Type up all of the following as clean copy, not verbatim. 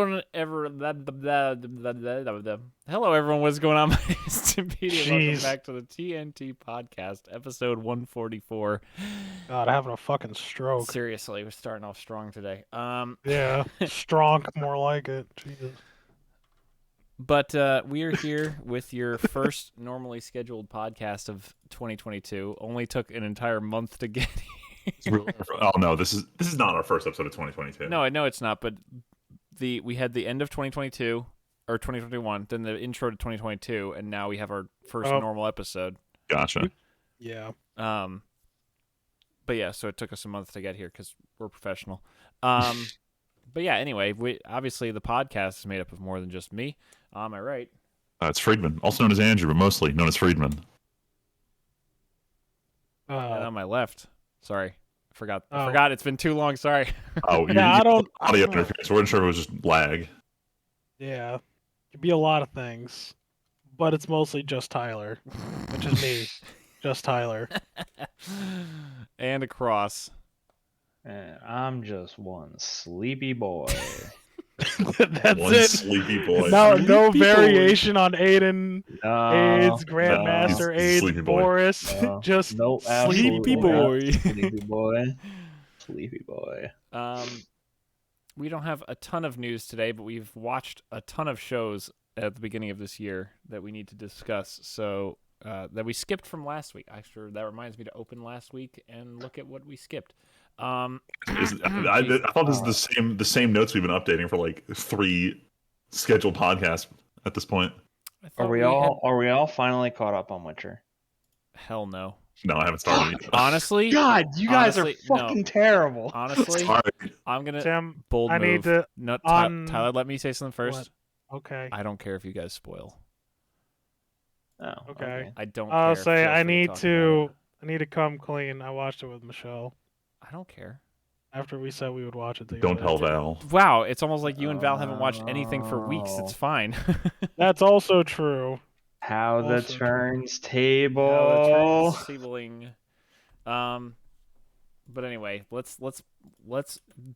Hello, everyone. What's going on? My name is Timpedia. Welcome back to the TNT podcast, episode 144. God, having a fucking stroke. Seriously, we're starting off strong today. Yeah, strong, more like it. Jesus. But we are here with your first normally scheduled podcast of 2022. Only took an entire month to get here. Oh no, this is not our first episode of 2022. No, I know it's not. But we had the end of 2022 or 2021, then the intro to 2022, and now we have our first normal episode. Gotcha. Yeah. But yeah, so it took us a month to get here because we're professional. But yeah, anyway, obviously the podcast is made up of more than just me. Am I right? It's Friedman, also known as Andrew, but mostly known as Friedman. And on my left, sorry, I forgot. It's been too long. Sorry. Oh, yeah, I don't. Audio interference. We're not sure if it was just lag. Yeah, it could be a lot of things, but it's mostly just Tyler, which is me, just Tyler. And across. And I'm just one sleepy boy. That's One it. sleepy boy. No variation on Aiden, AIDS, No, Grandmaster, he's AIDS, sleepy boy. Boris. Just Sleepy boy. Sleepy boy. Sleepy boy. We don't have a ton of news today, but we've watched a ton of shows at the beginning of this year that we need to discuss. So that we skipped from last week. Actually, that reminds me to open last week and look at what we skipped. I thought this is the same notes we've been updating for like 3 scheduled podcasts at this point. Are we all finally caught up on Witcher? Hell no. No, I haven't started yet. Honestly, God, you guys are fucking terrible. Honestly, Sorry. I'm gonna Tim, bold I move. need to. No, Tyler, let me say something first. What? Okay. I don't care if you guys spoil. Oh, Okay. I don't. I'll care. say Feel I free need talk about to. it. I need to come clean. I watched it with Michelle I don't care. after we said we would watch it together. Don't tell Val. Wow, it's almost like you and Val haven't watched anything for weeks. It's fine. That's also true. How the Also turns Yeah, table. the tabling. But anyway, let's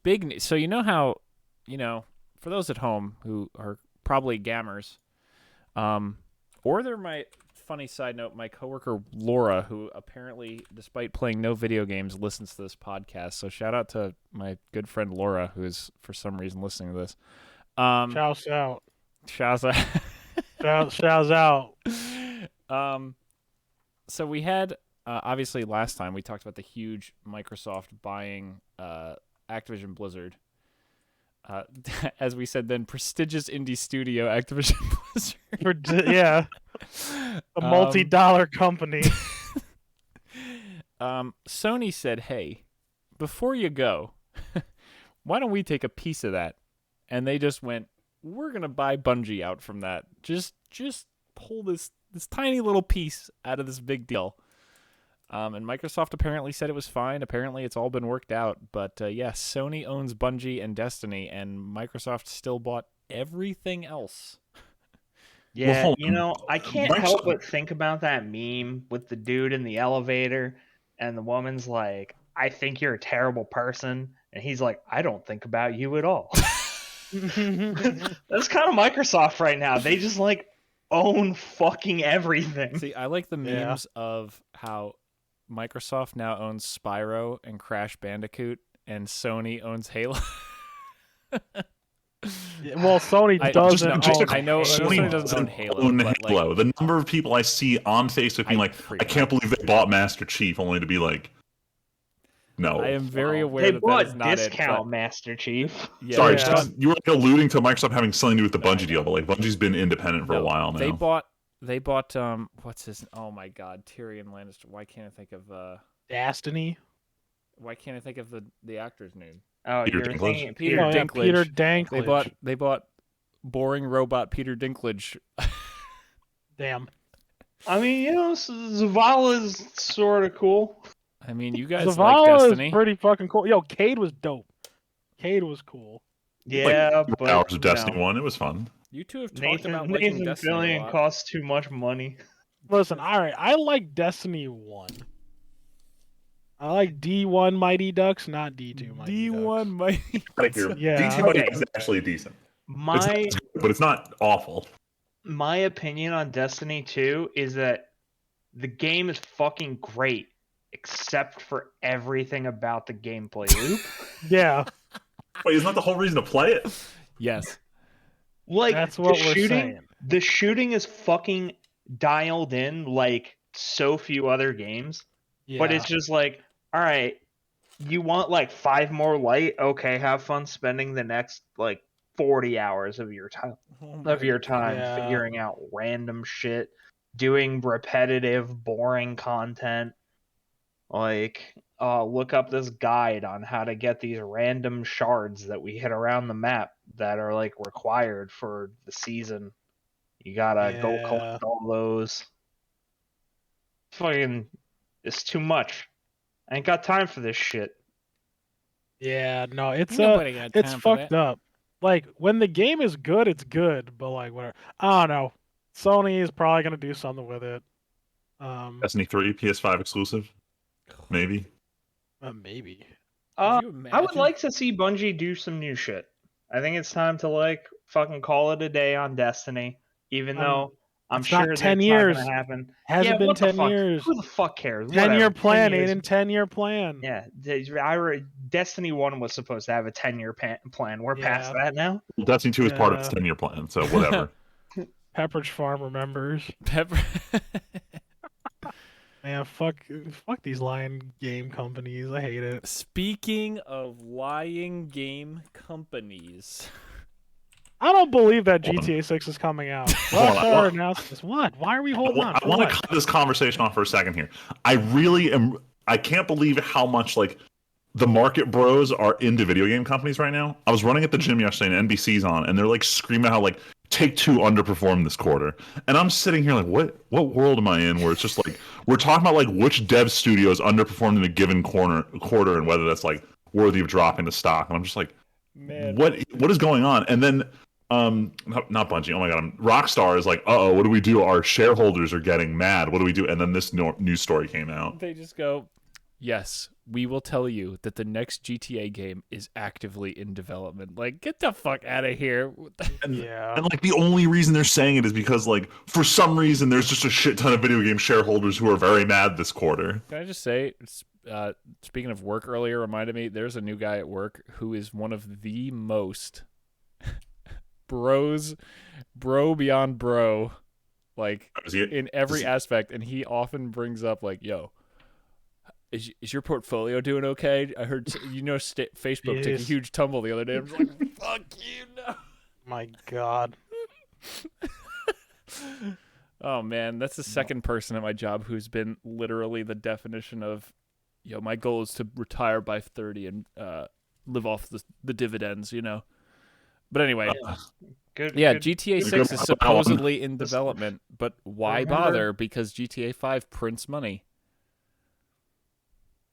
big news. So you know how, for those at home who are probably gammers, or there might, funny side note, my coworker Laura, who apparently, despite playing no video games, listens to this podcast. So shout out to my good friend Laura, who is for some reason listening to this. Shouts out. Shouts out. Shouts out. So we had, obviously last time we talked about the huge Microsoft buying Activision Blizzard. As we said then, prestigious indie studio Activision Blizzard. Yeah. A multi-dollar company. Sony said, hey, before you go, why don't we take a piece of that? And they just went, we're going to buy Bungie out from that. Just pull this tiny little piece out of this big deal. And Microsoft apparently said it was fine. Apparently it's all been worked out. But yes, Sony owns Bungie and Destiny, and Microsoft still bought everything else. Yeah, Well, I can't help but think about that meme with the dude in the elevator, and the woman's like, I think you're a terrible person. And he's like, I don't think about you at all. That's kind of Microsoft right now. They just own fucking everything. See, I like the memes of how Microsoft now owns Spyro and Crash Bandicoot, and Sony owns Halo. Well, Sony doesn't own. I know Sony doesn't own Halo. But Halo. The number of people I see on Facebook being I can't believe they bought Master Chief, only to be like, no. I am very aware they that bought is not discount it. Master Chief. Yeah, Sorry, Yeah. you were alluding to Microsoft having something to do with the Bungie deal, but Bungie's been independent for a while now. They bought what's his? Oh my God, Tyrion Lannister. Why can't I think of Destiny. Why can't I think of the actor's name? Oh, Peter you're Dinklage? thinking Peter Oh, yeah, Dinklage. Peter Dinklage. They bought boring robot Peter Dinklage. Damn. I mean, Zavala's sort of cool. I mean, you guys like Zavala Destiny. is pretty fucking cool. Yo, Cade was dope. Cade was cool. Yeah, Like, but hours of Destiny 1, it was fun. You two have talked about liking Nathan Destiny a Fillion lot. costs too much money. Listen, alright, I like Destiny 1. I like D1 Mighty Ducks, not D2 Mighty Ducks. D1 Mighty. Like your Yeah. DT Mighty is actually decent. My but it's not awful. my opinion on Destiny 2 is that the game is fucking great, except for everything about the gameplay loop. Yeah, Wait, isn't that the whole reason to play it? Yes. Like that's what the we're shooting, saying. the shooting is fucking dialed in like so few other games. Yeah, But it's just like, all right, you want like 5 more light? Okay, have fun spending the next like 40 hours of your time Yeah. figuring out random shit, doing repetitive, boring content. Like, look up this guide on how to get these random shards that we hit around the map that are like required for the season. You gotta go Yeah. collect all those. Fucking, it's too much. I ain't got time for this shit. Yeah, no, it's Nobody got it's time for fucked that. up. Like when the game is good, it's good, but like whatever. I don't know. Sony is probably gonna do something with it. Destiny 3 PS5 exclusive, maybe. Maybe. Uh, Could you I would imagine? like to see Bungie do some new shit. I think it's time to like fucking call it a day on Destiny, even though I'm it's not sure 10 that's years. not gonna happen. Hasn't Yeah, been what the 10 fuck? years. Who the fuck cares? 10-year Whatever. 10 plan, years. Aiden. 10-year plan. Yeah, Destiny 1 was supposed to have a 10-year plan. We're past Yeah. that now. Well, Destiny 2 is part of its Yeah. 10-year plan, so whatever. Pepperidge Farm remembers. Pepper. Man, fuck these lying game companies. I hate it. Speaking of lying game companies, I don't believe that Hold on. GTA 6 is coming out. Hold on, I Rockstar want- announced this. What? Why are we holding on? I For want to what? cut this conversation off for a second here. I really am. I can't believe how much like the market bros are into video game companies right now. I was running at the gym yesterday and NBC's on, and they're like screaming how like Take-Two underperformed this quarter, and I'm sitting here like, what world am I in? Where it's just like we're talking about like which dev studios underperformed in a given quarter, and whether that's like worthy of dropping the stock. And I'm just like, man, what is going on? And then not Bungie. Oh my god, Rockstar is like, oh, what do we do? Our shareholders are getting mad. What do we do? And then this news story came out. they just go, yes, we will tell you that the next GTA game is actively in development. Like, get the fuck out of here. And, Yeah. and like the only reason they're saying it is because like for some reason there's just a shit ton of video game shareholders who are very mad this quarter. Can I just say, speaking of work earlier, reminded me, there's a new guy at work who is one of the most bro beyond bro, like Is he- in every is he- aspect, and he often brings up like, yo, is your portfolio doing okay? I heard Facebook took a Yes. huge tumble the other day. I'm just like, fuck you, no. My God. Oh man, that's the second person at my job who's been literally the definition of, yo, my goal is to retire by 30 and live off the dividends, you know. But anyway, Good. yeah, good. GTA good 6 is one. supposedly in development, but why Remember- bother? Because GTA 5 prints money.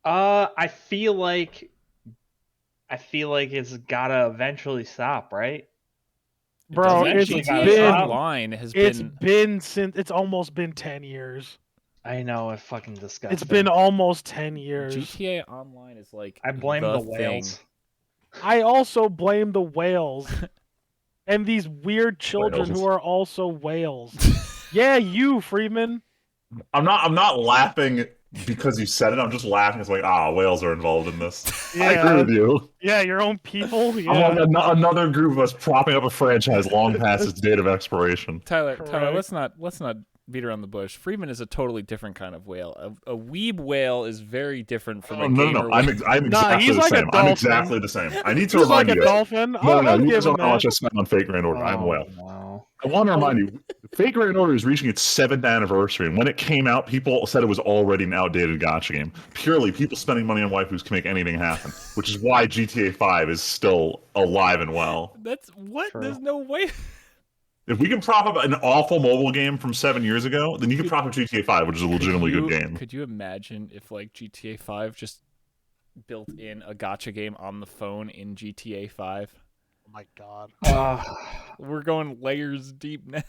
I feel like it's gotta eventually stop, right? Bro, Doesn't it's it? GTA GTA been Online has it's been been since it's almost been 10 years. I know, it's fucking disgusting. It's been almost 10 years. GTA Online is like I blame the whales. I also blame the whales and these weird children Whales. who are also whales. Yeah, you, Friedman. I'm not laughing because you said it. I'm just laughing. It's like, whales are involved in this. I agree with you. Yeah, your own people. Yeah. I'm on another group of us propping up a franchise long past its date of expiration. Tyler, Correct. let's not beat around the bush. Freeman is a totally different kind of whale. A weeb whale is very different from a No, gamer no. whale. I'm exactly he's the like a same. I'm dolphin. exactly the same. I need to He's remind like a you guys. dolphin. No, I'll you give guys him don't know how much that. I spent on Fake Grand Order. I'm a whale. No. I want to remind you, Fake Grand Order is reaching its 7th anniversary, and when it came out, people said it was already an outdated gacha game. Purely, people spending money on waifus can make anything happen, which is why GTA 5 is still alive and well. That's what? True. There's no way. If we can prop up an awful mobile game from 7 years ago, then you can prop up GTA 5, which is a legitimately good game. Could you imagine if like GTA 5 just built in a gacha game on the phone in GTA 5? Oh my God. We're going layers deep now.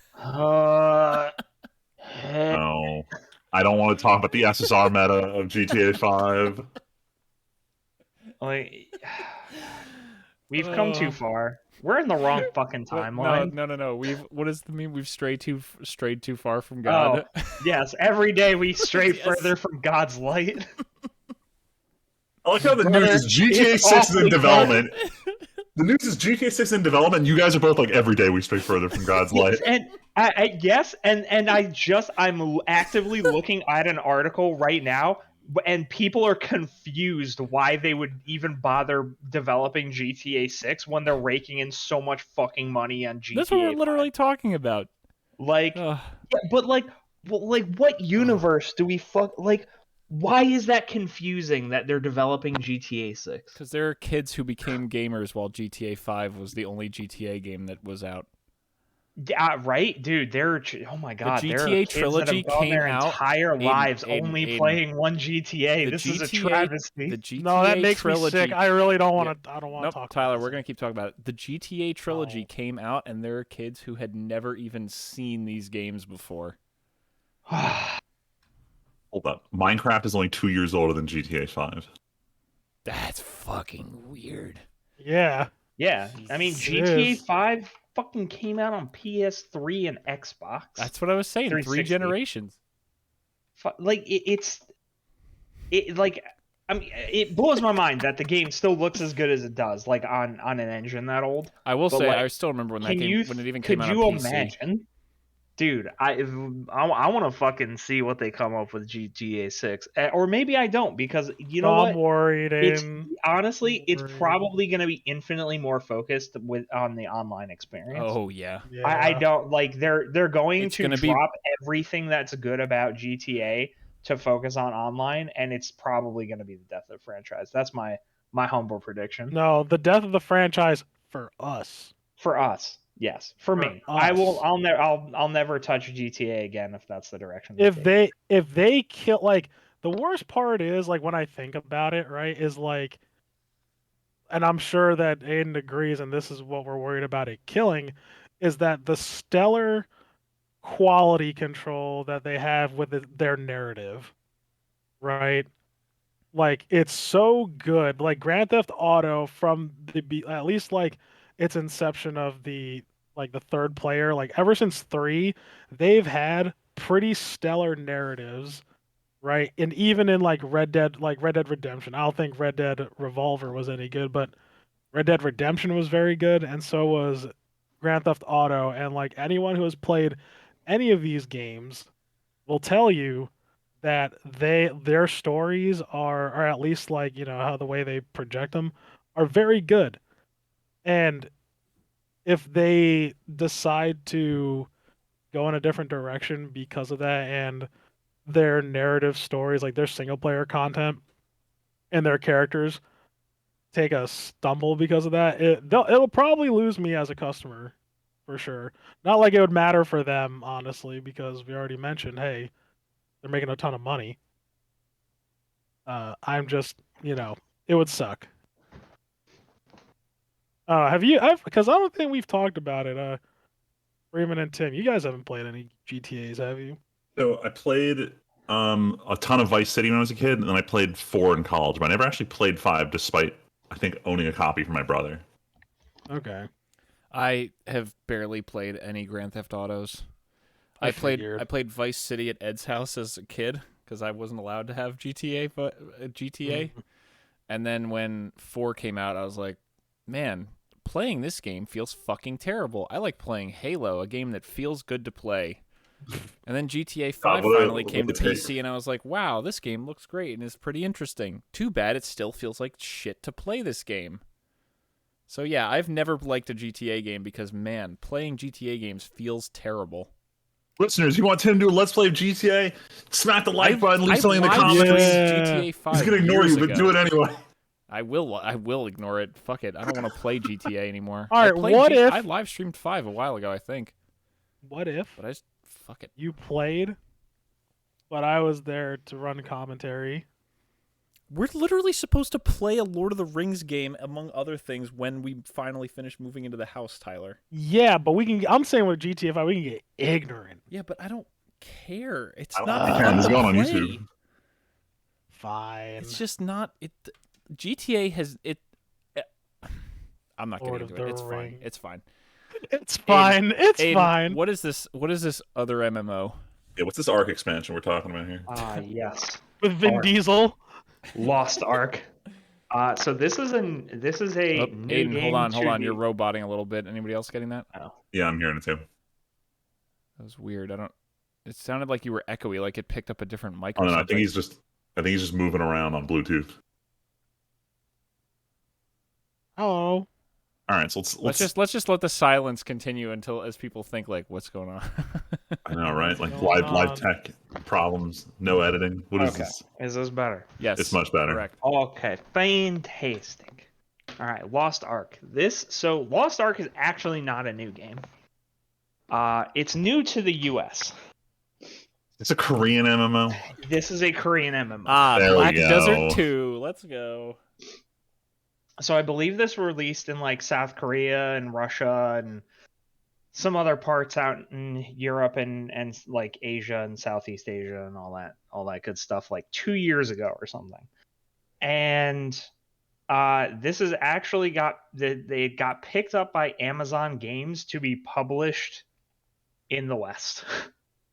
No, I don't want to talk about the SSR meta of GTA 5. Like, we've come too far. We're in the wrong fucking What? timeline. No. What does the meme? We've strayed too far from Oh, God. yes. Every day we stray Yes. further from God's light. I like how the Brother, news is GTA it's 6 is in awfully development. The news is GTA 6 in development. You guys are both like, every day we stray further from God's light. Yes, and I'm actively looking at an article right now, and people are confused why they would even bother developing GTA 6 when they're raking in so much fucking money on GTA. That's what we're 5. literally talking about. Like, Ugh. yeah, but like, what universe do we like? Why is that confusing that they're developing GTA 6? Because there are kids who became gamers while GTA 5 was the only GTA game that was out. Yeah, right, dude. Oh my god, The there are GTA kids that trilogy have gone came their out. entire lives Aiden, only Aiden. playing one GTA. The This is a GTA travesty. The GTA No, that makes trilogy. me sick. I really don't want to. Yeah. I don't want Nope, to talk. Tyler, about we're this. gonna keep talking about it. The GTA trilogy Oh. came out, and there are kids who had never even seen these games before. Hold up. Minecraft is only 2 years older than GTA 5. That's fucking weird. Yeah. Yeah, I mean It GTA is. 5 fucking came out on PS3 and Xbox. That's what I was saying. 3 360. generations. Like like, I mean, it blows my mind that the game still looks as good as it does, like on an engine that old. I will But, say, like, I still remember when that game when it even could came out you on PC. imagine? Dude, I want to fucking see what they come up with GTA 6. Or maybe I don't, because you know I'm what? worried. It's Aiden. honestly, it's Worried. probably going to be infinitely more focused on the online experience. Oh yeah. Yeah. I don't like they're going It's to gonna be- drop everything that's good about GTA to focus on online, and it's probably going to be the death of the franchise. That's my humble prediction. No, the death of the franchise for us. For us, yes. For me, us. I'll never touch GTA again if that's the direction. They take. If they kill, like, the worst part is, like, when I think about it, right, is like, and I'm sure that Aiden agrees, and this is what we're worried about it killing, is that the stellar quality control that they have with their narrative, right? Like, it's so good. Like, Grand Theft Auto, from at least like its inception of the third player, like ever since 3, they've had pretty stellar narratives, right? And even in like Red Dead Redemption, I don't think Red Dead Revolver was any good, but Red Dead Redemption was very good, and so was Grand Theft Auto. And like, anyone who has played any of these games will tell you that their stories are, or at least, like, how the way they project them, are very good. And if they decide to go in a different direction because of that, and their narrative stories, like their single player content and their characters, take a stumble because of that, it'll probably lose me as a customer, for sure. Not like it would matter for them, honestly, because we already mentioned, hey, they're making a ton of money. I'm just, it would suck. Because I don't think we've talked about it. Freeman and Tim, you guys haven't played any GTAs, have you? So I played a ton of Vice City when I was a kid, and then I played 4 in college, but I never actually played 5, despite, I think, owning a copy from my brother. Okay. I have barely played any Grand Theft Autos. I figured. played Vice City at Ed's house as a kid because I wasn't allowed to have GTA, Mm-hmm. And then when 4 came out, I was like, man, playing this game feels fucking terrible. I like playing Halo, a game that feels good to play. And then GTA 5 finally came to PC, and I was like, wow, this game looks great and is pretty interesting. Too bad it still feels like shit to play this game. So yeah, I've never liked a GTA game because, man, playing GTA games feels terrible. Listeners, you want Tim to do a Let's Play of GTA? Smack the like button, leave something in the live comments. streamed GTA 5 He's gonna ignore years you, but ago. do it anyway. I will ignore it. Fuck it. I don't want to play GTA anymore. All right, I live streamed 5 a while ago, I think. What if But I just fuck it. you played, but I was there to run commentary? We're literally supposed to play a Lord of the Rings game, among other things, when we finally finish moving into the house, Tyler. Yeah, but I'm saying with GTA 5, we can get ignorant. Yeah, but I don't care. It's I don't not think you fun can. It's to going on play. YouTube. Fine. It's just not it. GTA has it. I'm not Lord getting of into it. the It's fine. Ring. It's fine. It's fine. It's Aiden, fine. What is this? What is this other MMO? Yeah, what's this Ark expansion we're talking about here? Yes. With Vin Ark. Diesel. Lost Ark. So this is a new Aiden, game. hold on. You're roboting a little bit. Anybody else getting that? Oh. Yeah, I'm hearing it too. That was weird. It sounded like you were echoey, like it picked up a different mic Oh, or no, I something. think he's just moving around on Bluetooth. Oh. All right, so let's Let's just let the silence continue as people think like, what's going on? I know, right? Like going live on? tech problems, no editing. What is Okay. this? Is this better? Yes, It's much better. Correct. Okay, fantastic. All right, Lost Ark. Lost Ark is actually not a new game. It's new to the U.S. It's a Korean MMO. This is a Korean MMO. There we Black go. Desert 2. Let's go. So I believe this released in like South Korea and Russia and some other parts out in Europe and like Asia and Southeast Asia and all that good stuff like 2 years ago or something. And this is actually they got picked up by Amazon Games to be published in the West.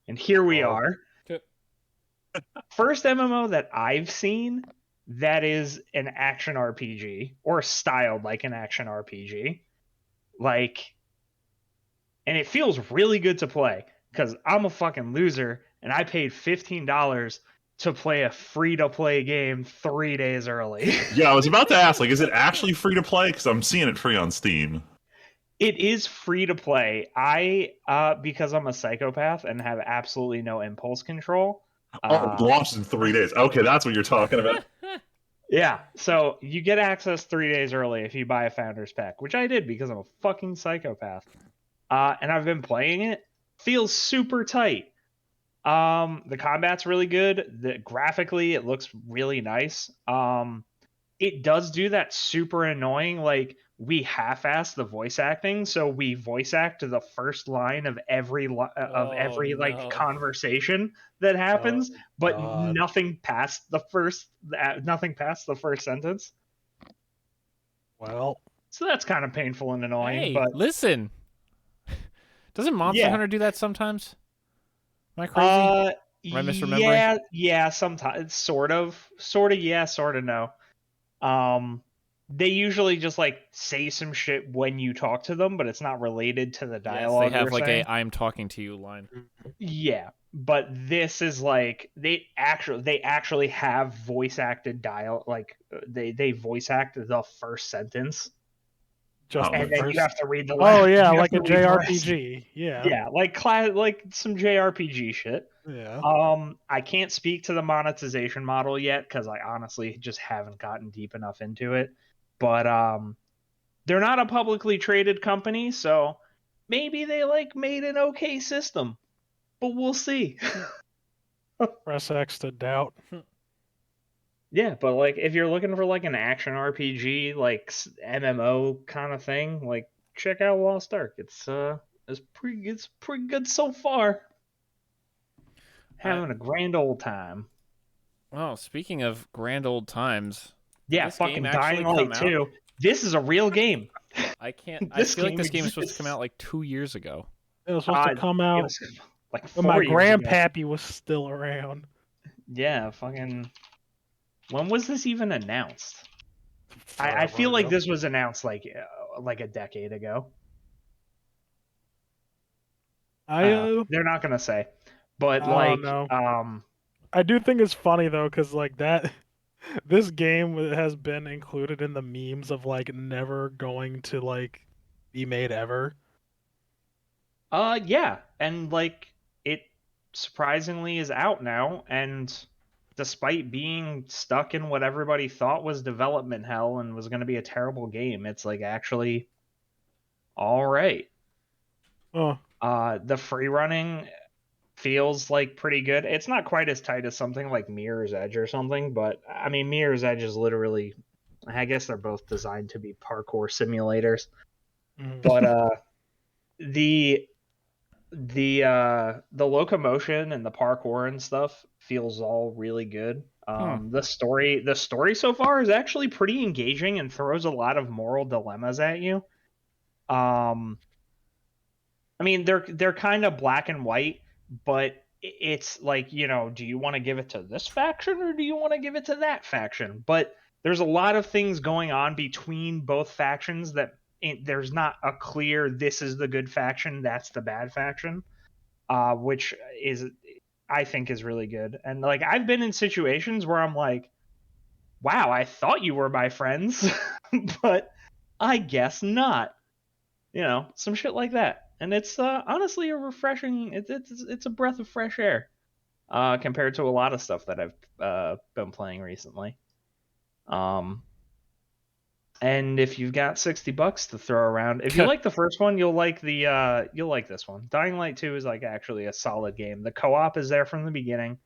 And here we are. First MMO that I've seen that is an action RPG or styled like an action RPG. Like, and it feels really good to play because I'm a fucking loser and I paid $15 to play a free-to-play game 3 days early. Yeah, I was about to ask, like, is it actually free to play? Because I'm seeing it free on Steam. It is free to play. Because I'm a psychopath and have absolutely no impulse control. It launched in 3 days. Okay, that's what you're talking about. Yeah, so you get access 3 days early if you buy a Founder's Pack, which I did because I'm a fucking psychopath. And I've been playing it. Feels super tight. The combat's really good. Graphically, it looks really nice. It does do that super annoying, like, we half-ass the voice acting, so we voice act the first line of every conversation that happens, but God. nothing past the first sentence. Well, So that's kind of painful and annoying. Hey, but listen. Doesn't Monster Yeah. Hunter do that sometimes? Am I crazy? Am I misremembering? Yeah, sometimes sort of, yeah, sort of no. They usually just like say some shit when you talk to them, but it's not related to the dialogue. Yes, they have you're like saying. "I'm talking to you" line. Yeah, but this is like they actually have voice acted dialogue. Like they voice act the first sentence, just Oh, and the then first. you have to read the. Oh you yeah, have like to a read the rest. JRPG. Yeah. Yeah, like some JRPG shit. Yeah. I can't speak to the monetization model yet because I honestly just haven't gotten deep enough into it. But they're not a publicly traded company, so maybe they like made an okay system. But we'll see. Press X to doubt. Yeah, but like if you're looking for like an action RPG, like MMO kind of thing, like check out Lost Ark. It's pretty good so far. Having a grand old time. Well, speaking of grand old times, did Yeah, this fucking game actually Dying Light come out? 2. This is a real game. I can't. I This feel like game this game is supposed to exists. come out like 2 years ago. It was supposed to come It out was like when my 4 years ago. grandpappy was still around. Yeah, fucking. When was this even announced? I Forever feel like ago. this was announced like a decade ago. They're not gonna say, but I don't know. I do think it's funny though, because like that, this game has been included in the memes of like never going to like be made ever. Yeah, and like it surprisingly is out now, and despite being stuck in what everybody thought was development hell and was going to be a terrible game, it's like actually all right. Oh, The free running feels like pretty good. It's not quite as tight as something like Mirror's Edge or something, but I mean Mirror's Edge is literally, I guess they're both designed to be parkour simulators. But the locomotion and the parkour and stuff feels all really good. The story so far is actually pretty engaging and throws a lot of moral dilemmas at you. I mean, they're kind of black and white, but it's like, do you want to give it to this faction or do you want to give it to that faction? But there's a lot of things going on between both factions that there's not a clear this is the good faction, that's the bad faction, which is I think is really good. And like I've been in situations where I'm like, wow, I thought you were my friends, but I guess not. Some shit like that. And it's honestly a refreshing. It's a breath of fresh air compared to a lot of stuff that I've been playing recently. And if you've got $60 to throw around, if you like the first one, you'll like this one. Dying Light 2 is like actually a solid game. The co-op is there from the beginning.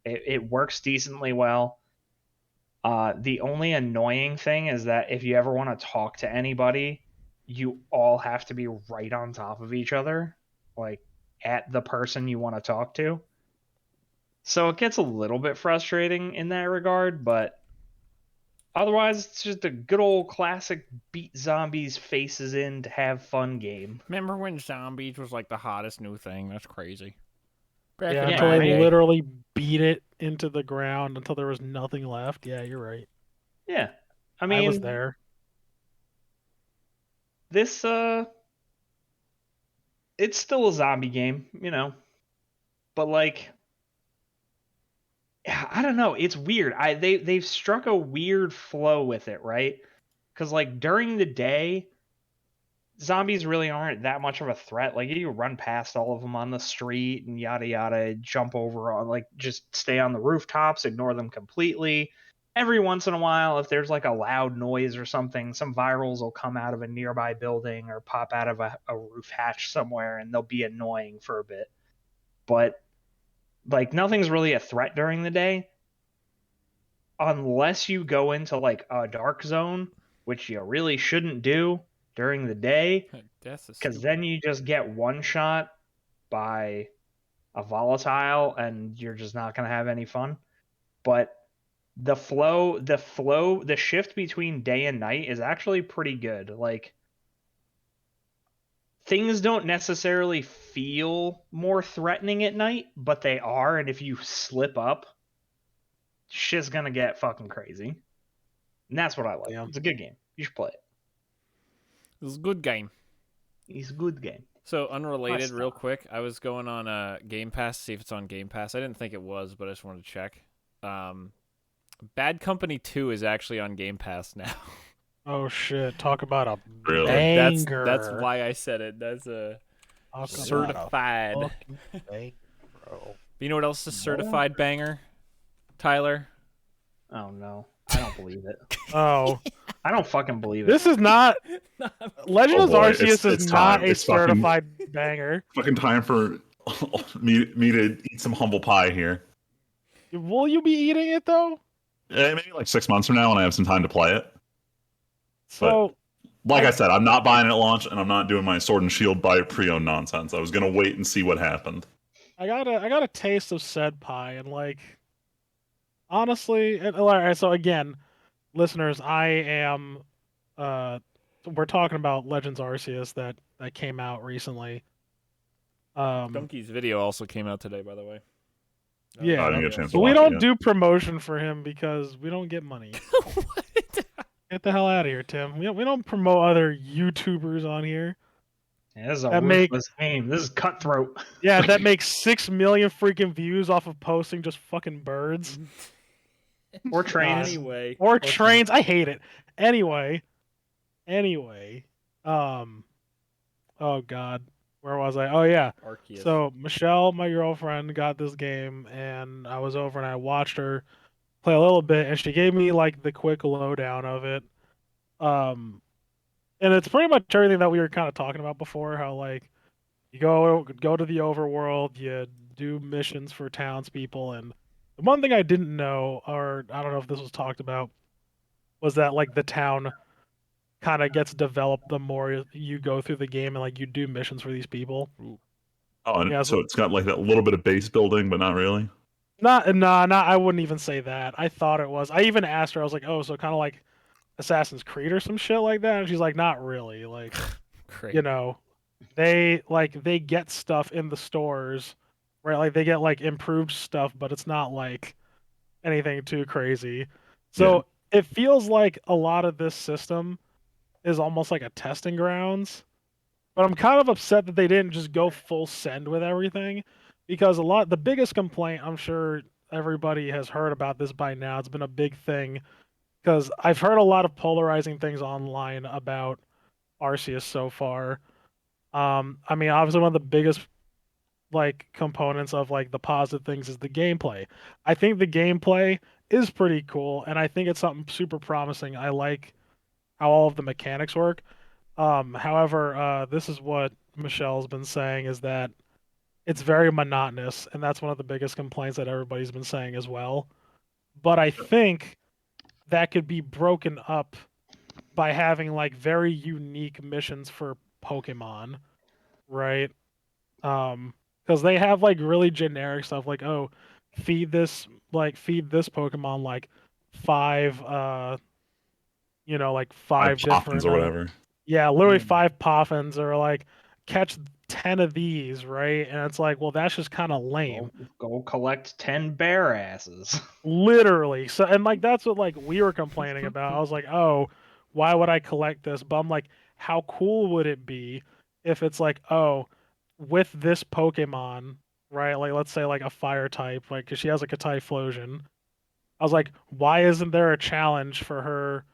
It works decently well. The only annoying thing is that if you ever want to talk to anybody, you all have to be right on top of each other, like at the person you want to talk to. So it gets a little bit frustrating in that regard, but otherwise it's just a good old classic beat zombies faces in to have fun game. Remember when zombies was like the hottest new thing? That's crazy. Yeah, in until my they day. literally beat it into the ground until there was nothing left. Yeah, you're right. Yeah. I I was mean, there. this it's still a zombie game, but like I don't know, it's weird. They've struck a weird flow with it, right? Because like during the day, zombies really aren't that much of a threat. Like you run past all of them on the street and yada yada, jump over on like just stay on the rooftops, ignore them completely. Every once in a while, if there's like a loud noise or something, some virals will come out of a nearby building or pop out of a roof hatch somewhere, and they'll be annoying for a bit. But like nothing's really a threat during the day unless you go into like a dark zone, which you really shouldn't do during the day, because then you just get one shot by a volatile and you're just not going to have any fun. But the shift between day and night is actually pretty good. Like things don't necessarily feel more threatening at night, but they are, and if you slip up, shit's gonna get fucking crazy. And that's what I like. Yeah. It's a good game. You should play it. It's a good game. It's a good game. So unrelated, Must real not. quick, I was going on Game Pass to see if it's on Game Pass. I didn't think it was, but I just wanted to check. Bad Company 2 is actually on Game Pass now. Oh shit! Talk about a Really? banger. That's why I said it. That's a Talk about certified. a fucking banger, bro. You know what else is a certified banger, Tyler? Oh no. I don't believe it. Oh, I don't fucking believe it. this is not. Legend Oh of boy, Arceus it's is not time. a It's fucking- certified banger. Fucking time for me to eat some humble pie here. Will you be eating it though? Maybe like 6 months from now when I have some time to play it. So Like I said, I'm not buying it at launch, and I'm not doing my Sword and Shield buy it pre-owned nonsense. I was gonna wait and see what happened. I got a taste of said pie, and like honestly, all right. So again, listeners, I am. We're talking about Legends Arceus that came out recently. Donkey's video also came out today, by the way. Yeah. I didn't get a chance to But we watch don't it yet. do promotion for him because we don't get money. Get the hell out of here, Tim. We don't promote other YouTubers on here. Yeah, this is a That make- ruthless game. This is cutthroat. Yeah, that makes 6 million freaking views off of posting just fucking birds Or trains. Anyway. or trains. I hate it. Anyway. Oh god, where was I? Oh yeah. Arceus. So Michelle, my girlfriend, got this game, and I was over and I watched her play a little bit, and she gave me like the quick lowdown of it. And it's pretty much everything that we were kind of talking about before. How like you go to the overworld, you do missions for townspeople, and the one thing I didn't know, or I don't know if this was talked about, was that like the town kind of gets developed the more you go through the game and like you do missions for these people. Oh, and Yeah, so it's got like that little bit of base building, but not really. Not. I wouldn't even say that. I thought it was. I even asked her. I was like, "Oh, so kind of like Assassin's Creed or some shit like that?" And she's like, "Not really. Like, Great. you know, they get stuff in the stores, right? Like they get like improved stuff, but it's not like anything too crazy. Yeah. So it feels like a lot of this system is almost like a testing grounds. But I'm kind of upset that they didn't just go full send with everything, because the biggest complaint, I'm sure everybody has heard about this by now. It's been a big thing because I've heard a lot of polarizing things online about Arceus so far. I mean, obviously one of the biggest like components of like the positive things is the gameplay. I think the gameplay is pretty cool, and I think it's something super promising. I like how all of the mechanics work. However, this is what Michelle's been saying is that it's very monotonous, and that's one of the biggest complaints that everybody's been saying as well. But I think that could be broken up by having like very unique missions for Pokemon, right? Because they have like really generic stuff like, oh, feed this Pokemon like five like Five five poppins different or whatever. yeah, literally Hmm. 5 Poffins or like catch 10 of these, right? And it's like, well, that's just kind of lame. Go collect 10 bear asses. Literally. So and like that's what like we were complaining about. I was like, "Oh, why would I collect this?" But I'm like, how cool would it be if it's like, "Oh, with this Pokemon, right? Like let's say like a fire type, like cuz she has like a Typhlosion." I was like, "Why isn't there a challenge for her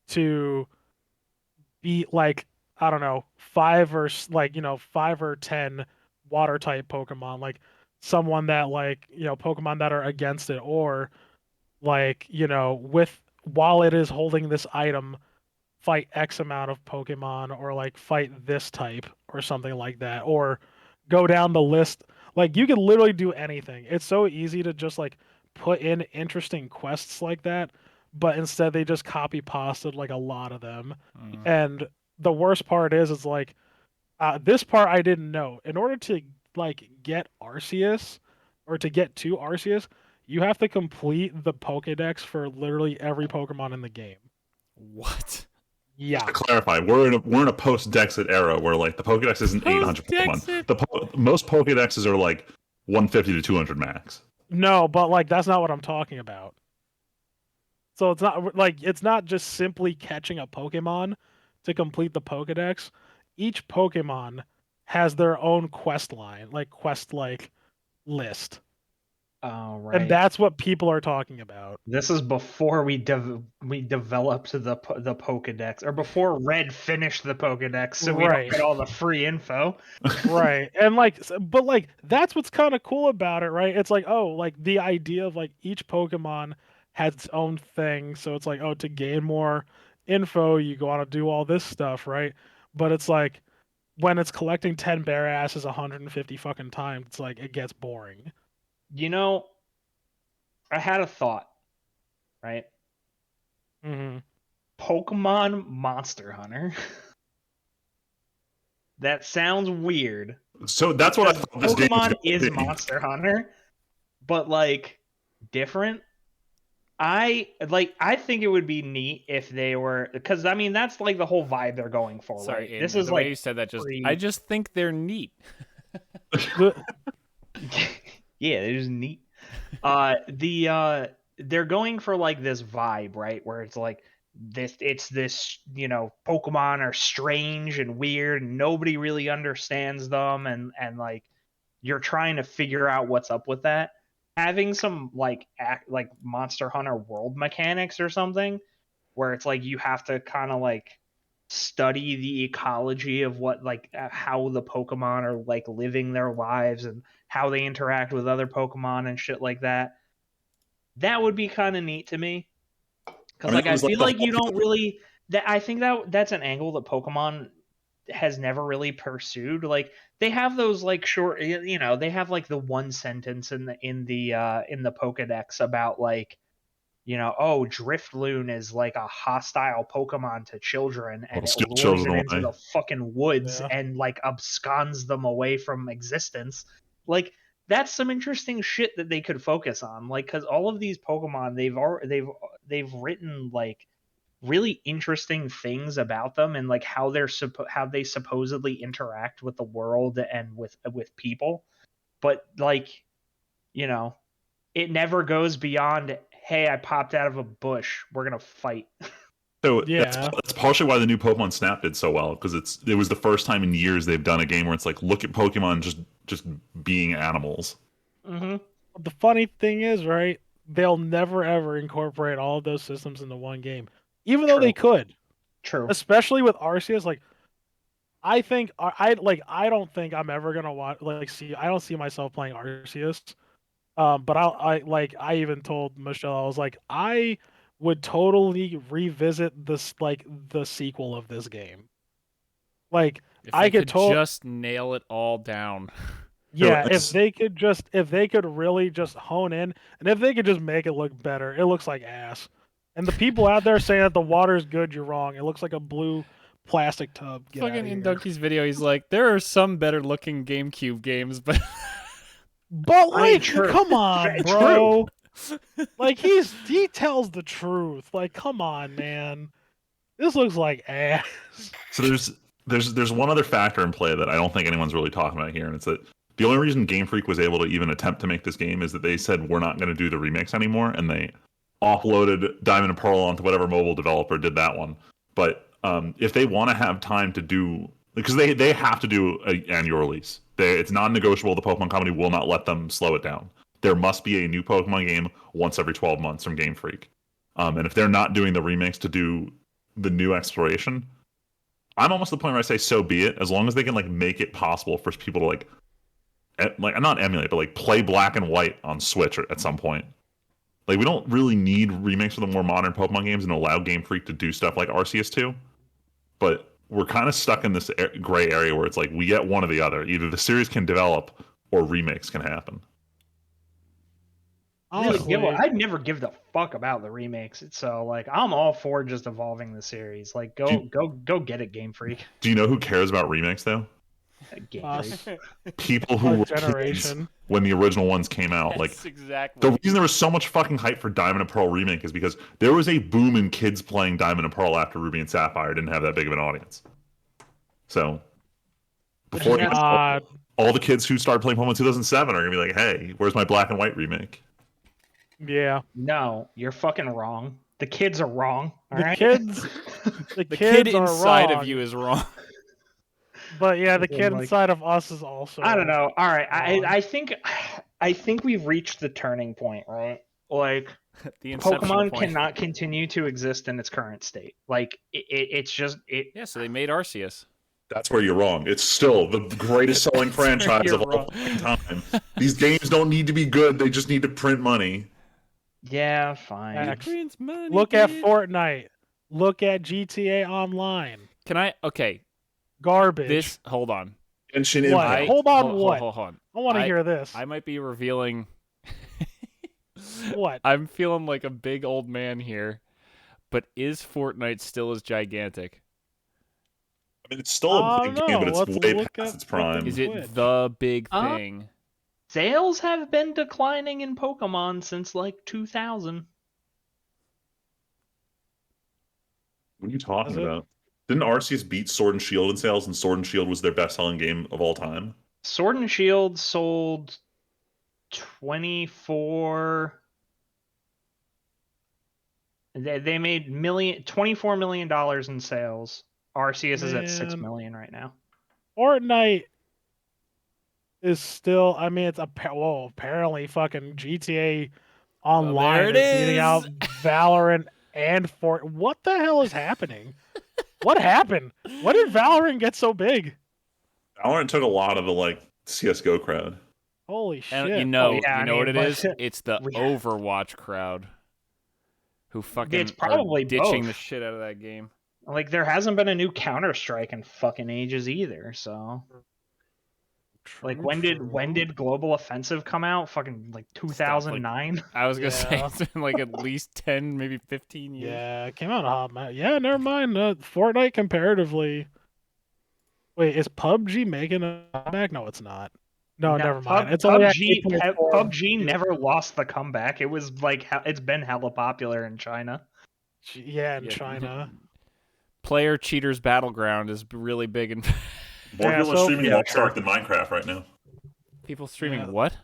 to beat like I don't know, 5 or 10 water type Pokemon, like someone that like, Pokemon that are against it, or like, with while it is holding this item, fight X amount of Pokemon, or like fight this type or something like that, or go down the list. Like you could literally do anything. It's so easy to just like put in interesting quests like that, but instead they just copy pasted like a lot of them. Mm. And the worst part is like this part I didn't know. In order to like get Arceus or to get to Arceus, you have to complete the Pokédex for literally every Pokemon in the game. What? Just Yeah. to clarify, we're in a post Dexit era where like the Pokedex isn't 800 Post-Dexit? Pokemon. Most Pokedexes are like 150 to 200 max. No, but like that's not what I'm talking about. So it's not just simply catching a Pokemon to complete the Pokédex. Each Pokemon has their own quest line, like quest like list. Oh, And right. that's what people are talking about. This is before we developed the Pokedex, or before Red finished the Pokedex, so we don't Right. get all the free info. Right. And like but like that's what's kind of cool about it, right? It's like, oh, like the idea of like each Pokemon has its own thing. So it's like, oh, to gain more info, you go on to do all this stuff, right? But it's like when it's collecting 10 bear asses 150 fucking times, it's like it gets boring. You know, I had a thought, right? Hmm. Pokemon Monster Hunter. That sounds weird So that's what I because thought this game was Pokemon going is to be. Monster Hunter, but like different. I think it would be neat if they were, because I mean that's like the whole vibe they're going for, Sorry, right? This Aiden, is the way like you said that I pre just think they're neat. yeah, they're just neat. They're going for like this vibe, right? Where it's like it's this, Pokemon are strange and weird and nobody really understands them, and like you're trying to figure out what's up with that. Having some like Monster Hunter world mechanics or something where it's like you have to kind of like study the ecology of what how the Pokemon are like living their lives and how they interact with other Pokemon and shit like that. That would be kind of neat to me I because mean, like it I was like feel the like you whole. don't really that I think that's an angle that Pokemon has never really pursued. Like they have those like short, they have like the one sentence in the Pokedex about like, oh, Driftloon is like a hostile Pokemon to children and Well, it steal lures children them into away. the fucking woods Yeah. and like absconds them away from existence. Like that's some interesting shit that they could focus on. Like, because all of these Pokemon, they've written like really interesting things about them and like how how they supposedly interact with the world and with people. But like, you know, it never goes beyond, hey, I popped out of a bush, we're gonna fight. So Yeah. that's partially why the new Pokemon Snap did so well, because it was the first time in years they've done a game where it's like, look at Pokemon just being animals. Mm-hmm. The funny thing is, right? They'll never ever incorporate all of those systems into one game, even though True. they could. True. Especially with Arceus, like I think I don't think I'm ever gonna watch I don't see myself playing Arceus. But I even told Michelle, I was like, I would totally revisit this the sequel of this game. Like If I they could could just nail it all down. yeah, it's- if they could really just hone in and if they could just make it look better, it looks like ass. And the people out there saying that the water is good, you're wrong. It looks like a blue plastic tub. Get Fucking outta in here. Donkey's video, he's like, there are some better looking GameCube games, but But I mean, like, true. come on, True. bro. Like he tells the truth. Like, come on, man. This looks like ass. So there's one other factor in play that I don't think anyone's really talking about here, and it's that the only reason Game Freak was able to even attempt to make this game is that they said we're not going to do the remix anymore, and they offloaded Diamond and Pearl onto whatever mobile developer did that one. But if they want to have time to do, because they have to do an annual release, it's non-negotiable. The Pokemon Company will not let them slow it down. There must be a new Pokemon game once every 12 months from Game Freak. And if they're not doing the remix to do the new exploration, I'm almost at the point where I say so be it, as long as they can like make it possible for people to like not emulate, but like play Black and White on Switch at some point. Like we don't really need remakes for the more modern Pokemon games and allow Game Freak to do stuff like Arceus 2. But we're kind of stuck in this gray area where it's like we get one or the other. Either the series can develop or remakes can happen. Honestly, I'd never give the fuck about the remakes. So like, I'm all for just evolving the series. Like, go get it, Game Freak. Do you know who cares about remakes though? Game us, Freak. People who our were kids generation. when the original ones came out. Like that's exactly. the reason there was so much fucking hype for Diamond and Pearl remake is because there was a boom in kids playing Diamond and Pearl after Ruby and Sapphire didn't have that big of an audience. So before all the kids who started playing Pokemon in 2007 are gonna be like, "Hey, where's my Black and White remake?" Yeah, No, you're fucking wrong. The kids are wrong. All the right? kids, the kids kid are inside wrong, of you is wrong. But yeah, the kid Like- inside of us is also. I don't know. All right, wrong. I think we've reached the turning point, right? Like, The inception Pokemon point. cannot continue to exist in its current state. Like, it's just it. Yeah, so they made Arceus. That's where you're wrong. It's still the greatest selling franchise You're of all wrong. fucking time. These games don't need to be good; they just need to print money. Yeah, fine. Facts. Prince money, Look at bitch. Fortnite. Look at GTA Online. Can I? Okay, Garbage. hold on. Genshin What? Impact. Hold on, what? Hold on. I want to hear this. I might be revealing. What? I'm feeling like a big old man here, but is Fortnite still as gigantic? I mean, it's still a big game, but it's let's way look past at its prime. fucking Is it Switch. the big Uh, thing? Sales have been declining in Pokemon since like 2000. What are you talking Is it? about? Didn't Arceus beat Sword and Shield in sales, and Sword and Shield was their best-selling game of all time? Sword and Shield sold 24. They made $24 million in sales. Arceus is at 6 Man. million right now. Fortnite is still. I mean, it's apparently fucking GTA Online there it is beating is. out Valorant and Fort. What the hell is happening? What happened? When did Valorant get so big? Valorant took a lot of the like CS:GO crowd. Holy shit! And you know, yeah, I what mean, it is? but- It's the we- Overwatch crowd who fucking It's probably are ditching both. the shit out of that game. Like, there hasn't been a new Counter-Strike in fucking ages either, so. Like, when did Global Offensive come out? Fucking like 2009. I was gonna say Yeah. it's been like at least 10, maybe 15 years. Yeah, it came out hot, man. Yeah, never mind. Fortnite comparatively. Wait, is PUBG making a comeback? No, it's not. No, never mind. It's only at 8.4. PUBG never lost the comeback. It was like it's been hella popular in China. Yeah, in China. Player Cheaters Battleground is really big and More Yeah, people are so- streaming Yeah, Lost sure. Ark than Minecraft right now. people streaming Yeah. what?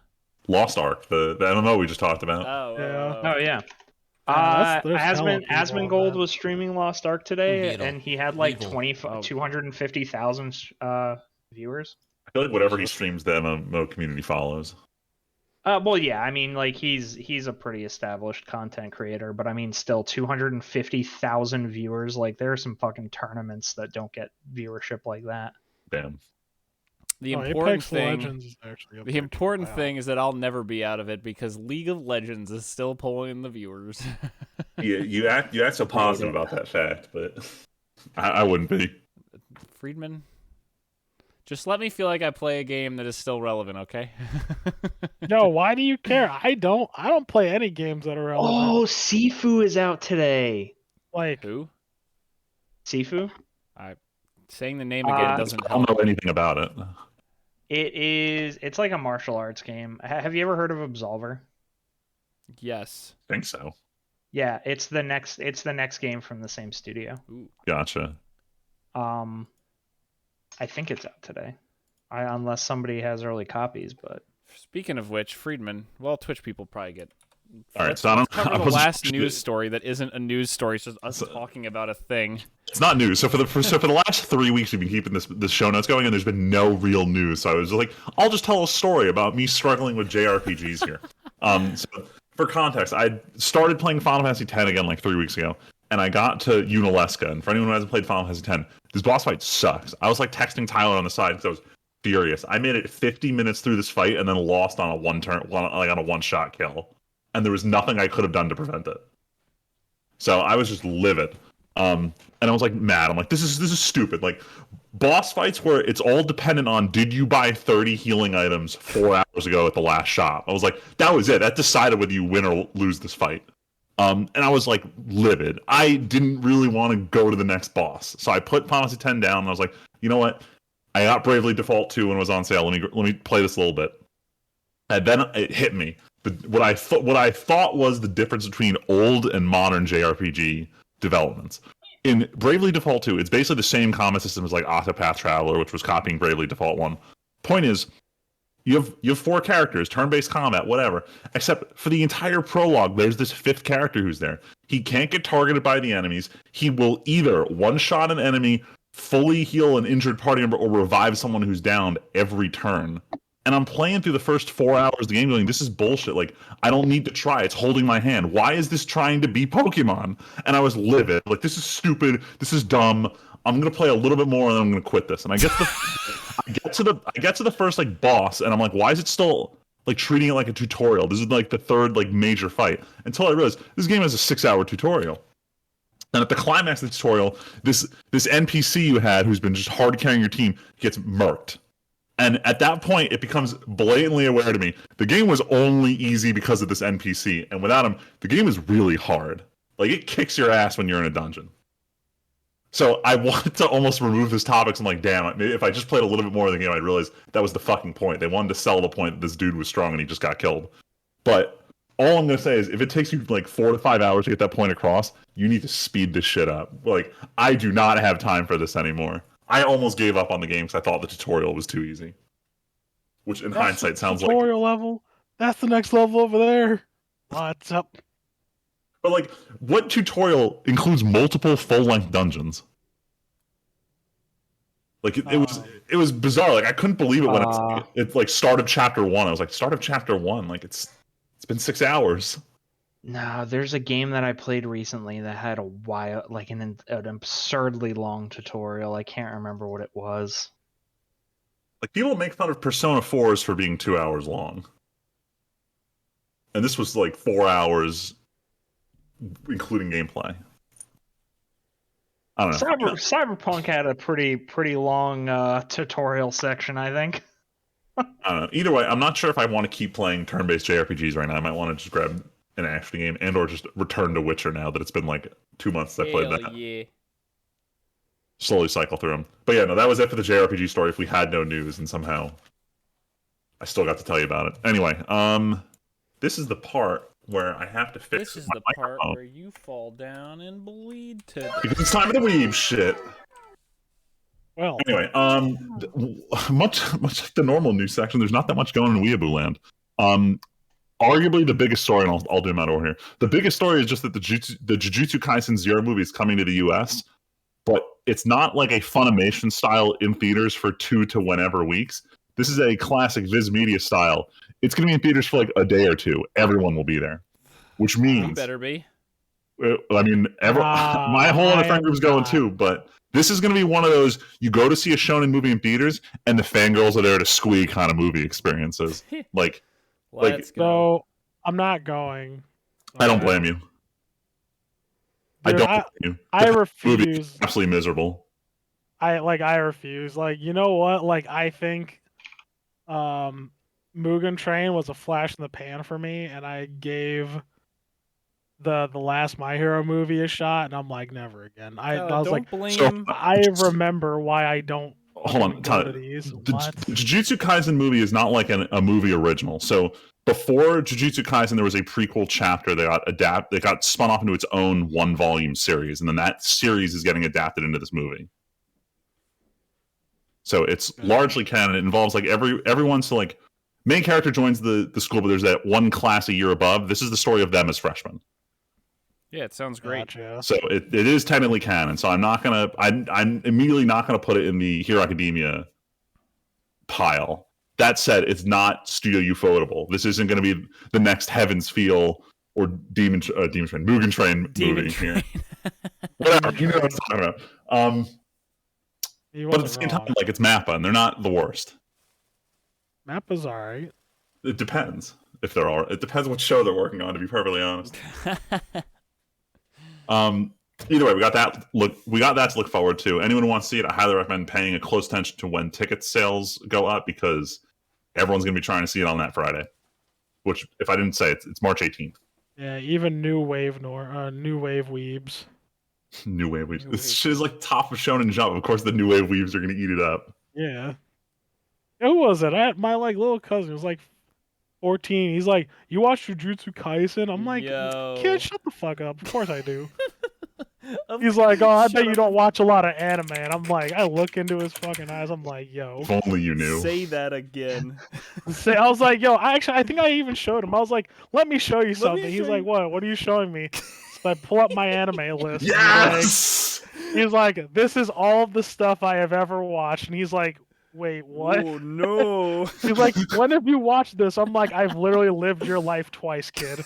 Lost Ark, the MMO we just talked about. Oh yeah. There's hella people on Asmongold that. was streaming Lost Ark today, and he had like Oh. 250,000 viewers. I feel like whatever he streams, the MMO community follows. Well, yeah, I mean, like he's a pretty established content creator, but I mean, still 250,000 viewers. Like, there are some fucking tournaments that don't get viewership like that. Damn. The Oh, important Apex thing. Legends is actually up The there, important wow. thing is that I'll never be out of it because League of Legends is still pulling in the viewers. You act so positive about that fact, but I wouldn't be. Friedman, just let me feel like I play a game that is still relevant, okay? No, why do you care? I don't play any games that are relevant. Oh, Sifu is out today. Like, Who? Sifu? Saying the name again doesn't I don't help. know anything about it. It's like a martial arts game. Have you ever heard of Absolver? Yes. I think so. Yeah, it's the next game from the same studio. Ooh. Gotcha. I think it's out today. Unless somebody has early copies, but Speaking of which, Friedman, well, Twitch people probably get. All right, so I don't. Cover I the wasn't- last news story that isn't a news story. It's just us talking about a thing. It's not news. So for the last 3 weeks, we've been keeping this show notes going, and there's been no real news. So I was like, I'll just tell a story about me struggling with JRPGs here. So for context, I started playing Final Fantasy X again like 3 weeks ago, and I got to Unalesca. And for anyone who hasn't played Final Fantasy X, this boss fight sucks. I was like texting Tyler on the side because I was furious. I made it 50 minutes through this fight and then lost on a one-shot kill, and there was nothing I could have done to prevent it. So I was just livid. And I was like mad. I'm like, this is stupid. Like, boss fights where it's all dependent on did you buy 30 healing items 4 hours ago at the last shop. I was like, that was it. That decided whether you win or lose this fight. And I was like livid. I didn't really want to go to the next boss, so I put Final Fantasy X down. And I was like, you know what? I got Bravely Default 2 when it was on sale. Let me play this a little bit. And then it hit me. What I thought was the difference between old and modern JRPG developments. In Bravely Default 2, it's basically the same combat system as like Octopath Traveler, which was copying Bravely Default 1. Point is, you have 4 characters, turn-based combat, whatever. Except for the entire prologue, there's this 5th character who's there. He can't get targeted by the enemies. He will either one-shot an enemy, fully heal an injured party member, or revive someone who's downed every turn. And I'm playing through the first 4 hours of the game going, this is bullshit. Like, I don't need to try. It's holding my hand. Why is this trying to be Pokemon? And I was livid. Like, this is stupid. This is dumb. I'm going to play a little bit more and then I'm going to quit this. And I get to the first, like, boss, and I'm like, why is it still, like, treating it like a tutorial? This is, like, the third, like, major fight. Until I realized this game has a 6-hour tutorial. And at the climax of the tutorial, this NPC you had who's been just hard carrying your team gets murked. And at that point, it becomes blatantly aware to me, the game was only easy because of this NPC. And without him, the game is really hard. Like, it kicks your ass when you're in a dungeon. So I wanted to almost remove this topic. So I'm like, damn, if I just played a little bit more of the game, I'd realize that was the fucking point. They wanted to sell the point that this dude was strong and he just got killed. But all I'm going to say is, if it takes you like 4 to 5 hours to get that point across, you need to speed this shit up. Like, I do not have time for this anymore. I almost gave up on the game because I thought the tutorial was too easy. Which in hindsight sounds like... tutorial level? That's the next level over there. What's up? But like, what tutorial includes multiple full-length dungeons? Like, it was bizarre. Like, I couldn't believe it when it's like start of chapter 1. I was like, start of chapter 1? Like, it's been 6 hours. no, there's a game that I played recently that had a while, like an absurdly long tutorial. I can't remember what it was. Like, people make fun of Persona 4s for being 2 hours long. And this was like 4 hours, including gameplay. I don't know. Cyberpunk had a pretty long tutorial section, I think. I don't know. Either way, I'm not sure if I want to keep playing turn-based JRPGs right now. I might want to just grab an action game and or just return to Witcher now that it's been like 2 months since I played that. Yeah. Slowly cycle through them. But yeah, no, that was it for the JRPG story if we had no news and somehow I still got to tell you about it. Anyway, this is the part where I have to fix This is my the part microphone. where you fall down and bleed to Because it's time for the Weeb shit. Well, Anyway, much like the normal news section, there's not that much going on in Weeaboo land. Arguably the biggest story, and I'll do them out over here. The biggest story is just that the Jujutsu Kaisen Zero movie is coming to the U.S., but it's not like a Funimation style in theaters for 2 to whenever weeks. This is a classic Viz Media style. It's going to be in theaters for like a day or two. Everyone will be there, which You means better be. I mean, my whole other friend group's going too, but this is going to be one of those you go to see a shonen movie in theaters, and the fangirls are there to squeak kind of movie experiences. Like, Let's go. so I'm not going. I don't blame you. Dude, I don't blame you. I The movie is refuse. absolutely miserable. I refuse. Like, you know what? Like, I think Mugen Train was a flash in the pan for me, and I gave the last My Hero movie a shot, and I'm like, never again. I was don't like, blame. I remember why I don't Hold on, go Tyler. to these. The What? Jujutsu Kaisen movie is not like a movie original. So before Jujutsu Kaisen, there was a prequel chapter that got spun off into its own 1-volume series, and then that series is getting adapted into this movie. So it's largely canon. It involves like everyone's like main character joins the school, but there's that one class a year above. This is the story of them as freshmen. Yeah, it sounds great. Gotcha. So it is technically canon. So I'm immediately not gonna put it in the Hero Academia pile. That said, it's not Studio Ufotable. This isn't going to be the next Heaven's Feel or Mugen Train movie here. Whatever, you know what I'm talking about. But at the same time, like, it's Mappa, and they're not the worst. Mappa's alright. It depends if they're all. It depends what show they're working on, to be perfectly honest. Either way, we got that to look forward to. Anyone who wants to see it, I highly recommend paying a close attention to when ticket sales go up, because everyone's going to be trying to see it on that Friday. Which, if I didn't say it, it's March 18th. Yeah, even new wave weebs. New Wave Weebs. This shit is like top of Shonen Jump. Of course, the New Wave Weebs are going to eat it up. Yeah. Who was it? I had my like little cousin was like 14. He's like, "You watch Jujutsu Kaisen?" I'm like, Yo. "Kid, shut the fuck up." Of course I do. He's like, "Oh, I bet you don't watch a lot of anime." And I'm like, I look into his fucking eyes. I'm like, "Yo." If only you knew. Say that again. I was like, "Yo, I think I even showed him." I was like, "Let me show you something." He's show like, you. "What? What are you showing me?" So I pull up my anime list. Yes! He's like, "This is all the stuff I have ever watched." And he's like, "Wait, what?" Oh no. He's like, "When have you watched this?" I'm like, "I've literally lived your life twice, kid."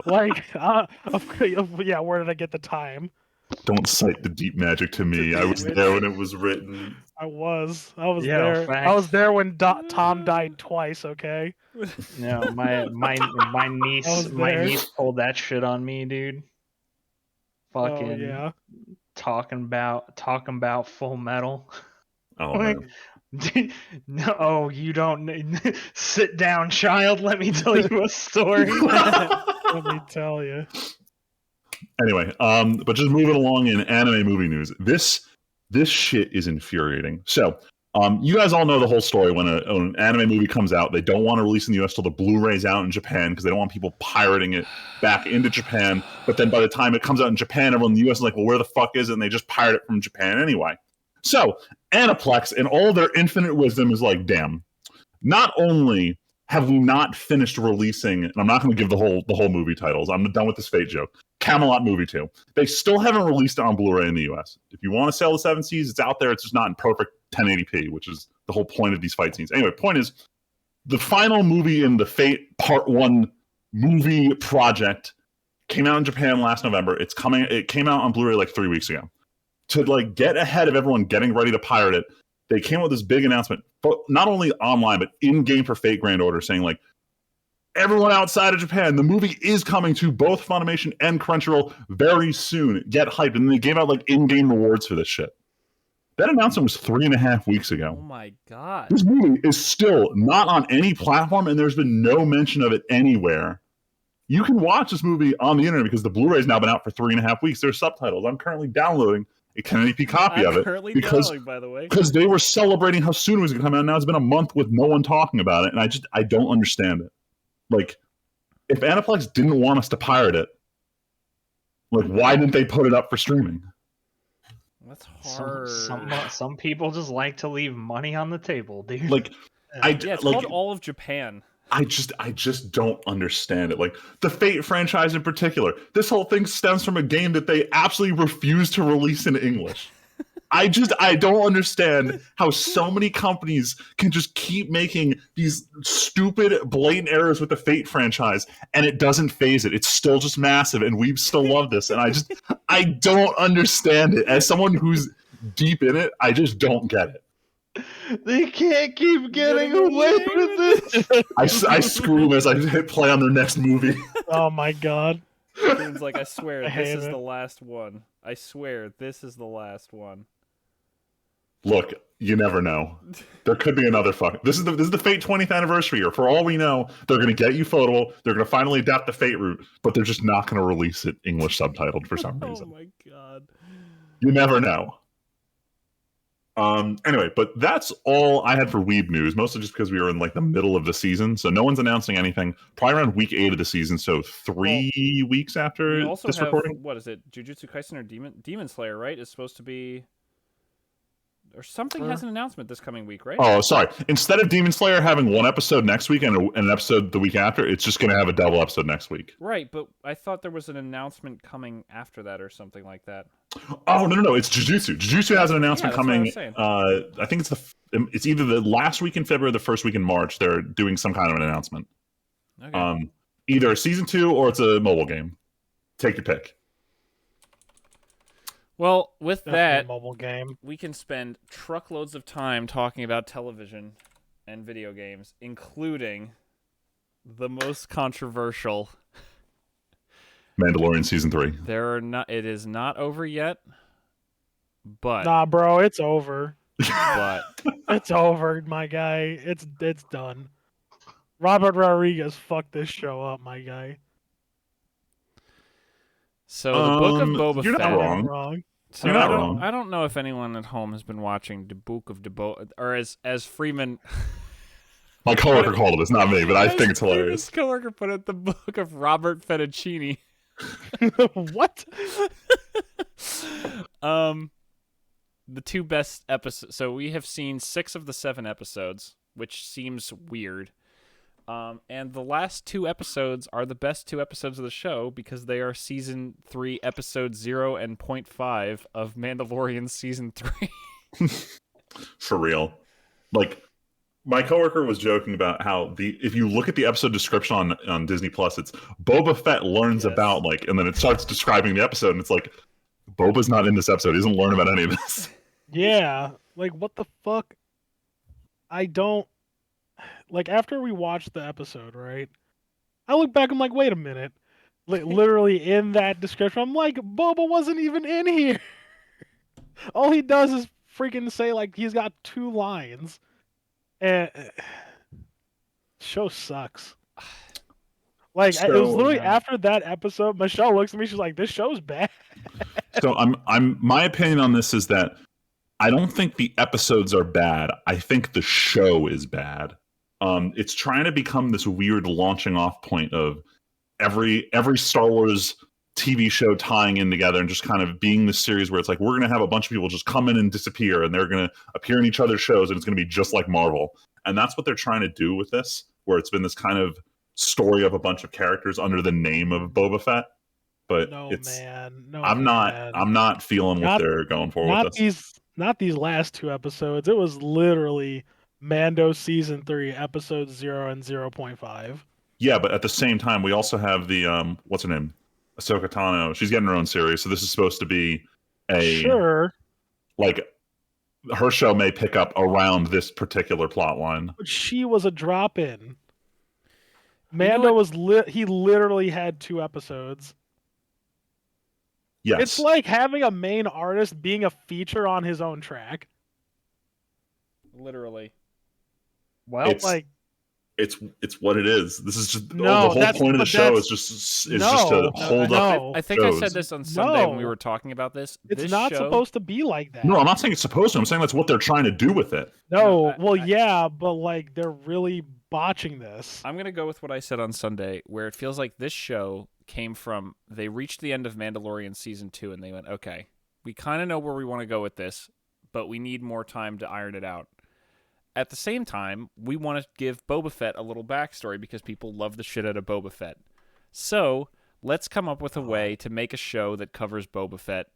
Like, yeah, where did I get the time? Don't cite the deep magic to me. I was there when it was written. I was Yeah, there. facts. I was there when Tom died twice. Okay. No, my niece pulled that shit on me, dude. Fucking Oh yeah. talking about Full Metal. Oh, Like, man. no, you don't. Sit down, child. Let me tell you a story. Let me tell you. Anyway, but just moving along in anime movie news. This shit is infuriating. So, you guys all know the whole story. When an anime movie comes out, they don't want to release in the US till the Blu-ray's out in Japan, because they don't want people pirating it back into Japan. But then by the time it comes out in Japan, everyone in the US is like, well, where the fuck is it? And they just pirate it from Japan anyway. So, Aniplex, in all their infinite wisdom, is like, damn, not only have we not finished releasing, and I'm not going to give the whole movie titles, I'm done with this fate joke, Camelot Movie 2. They still haven't released it on Blu-ray in the US. If you want to sell the 7 Seas, it's out there. It's just not in perfect 1080p, which is the whole point of these fight scenes. Anyway, point is, the final movie in the Fate Part 1 movie project came out in Japan last November. It came out on Blu-ray like 3 weeks ago. To like get ahead of everyone getting ready to pirate it, they came up with this big announcement, but not only online, but in-game for Fate Grand Order, saying like, everyone outside of Japan, the movie is coming to both Funimation and Crunchyroll very soon. Get hyped. And they gave out like in-game rewards for this shit. That announcement was 3.5 weeks ago. Oh my god. This movie is still not on any platform, and there's been no mention of it anywhere. You can watch this movie on the internet because the Blu-ray's now been out for 3.5 weeks. There's subtitles. I'm currently downloading a 1080p copy of I'm it currently because downloading, by the way. they were celebrating how soon it was going to come out. Now it's been a month with no one talking about it, and I don't understand it. Like, if Aniplex didn't want us to pirate it, like, why didn't they put it up for streaming? That's hard. Some people just like to leave money on the table, dude. Like, Yeah, it's called All of Japan. I just don't understand it. Like, the Fate franchise in particular, this whole thing stems from a game that they absolutely refuse to release in English. I don't understand how so many companies can just keep making these stupid, blatant errors with the Fate franchise, and it doesn't phase it. It's still just massive, and we still love this. And I don't understand it. As someone who's deep in it, I just don't get it. They can't keep getting away with this. I scream as I hit play on their next movie. Oh my god. It's like, I swear, I this hate is it. the last one. I swear, this is the last one. Look, you never know. There could be another fuck. This is the Fate 20th anniversary year. For all we know, they're going to get you Ufotable. They're going to finally adapt the Fate route, but they're just not going to release it English subtitled for some Oh reason. my god. You never know. Anyway, but that's all I had for Weeb news, mostly just because we were in like the middle of the season, so no one's announcing anything. Probably around week 8 of the season, so 3 weeks We after also this have, recording. what is it, Jujutsu Kaisen or Demon Slayer, right? Is supposed to be... Or something has an announcement this coming week, right? Oh, sorry. Instead of Demon Slayer having one episode next week and an episode the week after, it's just going to have a double episode next week. Right, but I thought there was an announcement coming after that or something like that. Oh, no. It's Jujutsu. Jujutsu has an announcement that's what I coming. was saying. I think it's either the last week in February or the first week in March. They're doing some kind of an announcement. Okay. Either season 2 or it's a mobile game. Take your pick. Well, with Definitely that, a mobile game. we can spend truckloads of time talking about television and video games, including the most controversial. Mandalorian season 3. It is not over yet, but Nah, bro, it's over. but It's over, my guy. It's done. Robert Rodriguez fucked this show up, my guy. so the Book of Boba you're not Fett. wrong. Wrong. So You're not I wrong. don't know if anyone at home has been watching the Book of Boba, or as Freeman. My coworker called it this, not me, but I as think it's hilarious. Freeman's coworker put it, the Book of Robert Fettuccine. What? The two best episodes. So we have seen 6 of the 7 episodes, which seems weird. And the last 2 episodes are the best 2 episodes of the show because they are season 3, episode 0 and 0.5 of Mandalorian season 3. For real. Like, my coworker was joking about how if you look at the episode description on Disney Plus, it's Boba Fett learns Yes. about, like, and then it starts describing the episode, and it's like, Boba's not in this episode. He doesn't learn about any of this. Yeah. Like, what the fuck? I don't... Like, after we watched the episode, right? I look back, I'm like, wait a minute. Like, literally in that description, I'm like, Boba wasn't even in here. All he does is freaking say, like, he's got 2 lines. And... show sucks. Like, it was literally after that episode, Michelle looks at me, she's like, this show's bad. So my opinion on this is that I don't think the episodes are bad. I think the show is bad. It's trying to become this weird launching off point of every Star Wars TV show tying in together and just kind of being this series where it's like, we're going to have a bunch of people just come in and disappear and they're going to appear in each other's shows and it's going to be just like Marvel. And that's what they're trying to do with this, where it's been this kind of story of a bunch of characters under the name of Boba Fett. But No, it's man. No, I'm man. not feeling what they're going for with this. Not these last 2 episodes. It was literally Mando season 3, episodes 0 and 0.5. Yeah, but at the same time, we also have the what's her name, Ahsoka Tano. She's getting her own series, so this is supposed to be Sure, like her show may pick up around this particular plot line. but she was a drop-in. know Mando what? was he literally had 2 episodes. Yes, It's like having a main artist being a feature on his own track. Well, It's- Like, It's what it is. This is just No, the whole point of the show is no, just to hold up. no. I think I said shows. this on Sunday when we No. were talking about this. It's This not show, supposed to be like that. No, I'm not saying it's supposed to. I'm saying that's what they're trying to do with it. No, No, yeah, but like they're really botching this. I'm gonna go with what I said on Sunday, where it feels like this show came from. They reached the end of Mandalorian season 2, and they went, "Okay, we kind of know where we want to go with this, but we need more time to iron it out." At the same time, we want to give Boba Fett a little backstory because people love the shit out of Boba Fett. So let's come up with a way to make a show that covers Boba Fett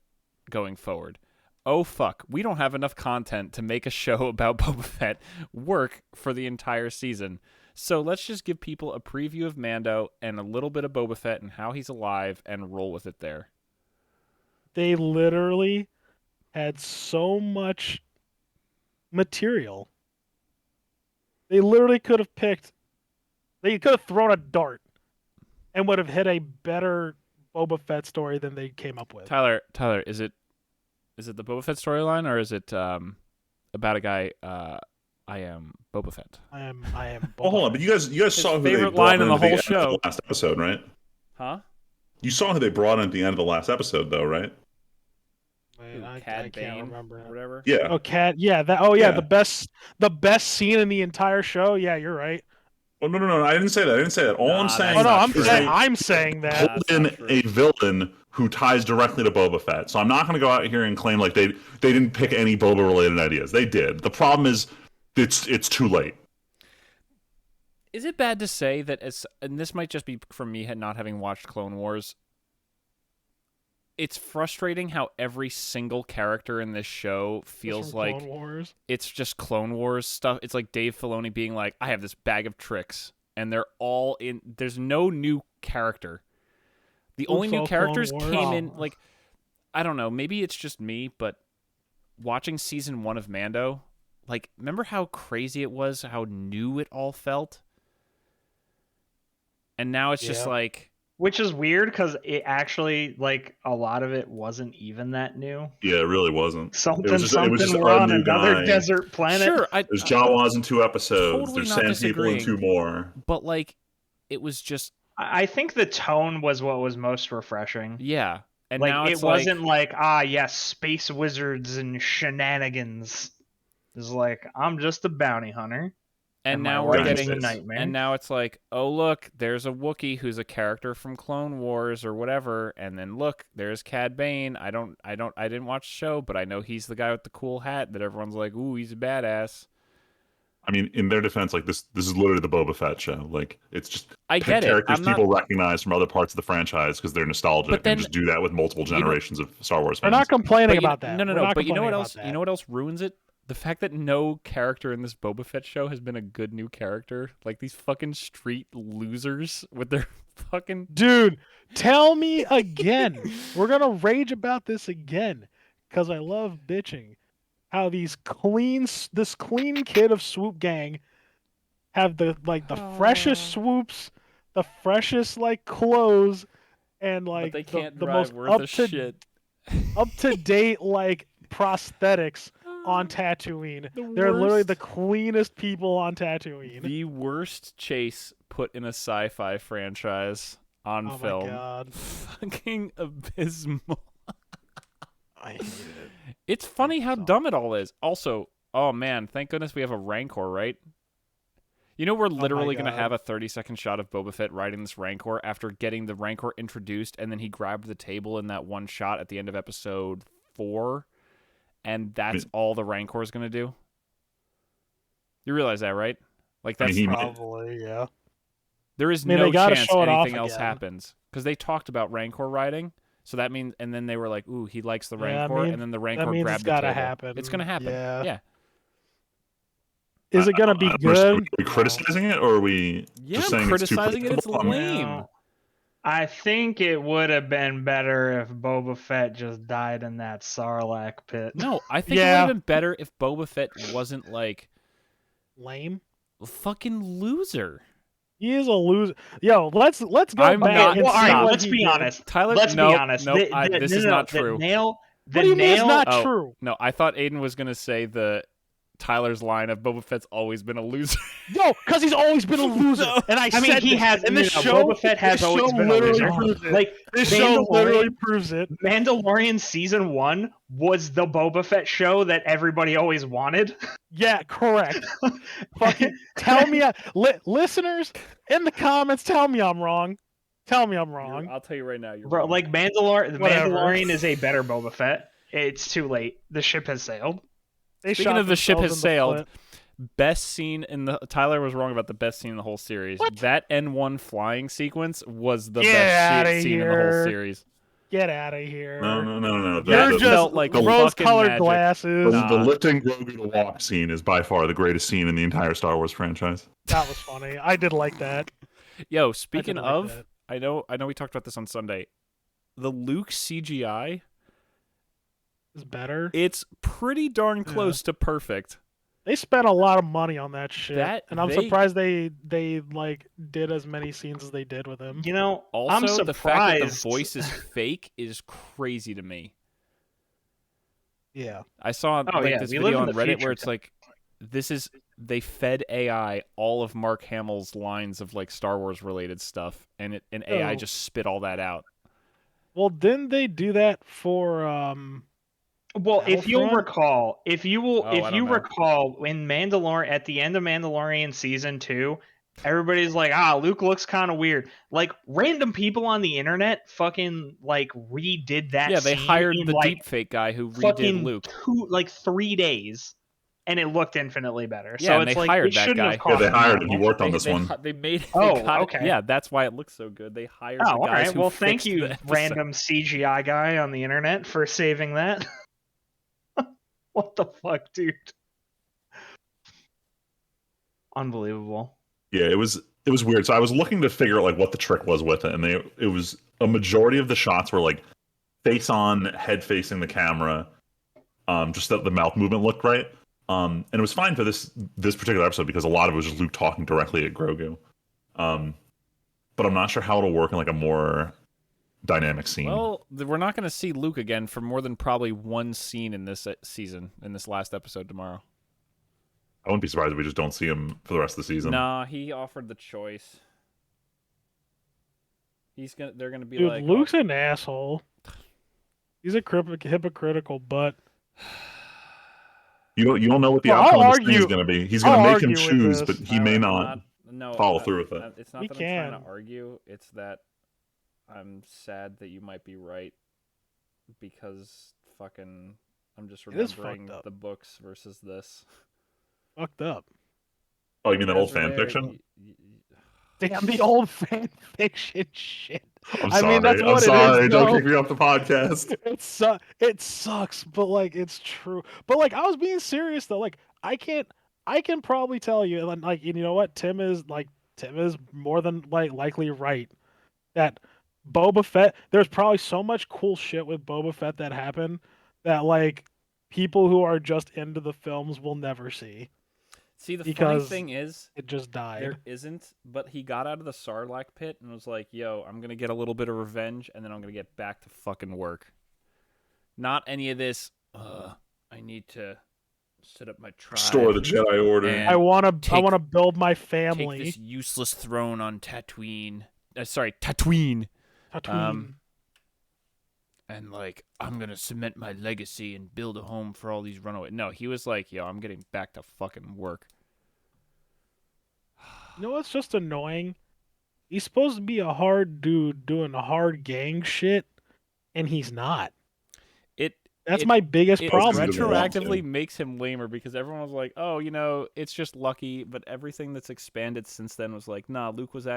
going forward. Oh fuck, we don't have enough content to make a show about Boba Fett work for the entire season. So let's just give people a preview of Mando and a little bit of Boba Fett and how he's alive and roll with it there. They literally had so much material. They literally could have picked. They could have thrown a dart and would have hit a better Boba Fett story than they came up with. Tyler, is it the Boba Fett storyline or is it about a guy? I am Boba Fett. I am. Boba Oh, hold on, but you guys saw who they favorite brought line in the at whole end of show. the last episode, right? Huh? You saw who they brought in at the end of the last episode, though, right? Wait, I Cad Bane can't remember. or whatever. Yeah. Oh, Cat. Yeah. That. Oh, yeah. Yeah. The best scene in the entire show. Yeah, you're right. Oh no! I didn't say that. All I'm Nah, saying Oh no, That's not I'm true. saying that. That's pulled in not true. a villain who ties directly to Boba Fett. So I'm not going to go out here and claim like they didn't pick any Boba related ideas. They did. The problem is it's too late. Is it bad to say that and this might just be from me not having watched Clone Wars, it's frustrating how every single character in this show feels From like Clone Wars. it's just Clone Wars stuff. It's like Dave Filoni being like, I have this bag of tricks, and they're all in. There's no new character. The only new all characters Clone Wars? came in, like, I don't know, maybe it's just me, but watching season 1 of Mando, like, remember how crazy it was, how new it all felt? And now it's just Yeah. like, Which is weird because it actually, like, a lot of it wasn't even that new. Yeah, it really wasn't. Something, it was just we're a on new another guy. desert planet. sure, There's Jawas in 2 episodes. Totally There's not Sand People in disagreeing. 2 more. but like, it was just, I think the tone was what was most refreshing. yeah. And Like, now it it's wasn't like, yes, space wizards and shenanigans. It's like, I'm just a bounty hunter. And my now we're life is getting a nightmare. and now it's like, oh look, there's a Wookiee who's a character from Clone Wars or whatever, and then look, there's Cad Bane. I didn't watch the show, but I know he's the guy with the cool hat that everyone's like, ooh, he's a badass. I mean, in their defense, like this is literally the Boba Fett show. Like it's just I get it. characters I'm not, people recognize from other parts of the franchise because they're nostalgic But then- and just do that with multiple generations of Star Wars We're fans. not complaining but you- about that. No. We're not But you know what complaining else? about that. You know what else ruins it? The fact that no character in this Boba Fett show has been a good new character. Like these fucking street losers with their fucking. Dude, tell me again. We're gonna rage about this again because I love bitching. How this clean kid of Swoop Gang have the freshest swoops, the freshest like clothes, and like But they can't the drive most worth a shit. up to date like prosthetics on Tatooine. The They're literally worst. the cleanest people on Tatooine. The worst chase put in a sci-fi franchise on Oh film. my god. Fucking abysmal. I hate it. It's funny how So- dumb it all is. Also, oh man, thank goodness we have a Rancor, right? You know we're literally going to God. have a 30-second shot of Boba Fett riding this Rancor after getting the Rancor introduced, and then he grabbed the table in that one shot at the end of episode 4, and that's all the Rancor is going to do? You realize that, right? Like I mean, that's he- Probably, yeah. there is I mean, no they gotta chance show it off anything else again. happens because they talked about Rancor riding. So that means, and then they were like, "Ooh, he likes the Yeah, I Rancor," mean, and then the that Rancor means grabbed it's the gotta table. happen. It's gonna happen. Yeah. Yeah. Is it gonna be Are good? we criticizing it, or are we Yeah, just I'm saying criticizing it. it's It's too predictable? lame. Now, I think it would have been better if Boba Fett just died in that Sarlacc pit. No, I think it would Yeah. have been better if Boba Fett wasn't like Lame. a fucking loser. He is a loser. Yo, let's go I'm back not- and Well, all see right, what let's he be did. honest. Tyler, Let's no, be honest. no, this is not true. The nail. What do you mean it's not Oh. true? No, I thought Aiden was gonna say the Tyler's line of Boba Fett's always been a loser. No, because he's always been a loser. No. And I mean, said he this, has. and this you know, show, Boba Fett has this always show been a literally loser. proves it. Like This show literally Mandalorian, proves it. Mandalorian season 1 was the Boba Fett show that everybody always wanted. Yeah, correct. Fucking tell me, listeners in the comments, tell me I'm wrong. Tell me I'm wrong. I'll tell you right now. You're Bro, wrong. like the Whatever. Mandalorian is a better Boba Fett. It's too late. The ship has sailed. They Speaking shot of the ship themselves has in the sailed, foot. best scene in the Tyler was wrong about the best scene in the whole series. What? That N1 flying sequence was the Get best outta scene in the whole here. series. Get out of here. No. That You're felt just like the fucking rose-colored magic. glasses. The Nah. lifting Grogu to walk scene is by far the greatest scene in the entire Star Wars franchise. That was funny. I did like that. Yo, I speaking did like of, that. I know we talked about this on Sunday. The Luke CGI, It's better. it's pretty darn Yeah. close to perfect. They spent a lot of money on that shit, and I'm they- surprised they like did as many scenes as they did with him. You know, Also, I'm surprised. the fact that the voice is fake is crazy to me. Yeah, I saw Oh, like yeah, this we live video in on the Reddit future, where it's like, they fed AI all of Mark Hamill's lines of like Star Wars related stuff, and AI Oh. just spit all that out. well, didn't they do that for Well, if you'll Battlefront? recall, if you I don't know. recall, in Mandalorian, at the end of Mandalorian season 2, everybody's like, Luke looks kind of weird. Like random people on the internet, fucking like redid that. Yeah, they scene hired in, the like, deepfake guy who redid fucking Luke. 3 days, and it looked infinitely better. Yeah, so and it's they like hired it that shouldn't guy. have cost Yeah, they them hired that him. He much. worked on this one. They made. They Oh, got okay. Yeah, that's why it looks so good. They hired Oh, the all guys right. who Well, thank fixed you, the episode. random CGI guy on the internet, for saving that. What the fuck, dude? Unbelievable. Yeah, it was weird. So I was looking to figure out like what the trick was with it, and it was a majority of the shots were like face on, head facing the camera, just that the mouth movement looked right. And it was fine for this particular episode because a lot of it was just Luke talking directly at Grogu. But I'm not sure how it'll work in like a more dynamic scene. Well, we're not going to see Luke again for more than probably one scene in this season, in this last episode tomorrow. I wouldn't be surprised if we just don't see him for the rest of the season. Nah, he offered the choice. They're gonna be dude, like, Luke's an asshole. He's a hypocritical butt. You don't know what the Well, outcome I'll of this thing is argue- going to be. He's going to I'll make him argue with choose, this. but he may not. follow through with it. It's not We that I'm trying can. to argue. It's that I'm sad that you might be right because fucking I'm just It is remembering fucked up. the books versus this. Fucked up. Oh, you mean that old Guys are fan there, fiction? Damn the old fan fiction shit. I'm I sorry. mean, that's I'm what it sorry. is, Don't though. kick me off the podcast. It sucks, but like it's true. But like I was being serious though. Like I can probably tell you, and like you know what, Tim is more than likely right that Boba Fett. There's probably so much cool shit with Boba Fett that happened that like people who are just into the films will never see. See, the funny Because thing is, It just died. there isn't, but he got out of the Sarlacc pit and was like, yo, I'm going to get a little bit of revenge, and then I'm going to get back to fucking work. Not any of this, I need to set up my tribe. Restore the Jedi Order. And I want to take- build my take family. this useless throne on Tatooine. Tatooine. Tatooine. And like, I'm going to cement my legacy and build a home for all these runaway. No, he was like, yo, I'm getting back to fucking work. You know what's just annoying? He's supposed to be a hard dude doing hard gang shit, and he's not. That's It- my biggest It problem. He doesn't want to. retroactively makes him lamer because everyone was like, "Oh, it's just lucky." But everything that's expanded since then was like, "Nah, Luke was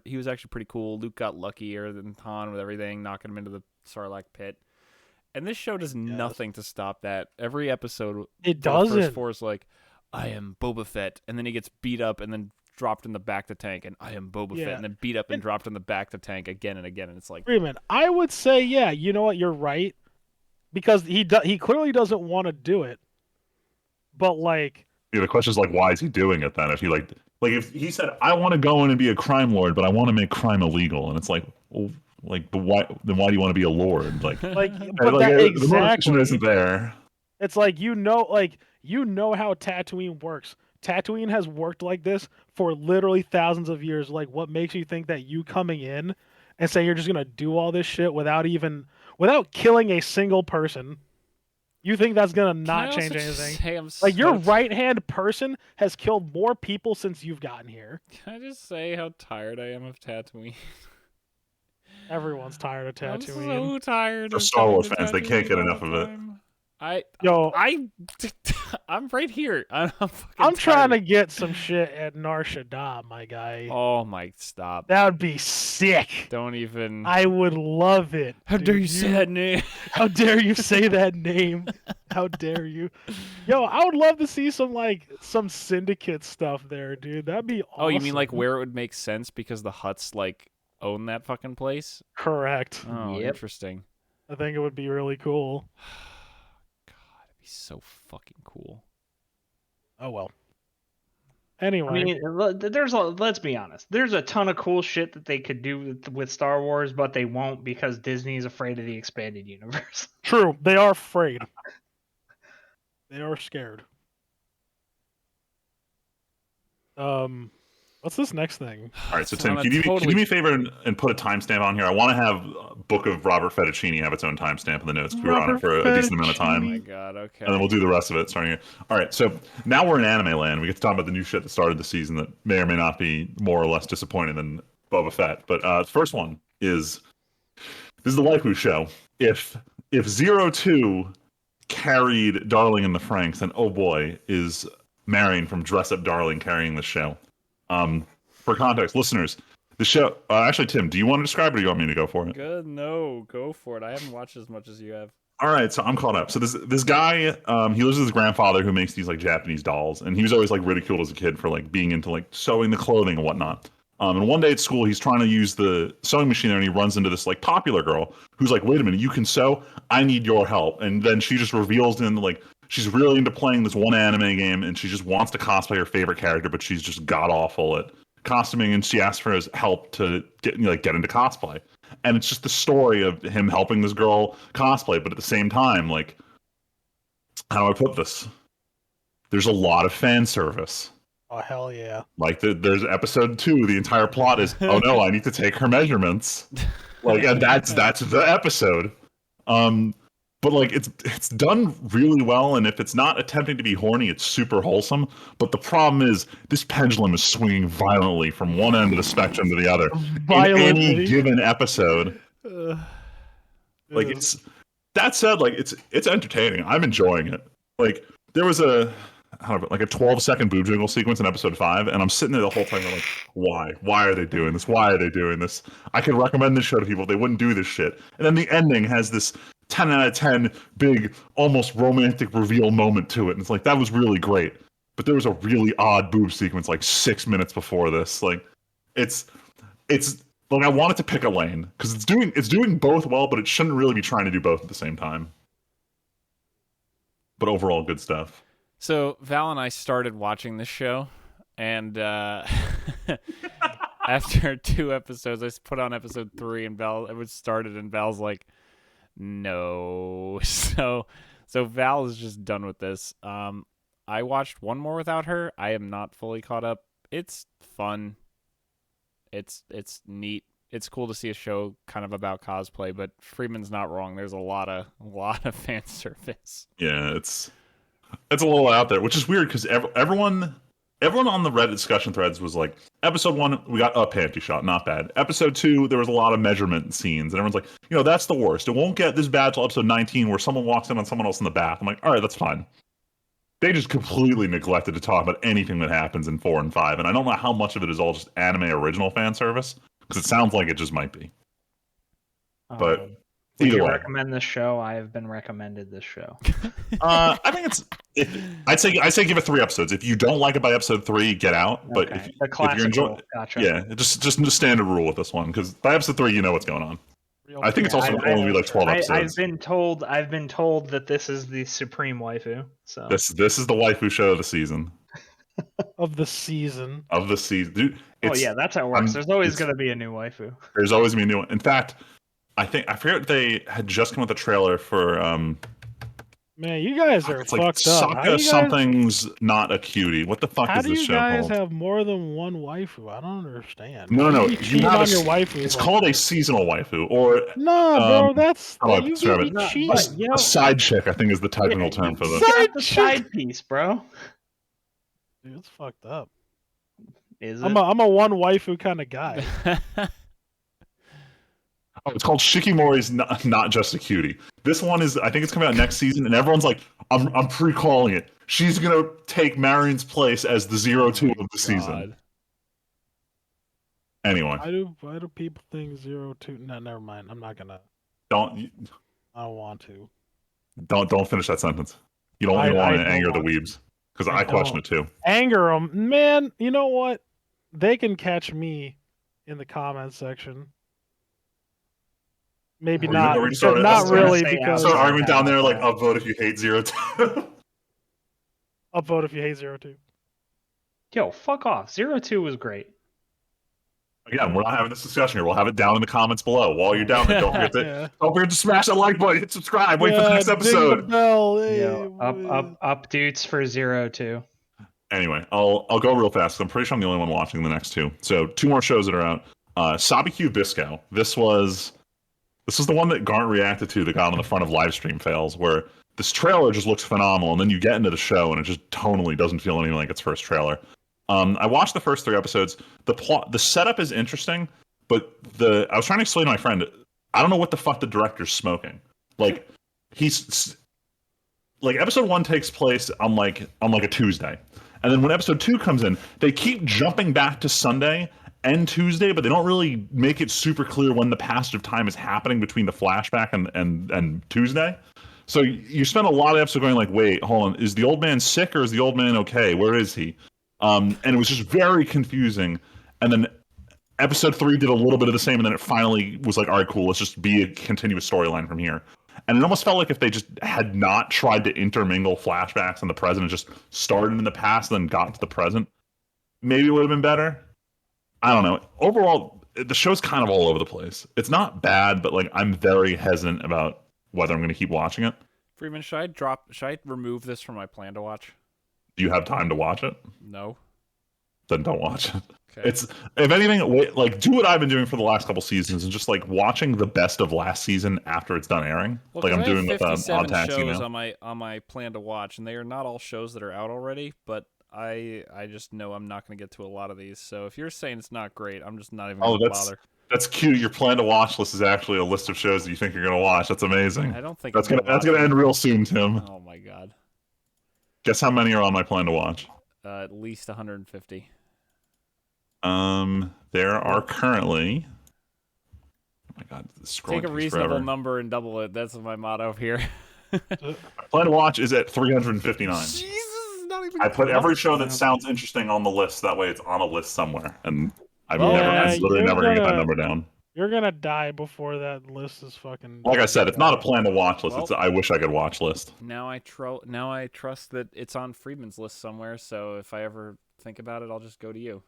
he was actually pretty cool. Luke got luckier than Han with everything, knocking him into the Sarlacc pit." And this show does nothing to stop that. Every episode, It for the first doesn't. 4 is like, "I am Boba Fett," and then he gets beat up and then dropped in the back to tank, and "I am Boba Yeah. Fett," and then beat up and And- dropped in the back to tank again and again, and it's like, Freeman, I would say, yeah, you know what, you're right, because he clearly doesn't want to do it, but like, Yeah, the question is like, why is he doing it then? If he like if he said, I want to go in and be a crime lord, but I want to make crime illegal, and it's like, well, like, but why? Then why do you want to be a lord? Like, but like, that the motivation exactly. isn't there. It's like like You know how Tatooine works. Tatooine has worked like this for literally thousands of years. Like, what makes you think that you coming in and saying you're just gonna do all this shit without killing a single person? You think that's gonna Can I not also change just anything? say I'm Like, your so right hand person has killed more people since you've gotten here. Can I just say how tired I am of Tatooine? Everyone's tired of I'm Tatooine. so tired The of Star coming Wars to fans, they can't Tatooine get all enough the of it. time. Yo, I'm right here. I'm fucking I'm trying to tired. get some shit at Nar Shaddaa, my guy. Oh my, stop. That would be sick. Don't even. I would love it. How dude. dare you say that name? How dare you say that name? How dare you? Yo, I would love to see some syndicate stuff there, dude. That'd be awesome. Oh, you mean like where it would make sense because the Hutts like own that fucking place? Correct. Oh, Yep. interesting. I think it would be really cool. God, it'd be so fucking cool. Oh well. Anyway, I mean, let's be honest. There's a ton of cool shit that they could do with Star Wars, but they won't because Disney's afraid of the expanded universe. true. They are afraid. They are scared. What's this next thing? All right, so It's Tim, on a can you totally- do me a favor and put a timestamp on here? I want to have Book of Robert Fettuccine have its own timestamp in the notes. 'Cause we were on it for a decent amount of Oh time. my god, okay. And then we'll do the rest of it starting here. All right, so now we're in anime land. We get to talk about the new shit that started the season that may or may not be more or less disappointing than Boba Fett. But the first one is this is the waifu show. If 02 carried Darling in the Franxx, then oh boy, is Marion from Dress Up Darling carrying the show. For context, listeners, the show. Actually, Tim, do you want to describe it, or do you want me to go for it? Good, no, go for it. I haven't watched as much as you have. All right, so I'm caught up. So this guy, he lives with his grandfather who makes these like Japanese dolls, and he was always like ridiculed as a kid for like being into like sewing the clothing and whatnot. And one day at school, he's trying to use the sewing machine there, and he runs into this like popular girl who's like, "Wait a minute, you can sew? I need your help." And then she just reveals in like she's really into playing this one anime game, and she just wants to cosplay her favorite character, but she's just god awful at costuming, and she asks for his help to get into cosplay. And it's just the story of him helping this girl cosplay, but at the same time, like, how do I put this? There's a lot of fan service. Oh hell yeah! Like, there's episode 2. The entire plot is, oh no, I need to take her measurements. Like, and that's the episode. But like, it's done really well, and if it's not attempting to be horny, it's super wholesome. But the problem is, this pendulum is swinging violently from one end of the spectrum to the other in any given episode. Like, it's that said, like it's entertaining. I'm enjoying it. Like, there was a 12-second boob jiggle sequence in episode 5, and I'm sitting there the whole time. I'm like, why? Why are they doing this? Why are they doing this? I could recommend this show to people. They wouldn't do this shit. And then the ending has this 10 out of 10 big, almost romantic reveal moment to it. And it's like, that was really great. But there was a really odd boob sequence like 6 minutes before this. Like, it's like, I wanted to pick a lane because it's doing both well, but it shouldn't really be trying to do both at the same time. But overall, good stuff. So Val and I started watching this show, and after 2 episodes, I put on episode 3, and Val's like, no. So Val is just done with this. I watched one more without her. I am not fully caught up. It's fun. It's neat. It's cool to see a show kind of about cosplay, but Friedman's not wrong. There's a lot of fan service. Yeah, it's a little out there, which is weird because everyone on the Reddit discussion threads was like, episode 1, we got a panty shot, not bad. Episode 2, there was a lot of measurement scenes, and everyone's like, that's the worst. It won't get this bad till episode 19 where someone walks in on someone else in the bath. I'm like, all right, that's fine. They just completely neglected to talk about anything that happens in 4 and 5, and I don't know how much of it is all just anime original fan service, because it sounds like it just might be. But Would either you way, recommend this show? I have been recommended this show. I think I'd say give it 3 episodes. If you don't like it by episode 3, get out. But Okay. if you're enjoying, Gotcha. yeah, just a standard rule with this one, because by episode 3, you know what's going on. I think it's also only like 12 episodes. I've been told that this is the supreme waifu. So This is the waifu show of the season. Of the season. Dude, that's how it works. There's always going to be a new waifu. There's always gonna be a new one. In fact, I forget they had just come with a trailer for Man, you guys are It's like fucked up. Sokka something's not a cutie. What the fuck How is do this you show guys called? have more than one waifu? I don't understand. No, Why no, you you cheating have on your waifus? It's like called a that? seasonal waifu, or Nah, um, bro. That's how do I you describe be it? No, cheating. but you A know, side chick, I think, is the technical yeah, term for you this. Side got the chick. side piece, bro. Dude, it's fucked up. Is I'm it? a one waifu kind of guy. Oh, it's called Shikimori's not just a cutie. This one is, I think it's coming out next season, and everyone's like, I'm pre-calling it. She's gonna take Marion's place as the 02 Oh of my the season. God. Anyway, Why do people think 02? No, never mind. I'm not gonna. don't I don't want to. don't finish that sentence. You don't I want to don't anger the want to. weebs because I I question it don't. too. Anger them, man. You know what? They can catch me in the comments section. Maybe Are not. we starting? Not gonna really, say because Start outside. arguing How down there about like that? upvote if you hate 02. upvote if you hate 02. Yo, fuck off. 02 was great. Again, we're not having this discussion here. We'll have it down in the comments below. While you're down there, Yeah. don't forget to smash that like button, hit subscribe, wait for the next Ding the episode. bell. Hey, Yo, up dudes for 02. Anyway, I'll go real fast. I'm pretty sure I'm the only one watching the next two. So 2 more shows that are out. Sabiku Bisco. This was the one that Garnt reacted to that got on the front of live stream fails, where this trailer just looks phenomenal, and then you get into the show and it just tonally doesn't feel anything like its first trailer. I watched the first 3 episodes. The setup is interesting, but I was trying to explain to my friend, I don't know what the fuck the director's smoking. Like, he's like, episode 1 takes place on like a Tuesday, and then when episode 2 comes in, they keep jumping back to Sunday and Tuesday, but they don't really make it super clear when the passage of time is happening between the flashback and Tuesday. So you spend a lot of episodes going like, wait, hold on, is the old man sick or is the old man okay? Where is he? And it was just very confusing. And then episode 3 did a little bit of the same, and then it finally was like, all right, cool, let's just be a continuous storyline from here. And it almost felt like if they just had not tried to intermingle flashbacks and the present and just started in the past and then got to the present, maybe it would have been better. I don't know. Overall, the show's kind of all over the place. It's not bad, but like, I'm very hesitant about whether I'm going to keep watching it. Friedman, should I remove this from my plan to watch? Do you have time to watch it? No. Then don't watch it. Okay. It's, if anything, like, do what I've been doing for the last couple seasons and just like watching the best of last season after it's done airing. Well, Like I'm 'cause I have doing with 57 Odd Taxi shows now. on my plan to watch, and they are not all shows that are out already. But I just know I'm not going to get to a lot of these. So if you're saying it's not great, I'm just not even going to bother. That's cute. Your plan to watch list is actually a list of shows that you think you're going to watch. That's amazing. I don't think That's I'm gonna end real soon, Tim. Oh my god. Guess how many are on my plan to watch? At least 150. There are currently. Oh my god, this scrolling Take a takes reasonable forever. number and double it. That's my motto here. My plan to watch is at 359. Jesus, not even. I put close. every show that sounds interesting on the list. That way, it's on a list somewhere, and I'm Well, literally never gonna get that gonna- number down. You're gonna die before that list is fucking. Like I said, it's not a plan to watch list. Well- It's a I wish I could watch list. Now I trust that it's on Friedman's list somewhere. So if I ever think about it, I'll just go to you.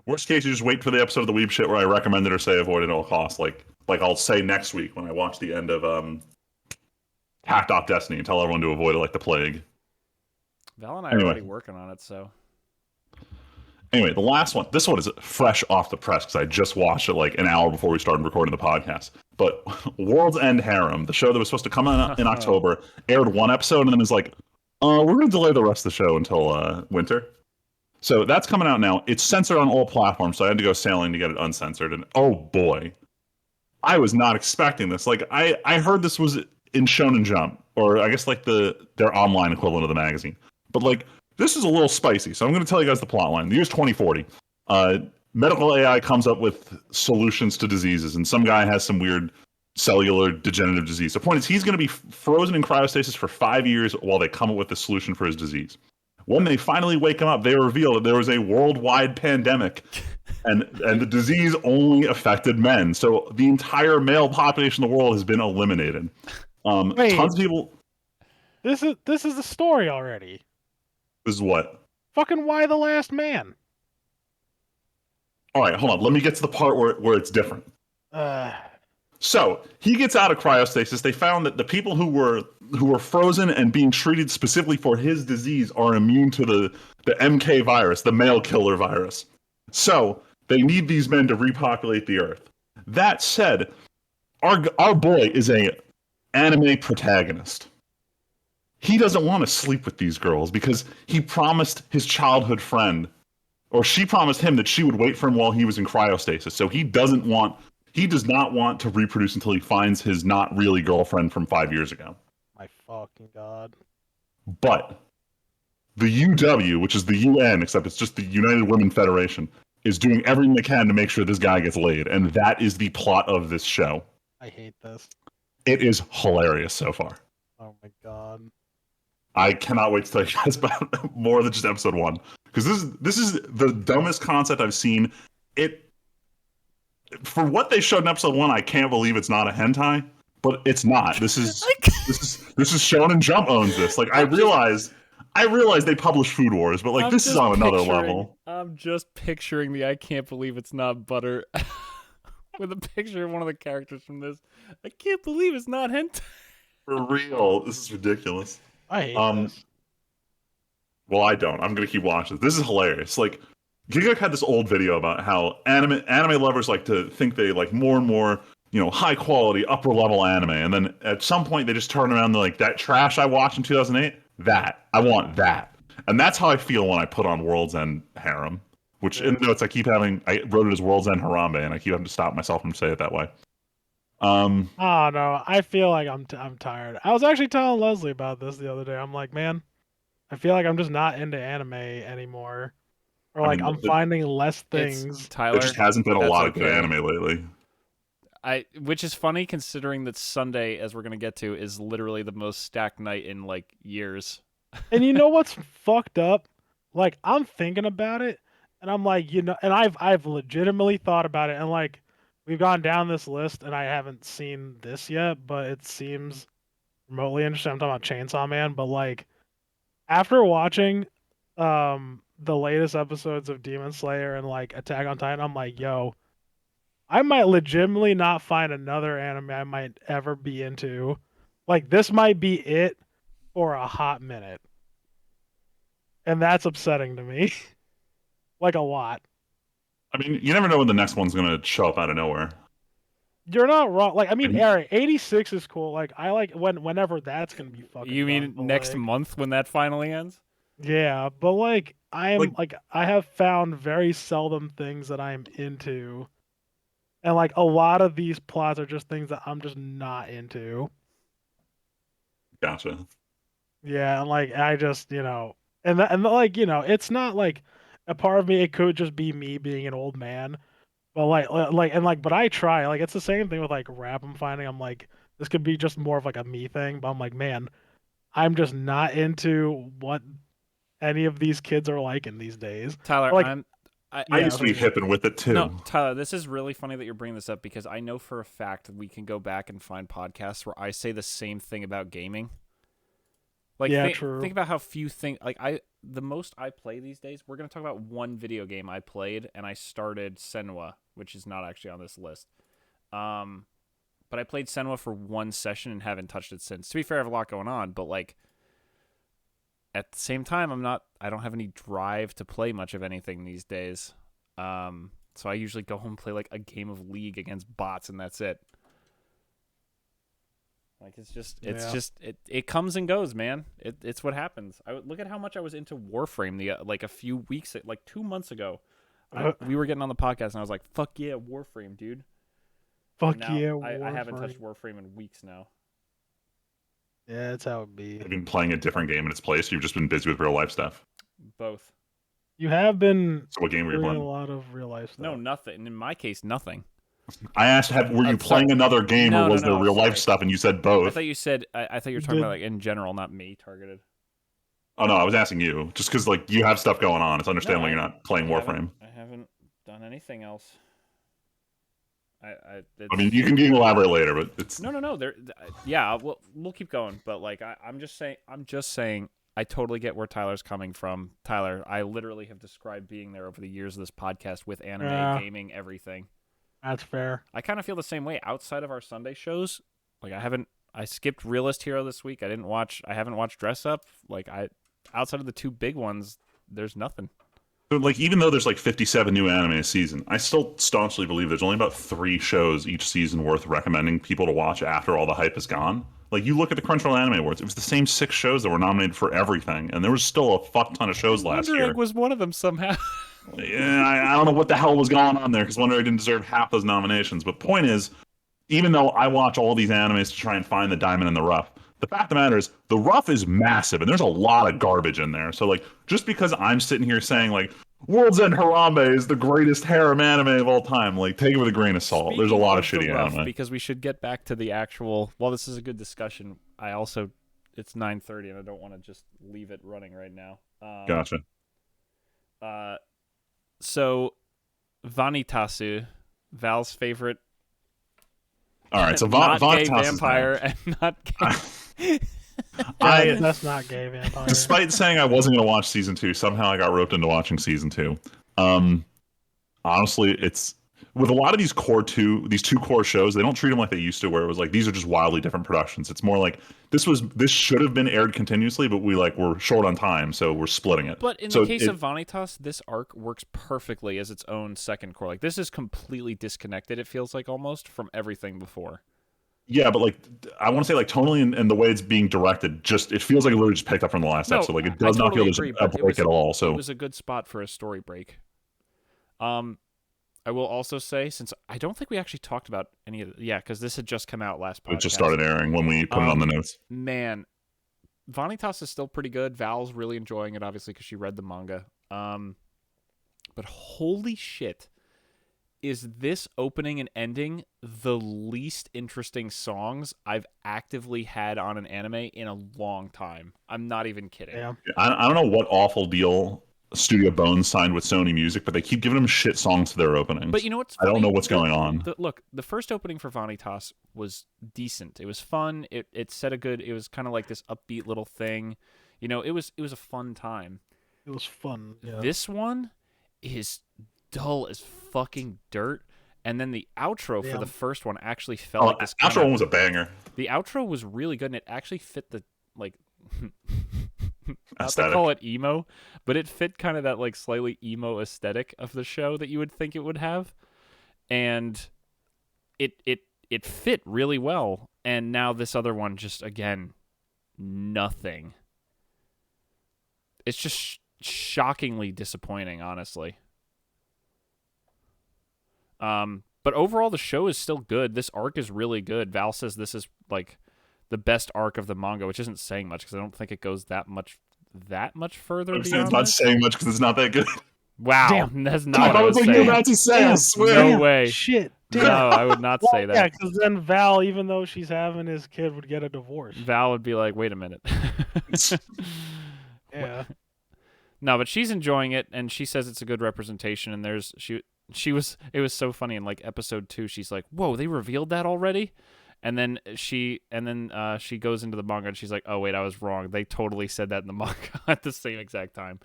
Worst case, you just wait for the episode of the Weeb shit where I recommend it or say avoid it at all costs. Like I'll say next week when I watch the end of Hacked Off Destiny and tell everyone to avoid it like the plague. Val and I Anyway. are already working on it, so Anyway, the last one. This one is fresh off the press because I just watched it like an hour before we started recording the podcast. But World's End Harem, the show that was supposed to come out in October, aired 1 episode and then was like, we're going to delay the rest of the show until winter. So that's coming out now. It's censored on all platforms, so I had to go sailing to get it uncensored. And oh boy, I was not expecting this. Like I heard this was in Shonen Jump, or I guess like their online equivalent of the magazine. But like, this is a little spicy, so I'm going to tell you guys the plot line. The year's 2040. Medical AI comes up with solutions to diseases, and some guy has some weird cellular degenerative disease. The point is, he's going to be frozen in cryostasis for 5 years while they come up with the solution for his disease. When they finally wake him up, they reveal that there was a worldwide pandemic, and the disease only affected men. So the entire male population of the world has been eliminated. Wait. Tons of people. This is the story already. This is what? Fucking why the last man? All right, hold on. Let me get to the part where it's different. So he gets out of cryostasis. They found that the people who were frozen and being treated specifically for his disease are immune to the MK virus, the male killer virus. So they need these men to repopulate the Earth. That said, our boy is a anime protagonist. He doesn't want to sleep with these girls because he promised his childhood friend, or she promised him that she would wait for him while he was in cryostasis. So he does not want to reproduce until he finds his not really girlfriend from 5 years ago. My fucking god. But the UW, which is the UN, except it's just the United Women Federation, is doing everything they can to make sure this guy gets laid. And that is the plot of this show. I hate this. It is hilarious so far. Oh my god. I cannot wait to tell you guys about more than just episode 1. Because this is the dumbest concept I've seen. For what they showed in episode 1, I can't believe it's not a hentai, but it's not. This is Shonen Jump owns this. Like I realize they publish Food Wars, but like this is on another level. I'm just picturing I can't believe it's not butter with a picture of one of the characters from this. I can't believe it's not hentai. For real, this is ridiculous. I hate this. Well, I don't. I'm gonna keep watching. This is hilarious. Like, Gigok had this old video about how anime lovers like to think they like more and more, high quality, upper level anime, and then at some point they just turn around and they're like, that trash I watched in 2008, I want that, and that's how I feel when I put on World's End Harem. Which in notes I wrote it as World's End Harambe, and I keep having to stop myself from saying it that way. Oh no, I feel like I'm tired. I was actually telling Leslie about this the other day. I'm like, man, I feel like I'm just not into anime anymore, or like I'm finding less things. Tyler, there just hasn't been a lot of good okay. anime lately. Which is funny considering that Sunday, as we're gonna get to, is literally the most stacked night in like years. And you know what's fucked up? Like I'm thinking about it, and I'm like, and I've legitimately thought about it, and like. We've gone down this list, and I haven't seen this yet, but it seems remotely interesting. I'm talking about Chainsaw Man, but like after watching the latest episodes of Demon Slayer and like Attack on Titan, I'm like, yo, I might legitimately not find another anime I might ever be into. Like this might be it for a hot minute. And that's upsetting to me. Like a lot. I mean, you never know when the next one's gonna show up out of nowhere. You're not wrong. Like, I mean, Aaron, 86 is cool. Like, I like whenever that's gonna be fucking. You mean done, next like, month when that finally ends? Yeah, but like, I have found very seldom things that I'm into, and like a lot of these plots are just things that I'm just not into. Gotcha. Yeah, and like I just and like it's not like a part of me. It could just be me being an old man. But but I try. Like it's the same thing with like rap. I'm finding I'm like this could be just more of like a me thing. But I'm like, man, I'm just not into what any of these kids are like in these days. Tyler, like, I used to be hipping with it too. No, Tyler, this is really funny that you're bringing this up because I know for a fact that we can go back and find podcasts where I say the same thing about gaming. Like, true. Think about how few things the most I play these days. We're gonna talk about one video game I played, and I started Senua, which is not actually on this list. But I played Senua for one session and haven't touched it since. To be fair, I have a lot going on, but like at the same time, I don't have any drive to play much of anything these days. So I usually go home and play like a game of League against bots, and that's it. Like it comes and goes, man. It's what happens. Look at how much I was into Warframe like a few weeks, like 2 months ago. We were getting on the podcast, and I was like, "Fuck yeah, Warframe, dude!" Fuck yeah, Warframe. I haven't touched Warframe in weeks now. Yeah, that's how it be. You've been playing a different game in its place. You've just been busy with real life stuff. Both. You have been. So what game were you playing? A lot of real life stuff. No, nothing. In my case, nothing. I asked, were you playing another game, or was there real life stuff? And you said both. I thought you said. I thought you were talking about like in general, not me targeted. Oh no, I was asking you, just because like you have stuff going on. It's understandable you're not playing Warframe. I haven't done anything else. I mean, you can elaborate later, but it's no. Yeah, we'll keep going, but like I'm just saying. I totally get where Tyler's coming from. Tyler, I literally have described being there over the years of this podcast with anime, gaming, everything. That's fair. I kind of feel the same way outside of our Sunday shows. Like I skipped Realist Hero this week. I haven't watched Dress Up. Like outside of the two big ones, there's nothing. But like, even though there's like 57 new anime a season, I still staunchly believe there's only about 3 shows each season worth recommending people to watch after all the hype is gone. Like, you look at the Crunchyroll Anime Awards, it was the same 6 shows that were nominated for everything, and there was still a fuck ton of shows last Wonder year. Egg was one of them somehow. Yeah, I don't know what the hell was going on there, because Wonder Egg didn't deserve half those nominations. But point is, even though I watch all these animes to try and find the diamond in the rough, the fact of the matter is, the rough is massive, and there's a lot of garbage in there. So, like, just because I'm sitting here saying, like, World's End Harambe is the greatest harem anime of all time, like, take it with a grain of salt. There's a lot of shitty anime. Because we should get back to the actual... Well, this is a good discussion. It's 9:30, and I don't want to just leave it running right now. Gotcha. So, Vanitasu, Val's favorite... All right, so not gay Vanitasu vampire and not gay... That's not gay vampire. Despite saying I wasn't going to watch season 2, somehow I got roped into watching season 2. Honestly, it's with a lot of these two core shows, they don't treat them like they used to, where it was like these are just wildly different productions. It's more like this should have been aired continuously, but we're short on time, so we're splitting it. But in the case of Vanitas, this arc works perfectly as its own second core. Like, this is completely disconnected, it feels like, almost from everything before. Yeah, but like I want to say, like, tonally and the way it's being directed, just it feels like it literally just picked up from the last episode. Like, it does not feel there's a break at all. So it was a good spot for a story break. I will also say, since I don't think we actually talked about any of because this had just come out last podcast. It just started airing when we put it on the notes. Man, Vanitas is still pretty good. Val's really enjoying it, obviously, because she read the manga. But holy shit, is this opening and ending the least interesting songs I've actively had on an anime in a long time. I'm not even kidding. Yeah. I don't know what awful deal Studio Bones signed with Sony Music, but they keep giving them shit songs to their openings. But you know what's funny? I don't know what's going on. Look, the first opening for Vanitas was decent. It was fun. It set a good. It was kind of like this upbeat little thing. You know, it was a fun time. It was fun. Yeah. This one is dull as fucking dirt. And then the outro for the first one actually felt like this. Outro one was a banger. The outro was really good, and it actually fit the like. Not Aesthetic. to call it emo, but it fit kind of that like slightly emo aesthetic of the show that you would think it would have, and it fit really well. And now this other one, just again, nothing. It's just shockingly disappointing, honestly. But overall, the show is still good. This arc is really good. Val says this is like the best arc of the manga, which isn't saying much because I don't think it goes that much further. It's not saying much because it's not that good. Wow, Damn. that's not what I was like, saying. you're about to say. I swear. No way. Shit. Damn. No, I would not say that. Yeah, because then Val, even though she's having his kid, would get a divorce. Val would be like, wait a minute. Yeah. No, but she's enjoying it, and she says it's a good representation. And it was so funny in like episode 2. She's like, "Whoa, they revealed that already," and then she goes into the manga and she's like, "Oh wait, I was wrong. They totally said that in the manga at the same exact time."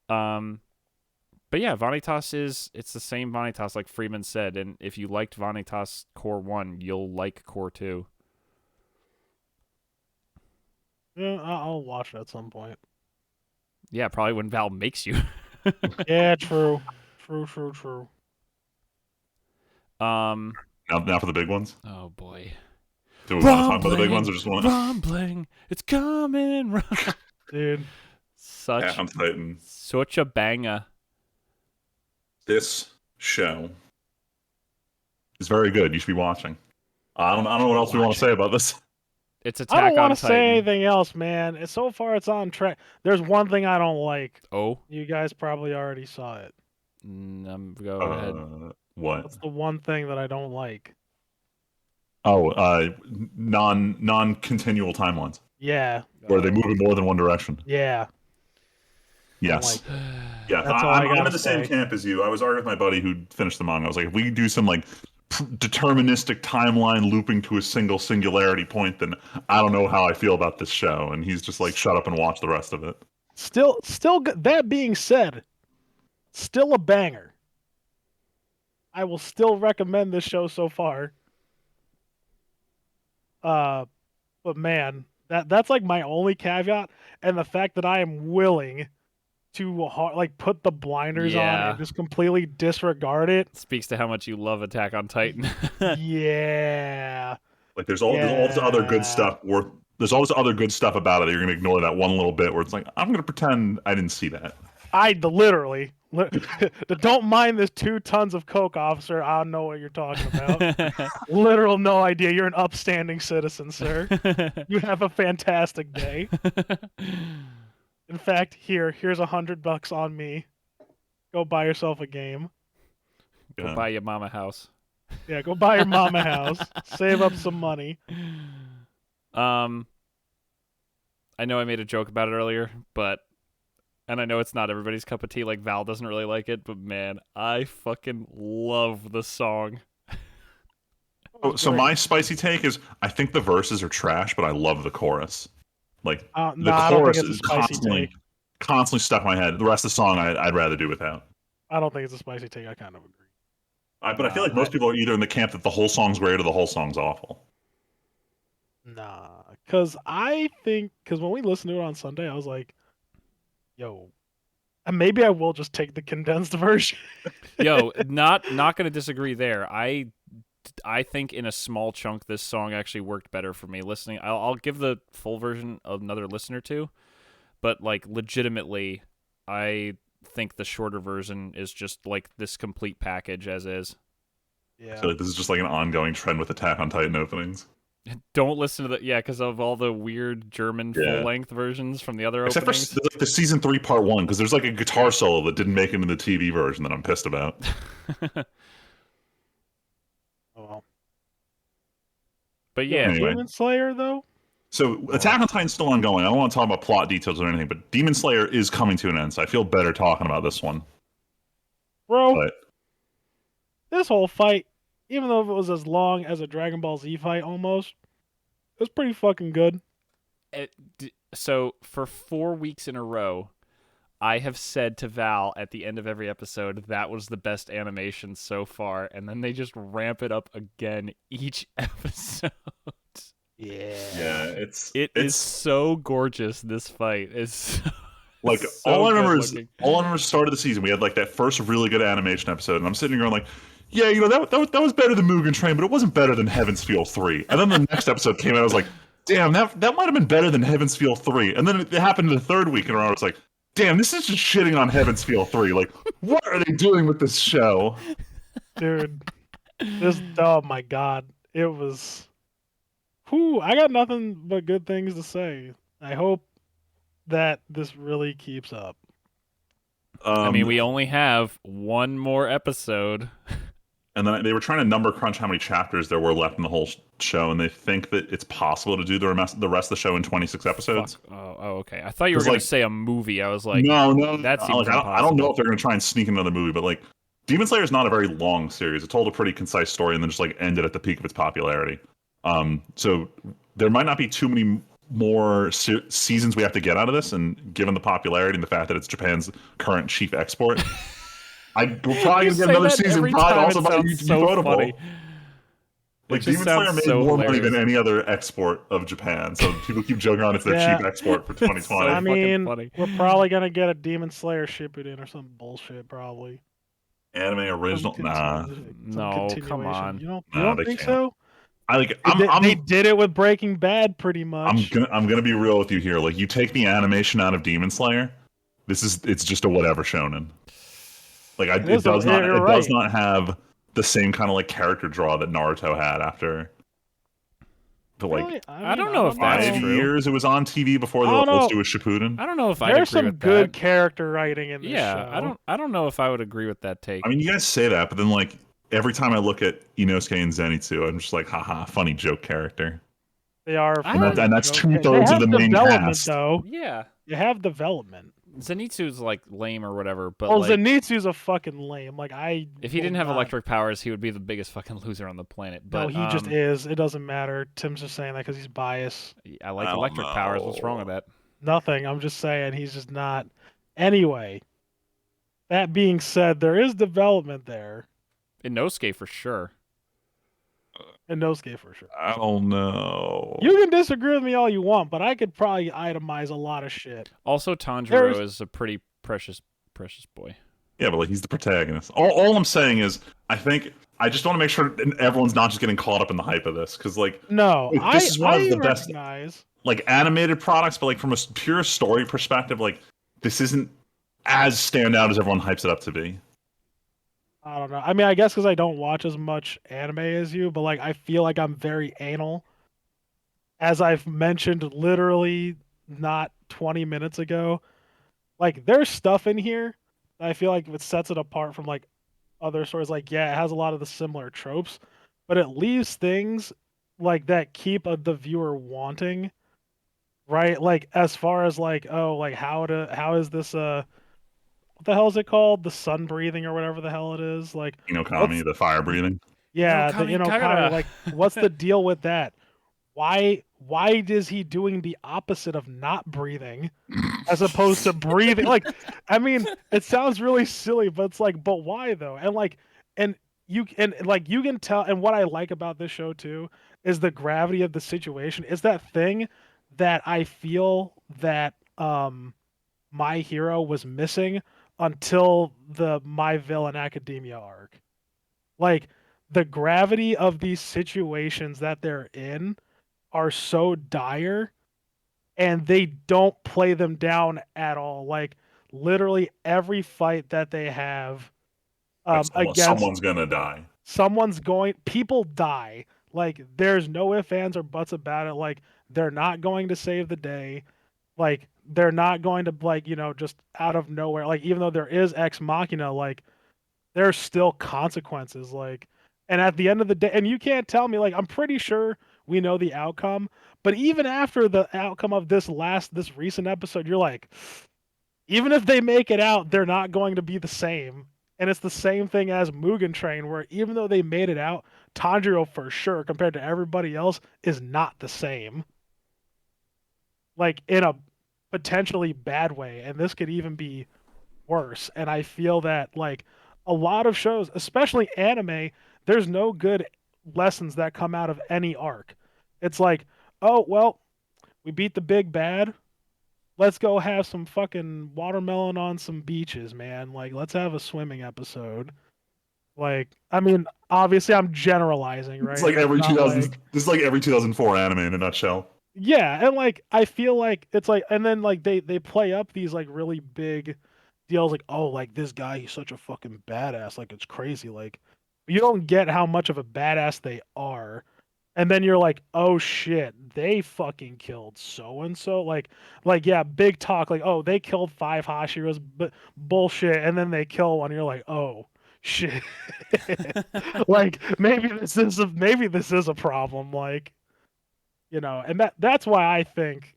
But yeah, Vanitas it's the same Vanitas like Friedman said, and if you liked Vanitas Core 1, you'll like Core 2. Yeah, I'll watch it at some point. Yeah, probably when Val makes you. Yeah, true. True. Now for the big ones. Oh boy. Do we want to talk about the big ones or just want to? Rumbling, it's coming, Dude. Such on Titan. Such a banger. This show is very good. You should be watching. I don't know what else we want to say about this. It's I Attack don't on want to Titan. say anything else, man. So far, it's on track. There's one thing I don't like. Oh, You guys probably already saw it. go ahead. What? That's the one thing that I don't like. Oh, non-continual timelines Yeah. where they move in more than one direction. Yeah. Yes. Like, Yeah, That's all I I'm in gotta the same say. camp as you. I was arguing with my buddy who finished the manga. I was like, if we do some like deterministic timeline looping to a singularity point, then I don't know how I feel about this show. And he's just like, shut up and watch the rest of it. still, that being said, still a banger. I will still recommend this show so far. But man, that's like my only caveat, and the fact that I am willing to like put the blinders on Yeah. and just completely disregard it. Speaks to how much you love Attack on Titan. Yeah. Like there's all this other good stuff there's all this other good stuff about it that you're gonna ignore that one little bit where it's like, I'm gonna pretend I didn't see that. Literally don't mind this 2 tons of coke, officer. I don't know what you're talking about. Literal no idea. You're an upstanding citizen, sir. You have a fantastic day. In fact, here's $100 on me. Go buy yourself a game. Go buy your mama house. Yeah, go buy your mama a house. Save up some money. I know I made a joke about it earlier, and I know it's not everybody's cup of tea. Like Val doesn't really like it, but man, I fucking love the song. So my spicy take is, I think the verses are trash, but I love the chorus. Like the chorus is constantly stuck in my head. The rest of the song I'd rather do without. I don't think it's a spicy take. I kind of agree. But I feel like most people are either in the camp that the whole song's great or the whole song's awful. Nah, because when we listened to it on Sunday, I was like, yo, and maybe I will just take the condensed version. Yo, not gonna disagree there. I think in a small chunk this song actually worked better for me listening. I'll give the full version another listen or two, but like legitimately, I think the shorter version is just like this complete package as is. Yeah. So this is just like an ongoing trend with Attack on Titan openings. Don't listen to because of all the weird German full-length versions from the other Except openings. for the season 3 part 1, because there's like a guitar solo that didn't make it into the TV version that I'm pissed about. Oh. But yeah, anyway. Demon Slayer though. So Attack on Titan's still ongoing. I don't want to talk about plot details or anything, but Demon Slayer is coming to an end, so I feel better talking about this one. Bro, But this whole fight, even though it was as long as a Dragon Ball Z fight almost, it was pretty fucking good. So for 4 weeks in a row, I have said to Val at the end of every episode that was the best animation so far, and then they just ramp it up again each episode. yeah, it is so gorgeous. This fight is so, like so all I remember looking. is start of the season we had like that first really good animation episode, and I'm sitting here going like, yeah, you know that was better than Mugen Train, but it wasn't better than Heaven's Feel 3. And then the next episode came out, I was like, damn, that might have been better than Heaven's Feel 3. And then it happened the third week in a row. I was like, damn, this is just shitting on Heaven's Feel 3. Like, what are they doing with this show? Dude, oh my god. It was... I got nothing but good things to say. I hope that this really keeps up. I mean, we only have one more episode. And then they were trying to number crunch how many chapters there were left in the whole show, and they think that it's possible to do the rest of the show in 26 episodes. Oh, okay. I thought you were going to say a movie. I was like, no, that seems impossible. I don't know if they're going to try and sneak another movie, but like, Demon Slayer is not a very long series. It told a pretty concise story and then just like ended at the peak of its popularity. So there might not be too many more seasons we have to get out of this, and given the popularity and the fact that it's Japan's current chief export, we're probably gonna get another season. Probably also by Ufotable. Like Demon Slayer made more money than any other export of Japan, so people keep joking around it's their cheap export for 2020. I mean, we're probably gonna get a Demon Slayer Shippuden or some bullshit, probably. Anime original? Nah. No, come on. You don't think so? They did it with Breaking Bad, pretty much. I'm gonna be real with you here. Like, you take the animation out of Demon Slayer, it's just a whatever shonen. Like, it does not have the same kind of like character draw that Naruto had after. But like, really? I don't know if that's 5 true. years it was on TV before they were supposed to do a Shippuden. I don't know if I'd agree with that. There's some good character writing in this show. Yeah, I don't know if I would agree with that take. I mean, you guys say that, but then like every time I look at Inosuke and Zenitsu, I'm just like, haha, funny joke character. They are, and that's 2/3 of the main cast. Though. Yeah, you have development. Zenitsu's like lame or whatever, but Zenitsu's a fucking lame. Like if he didn't have electric powers, he would be the biggest fucking loser on the planet. But no, he just is. It doesn't matter. Tim's just saying that because he's biased. I like electric powers. What's wrong with that? Nothing. I'm just saying he's just not. Anyway, that being said, there is development there. Inosuke for sure. Inosuke for sure. I don't know. You can disagree with me all you want, but I could probably itemize a lot of shit. Also, Tanjiro There's- is a pretty precious boy. Yeah, but like he's the protagonist. All I'm saying is, I just want to make sure everyone's not just getting caught up in the hype of this, because like No, this is one I of the best recognize. like animated products, but like from a pure story perspective, like this isn't as standout as everyone hypes it up to be. I don't know. I mean, I guess because I don't watch as much anime as you, but like I feel like I'm very anal. As I've mentioned literally not 20 minutes ago, like there's stuff in here that I feel like it sets it apart from like other stories. Like, yeah, it has a lot of the similar tropes, but it leaves things like that keep the viewer wanting, right? Like as far as like, oh, like how is this what the hell is it called? The sun breathing or whatever the hell it is. Like, Kami, the fire breathing. yeah, Kami the Kagura. like, what's the deal with that? Why is he doing the opposite of not breathing as opposed to breathing? Like, I mean, it sounds really silly, but it's like, but why though? And like, and you can tell. And what I like about this show too is the gravity of the situation. Is that thing that I feel that My Hero was missing until the My Villain Academia arc. Like the gravity of these situations that they're in are so dire and they don't play them down at all. Like literally every fight that they have against Someone's gonna die. people die. Like there's no ifs, ands, or buts about it. Like they're not going to save the day. Like they're not going to like, just out of nowhere. Like even though there is ex machina, like there's still consequences. Like, and at the end of the day, and you can't tell me, like, I'm pretty sure we know the outcome, but even after the outcome of this recent episode, you're like, even if they make it out, they're not going to be the same. And it's the same thing as Mugen Train, where even though they made it out, Tanjiro for sure, compared to everybody else, is not the same. Like in a potentially bad way, and this could even be worse. And I feel that like a lot of shows, especially anime, there's no good lessons that come out of any arc. It's like, oh well, we beat the big bad. Let's go have some fucking watermelon on some beaches, man. Like, let's have a swimming episode. Like, I mean, obviously, I'm generalizing, right? It's like every Not 2000. like- This is like every 2004 anime in a nutshell. Yeah, and like I feel like it's like, and then like they play up these like really big deals, like, oh, like this guy, he's such a fucking badass, like it's crazy, like you don't get how much of a badass they are, and then you're like, oh shit, they fucking killed so and so, like yeah, big talk, like oh they killed 5 Hashiras, but bullshit, and then they kill one, you're like, oh shit, like maybe this is a problem, like. And that's why I think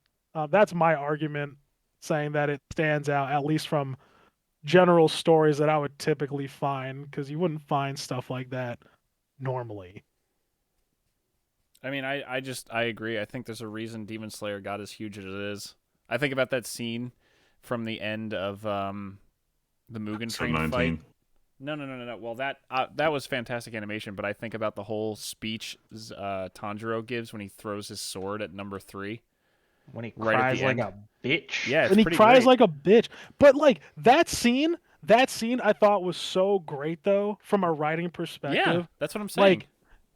that's my argument, saying that it stands out at least from general stories that I would typically find, because you wouldn't find stuff like that normally. I mean, I agree. I think there's a reason Demon Slayer got as huge as it is. I think about that scene from the end of the Mugen Train fight. No. Well, that was fantastic animation, but I think about the whole speech Tanjiro gives when he throws his sword at number 3. When he Right at cries the like end. a bitch. Yeah, it's And he pretty cries great. like a bitch. But like that scene I thought was so great though, from a writing perspective. Yeah, that's what I'm saying. Like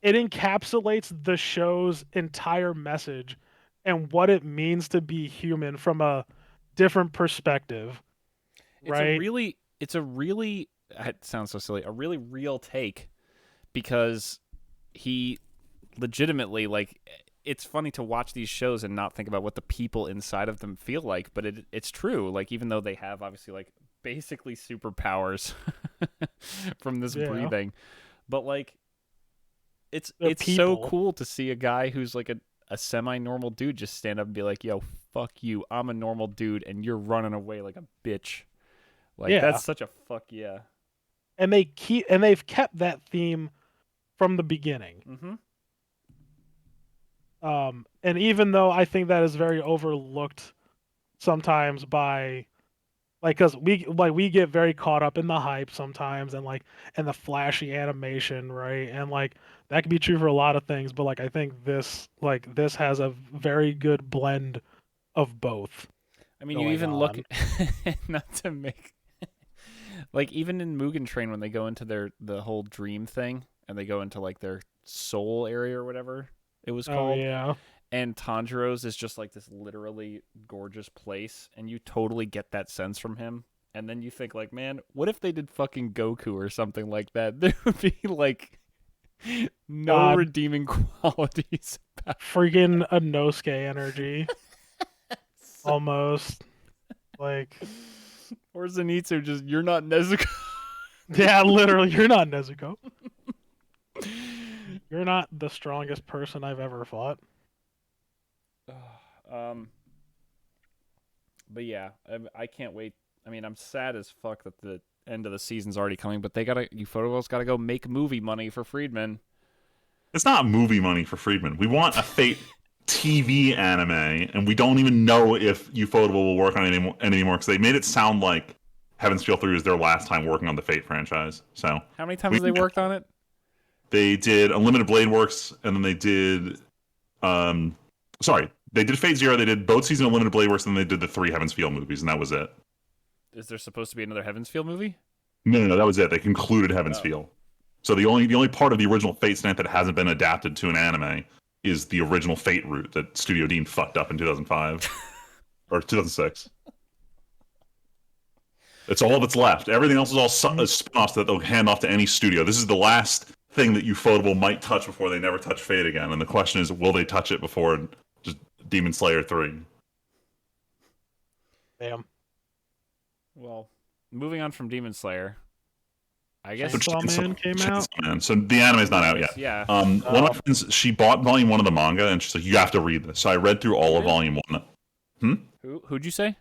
it encapsulates the show's entire message and what it means to be human from a different perspective. Right? It's a really it sounds so silly, a really real take, because he legitimately, like, it's funny to watch these shows and not think about what the people inside of them feel like, but it's true. Like, even though they have obviously like basically superpowers from this breathing, but like it's so cool to see a guy who's like a semi-normal dude just stand up and be like, yo, fuck you, I'm a normal dude and you're running away like a bitch. Like, that's such a fuck yeah. And they've kept that theme from the beginning. Mm-hmm. And even though I think that is very overlooked sometimes by Like, cause we get very caught up in the hype sometimes, and the flashy animation, right? And like that can be true for a lot of things, but like I think this has a very good blend of both I mean, you going even look on. not to make like even in Mugen Train when they go into the whole dream thing and they go into like their soul area or whatever it was Oh called. yeah. And Tanjiro's is just like this literally gorgeous place, and you totally get that sense from him. And then you think like, man, what if they did fucking Goku or something like that? There would be like no God, redeeming qualities. freaking Inosuke energy almost. Like, Or Zenitsu just, you're not Nezuko. yeah, literally, you're not Nezuko. You're not the strongest person I've ever fought. um, but yeah, I can't wait. I mean, I'm sad as fuck that the end of the season's already coming, but Ufotable gotta go make movie money for Friedman. It's not movie money for Friedman. We want a Fate TV anime, and we don't even know if Ufotable will work on it anymore because they made it sound like Heaven's Feel 3 was their last time working on the Fate franchise. So How many times have they worked on it? They did Unlimited Blade Works, and then they did, they did Fate Zero. They did both season of Unlimited Blade Works, and then they did the 3 Heaven's Feel movies, and that was it. Is there supposed to be another Heaven's Feel movie? No, that was it. They concluded Heaven's Feel. So the only part of the original Fate Snap that hasn't been adapted to an anime is the original Fate route that Studio Dean fucked up in 2005 or 2006. It's all that's left. Everything else is all spin-offs that they'll hand off to any studio. This is the last thing that Ufotable might touch before they never touch Fate again. And the question is, will they touch it before just Demon Slayer 3? Damn. Well, moving on from Demon Slayer, I guess. Chainsaw Man came out? Man. So the anime's not out yet. Yeah. One of my friends, she bought volume 1 of the manga, and she's like, you have to read this. So I read through all of volume 1. Who'd you say?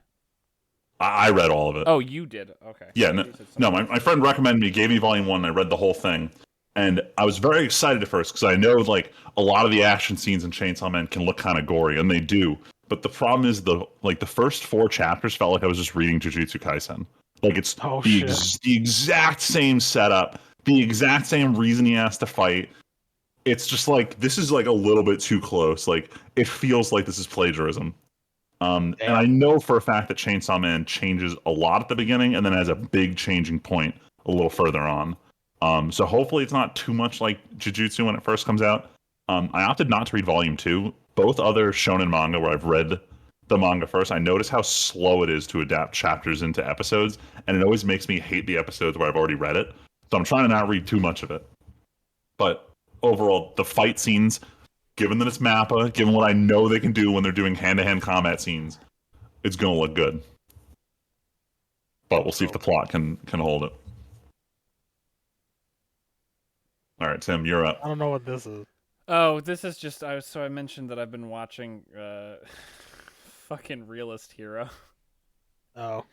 I read all of it. Oh, you did. Okay. Yeah, no, my friend recommended me, gave me volume 1, and I read the whole thing. And I was very excited at first, because I know like a lot of the action scenes in Chainsaw Man can look kind of gory, and they do. But the problem is the first 4 chapters felt like I was just reading Jujutsu Kaisen. Like it's the exact same setup, the exact same reason he has to fight. It's just like, this is like a little bit too close. Like it feels like this is plagiarism. And I know for a fact that Chainsaw Man changes a lot at the beginning and then has a big changing point a little further on. So hopefully it's not too much like Jujutsu when it first comes out. I opted not to read volume 2. Both other shonen manga where I've read the manga first, I notice how slow it is to adapt chapters into episodes, and it always makes me hate the episodes where I've already read it. So I'm trying to not read too much of it. But overall, the fight scenes, given that it's MAPPA, given what I know they can do when they're doing hand-to-hand combat scenes, it's going to look good. But we'll see if the plot can hold it. All right, Tim, you're up. I don't know what this is. Oh, this is just I mentioned that I've been watching fucking Realist Hero. Oh.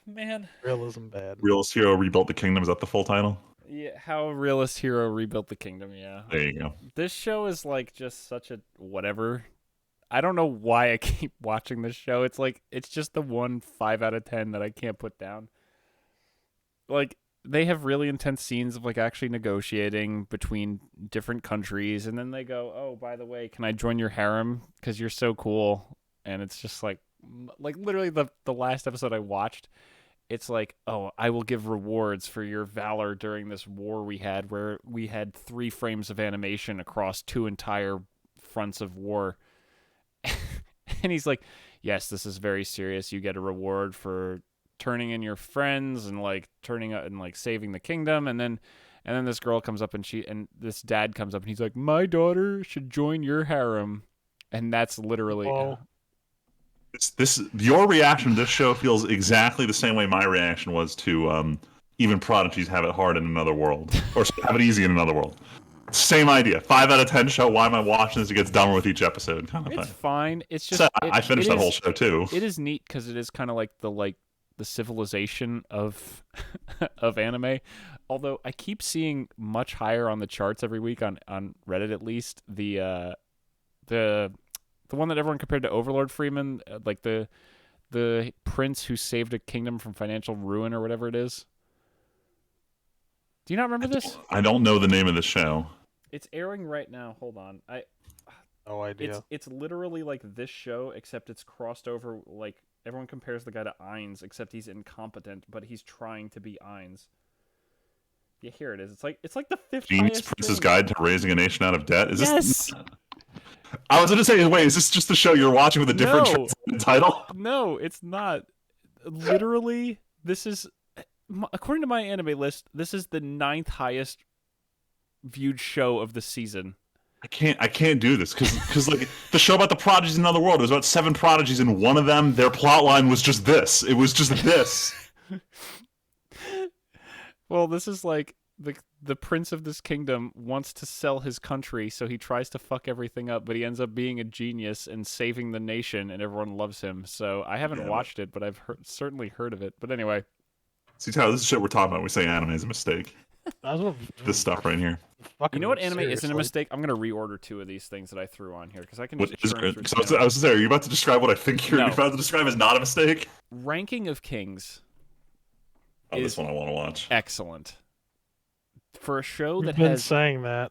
Man. Realism bad. Realist Hero Rebuilt the Kingdom, is that the full title? Yeah, How Realist Hero Rebuilt the Kingdom, yeah. There you go. This show is like just such a whatever. I don't know why I keep watching this show. It's like it's just the one 5 out of 10 that I can't put down. Like they have really intense scenes of like actually negotiating between different countries, and then they go, "Oh, by the way, can I join your harem because you're so cool?" And it's just like literally the last episode I watched, it's like, "Oh, I will give rewards for your valor during this war we had where we had 3 frames of animation across 2 entire fronts of war." And he's like, "Yes, this is very serious. You get a reward for turning in your friends and like turning and like saving the kingdom." And then this girl comes up and this dad comes up and he's like, "My daughter should join your harem." And that's literally your reaction to this show feels exactly the same way my reaction was to even Prodigy's Have It Hard in Another World, or Have It Easy in Another World. Same idea. 5 out of 10 show. Why am I watching this? It gets dumber with each episode. Kind of it's thing. Fine. It's just I finished that whole show too. It is neat because it is kind of like the civilization of of anime. Although I keep seeing much higher on the charts every week on Reddit, at least the one that everyone compared to Overlord Freeman, like the the prince who saved a kingdom from financial ruin or whatever it is. Do you not remember this? I don't know the name of the show. It's airing right now. Hold on. No idea. It's literally like this show, except it's crossed over. Like everyone compares the guy to Ainz, except he's incompetent, but he's trying to be Ainz. Yeah, here it is. It's like the fifth Genius highest Prince's thing. Guide to Raising a Nation Out of Debt. Is Yes. this? I was going to say, wait, is this just the show you're watching with a different translated title? No, it's not. Literally, this is, according to my anime list, this is the 9th highest viewed show of the season. I can't do this because like the show about the prodigies in another world, it was about 7 prodigies, and one of them, their plot line was just this. It was just this. Well, this is like the prince of this kingdom wants to sell his country, so he tries to fuck everything up, but he ends up being a genius and saving the nation, and everyone loves him. So I haven't watched it, but I've certainly heard of it. But anyway. See, Tyler, this is shit we're talking about. We say anime is a mistake. This stuff right here. You know what anime isn't a mistake? I'm going to reorder 2 of these things that I threw on here, because I can just churn through I was going to say, are you about to describe what I think you're about to describe as not a mistake? Ranking of Kings. Oh, this one I want to watch. Excellent. For a show that been has saying that.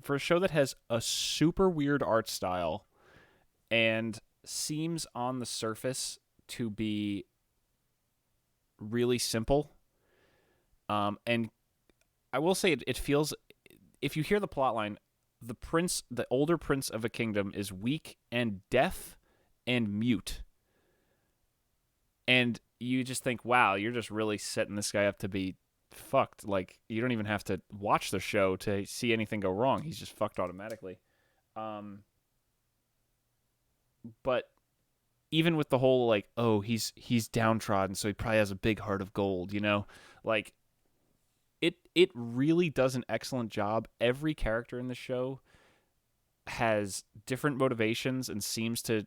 For a show that has a super weird art style and seems on the surface to be really simple. And I will say it feels, if you hear the plotline, the older prince of a kingdom is weak and deaf and mute. And you just think, wow, you're just really setting this guy up to be fucked. Like, you don't even have to watch the show to see anything go wrong. He's just fucked automatically. But even with the whole, like, oh, he's downtrodden, so he probably has a big heart of gold, you know? Like, it really does an excellent job. Every character in the show has different motivations and seems to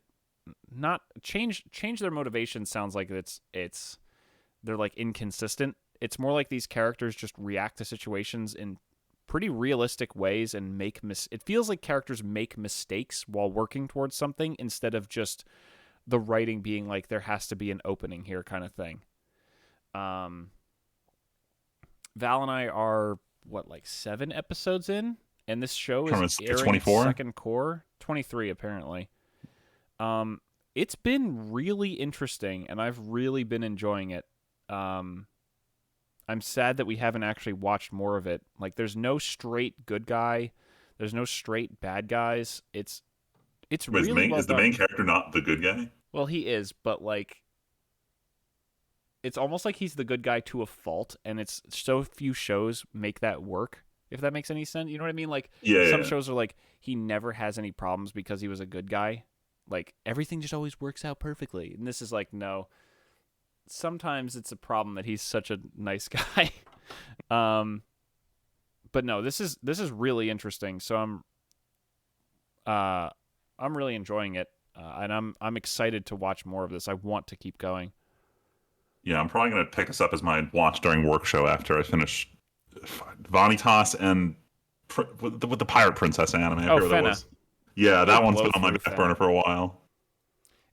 not change their motivation. Sounds like they're like inconsistent. It's more like these characters just react to situations in pretty realistic ways and it feels like characters make mistakes while working towards something instead of just the writing being like there has to be an opening here kind of thing. Val and I are like 7 episodes in, and this show is airing 24? Second core 23 apparently. It's been really interesting, and I've really been enjoying it. I'm sad that we haven't actually watched more of it. Like, there's no straight good guy, there's no straight bad guys. It's really well is the main character not the good guy? Well, he is, but like, it's almost like he's the good guy to a fault, and it's so few shows make that work. If that makes any sense, you know what I mean? Like, some shows are like he never has any problems because he was a good guy. Like, everything just always works out perfectly. And this is like, no. Sometimes it's a problem that he's such a nice guy. But no, this is really interesting. So I'm really enjoying it, and I'm excited to watch more of this. I want to keep going. Yeah, I'm probably going to pick this up as my watch during work show after I finish Vanitas and with the Pirate Princess anime. I forget what that was. Yeah, that one's been on my back burner for a while.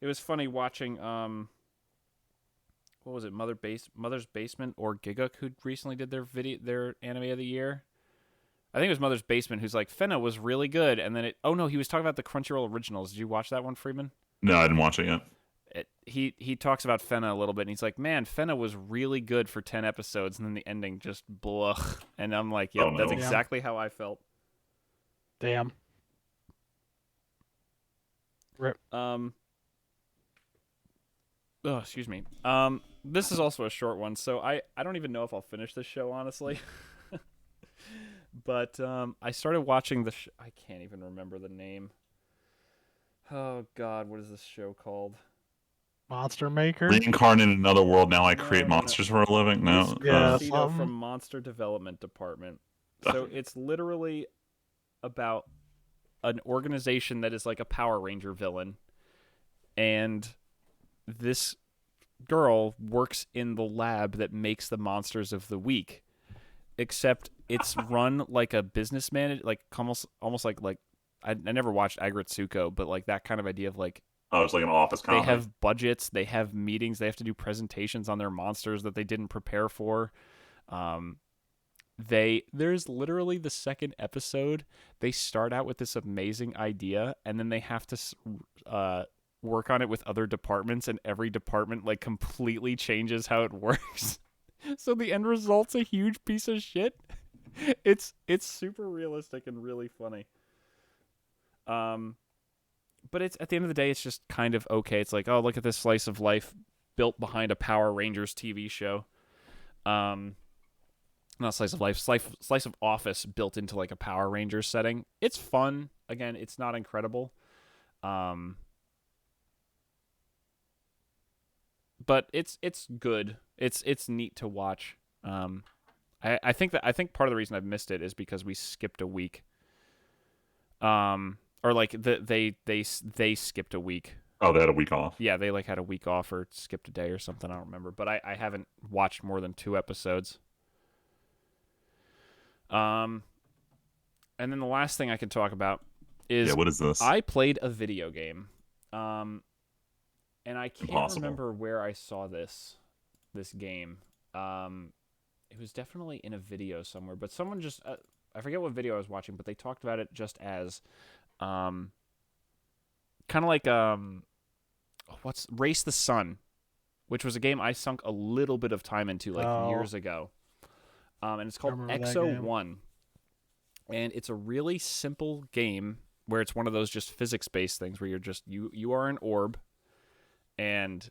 It was funny watching, what was it, Mother's Basement or Giguk, who recently did their anime of the year. I think it was Mother's Basement, who's like, Fena was really good, and then he was talking about the Crunchyroll originals. Did you watch that one, Friedman? No, I didn't watch it yet. He talks about Fena a little bit, and he's like, man, Fena was really good for 10 episodes, and then the ending just blah. And I'm like, yep, that's exactly how I felt. Damn. Rip. Oh, excuse me. This is also a short one, so I don't even know if I'll finish this show, honestly. But I started watching I can't even remember the name. Oh God, what is this show called? Monster Maker? Reincarnate in another world, now I create monsters for a living? No. Yeah, from Monster Development Department. So it's literally about an organization that is like a Power Ranger villain. And this girl works in the lab that makes the monsters of the week. Except it's run like a businessman, like almost like I never watched Agretsuko, but like that kind of idea of like Oh, it's like an office They comedy. have budgets, they have meetings, they have to do presentations on their monsters that they didn't prepare for. There's literally the second episode, they start out with this amazing idea, and then they have to work on it with other departments, and every department like completely changes how it works. So the end result's a huge piece of shit. It's super realistic and really funny. But it's at the end of the day, it's just kind of okay. It's like, oh, look at this slice of life built behind a Power Rangers TV show. Not slice of life, slice of Office built into like a Power Rangers setting. It's fun. Again, it's not incredible. But it's good. It's neat to watch. I think part of the reason I've missed it is because we skipped a week. Or like they skipped a week. Oh, they had a week off. Yeah, they like had a week off or skipped a day or something. I don't remember, but I haven't watched more than 2 episodes. And then the last thing I can talk about is what is this? I played a video game. And I can't Impossible. remember where I saw this game. It was definitely in a video somewhere, but someone just I forget what video I was watching, but they talked about it just as kind of like what's Race the Sun, which was a game I sunk a little bit of time into years ago. And it's called Exo 1. And it's a really simple game where it's one of those just physics-based things where you're just you are an orb and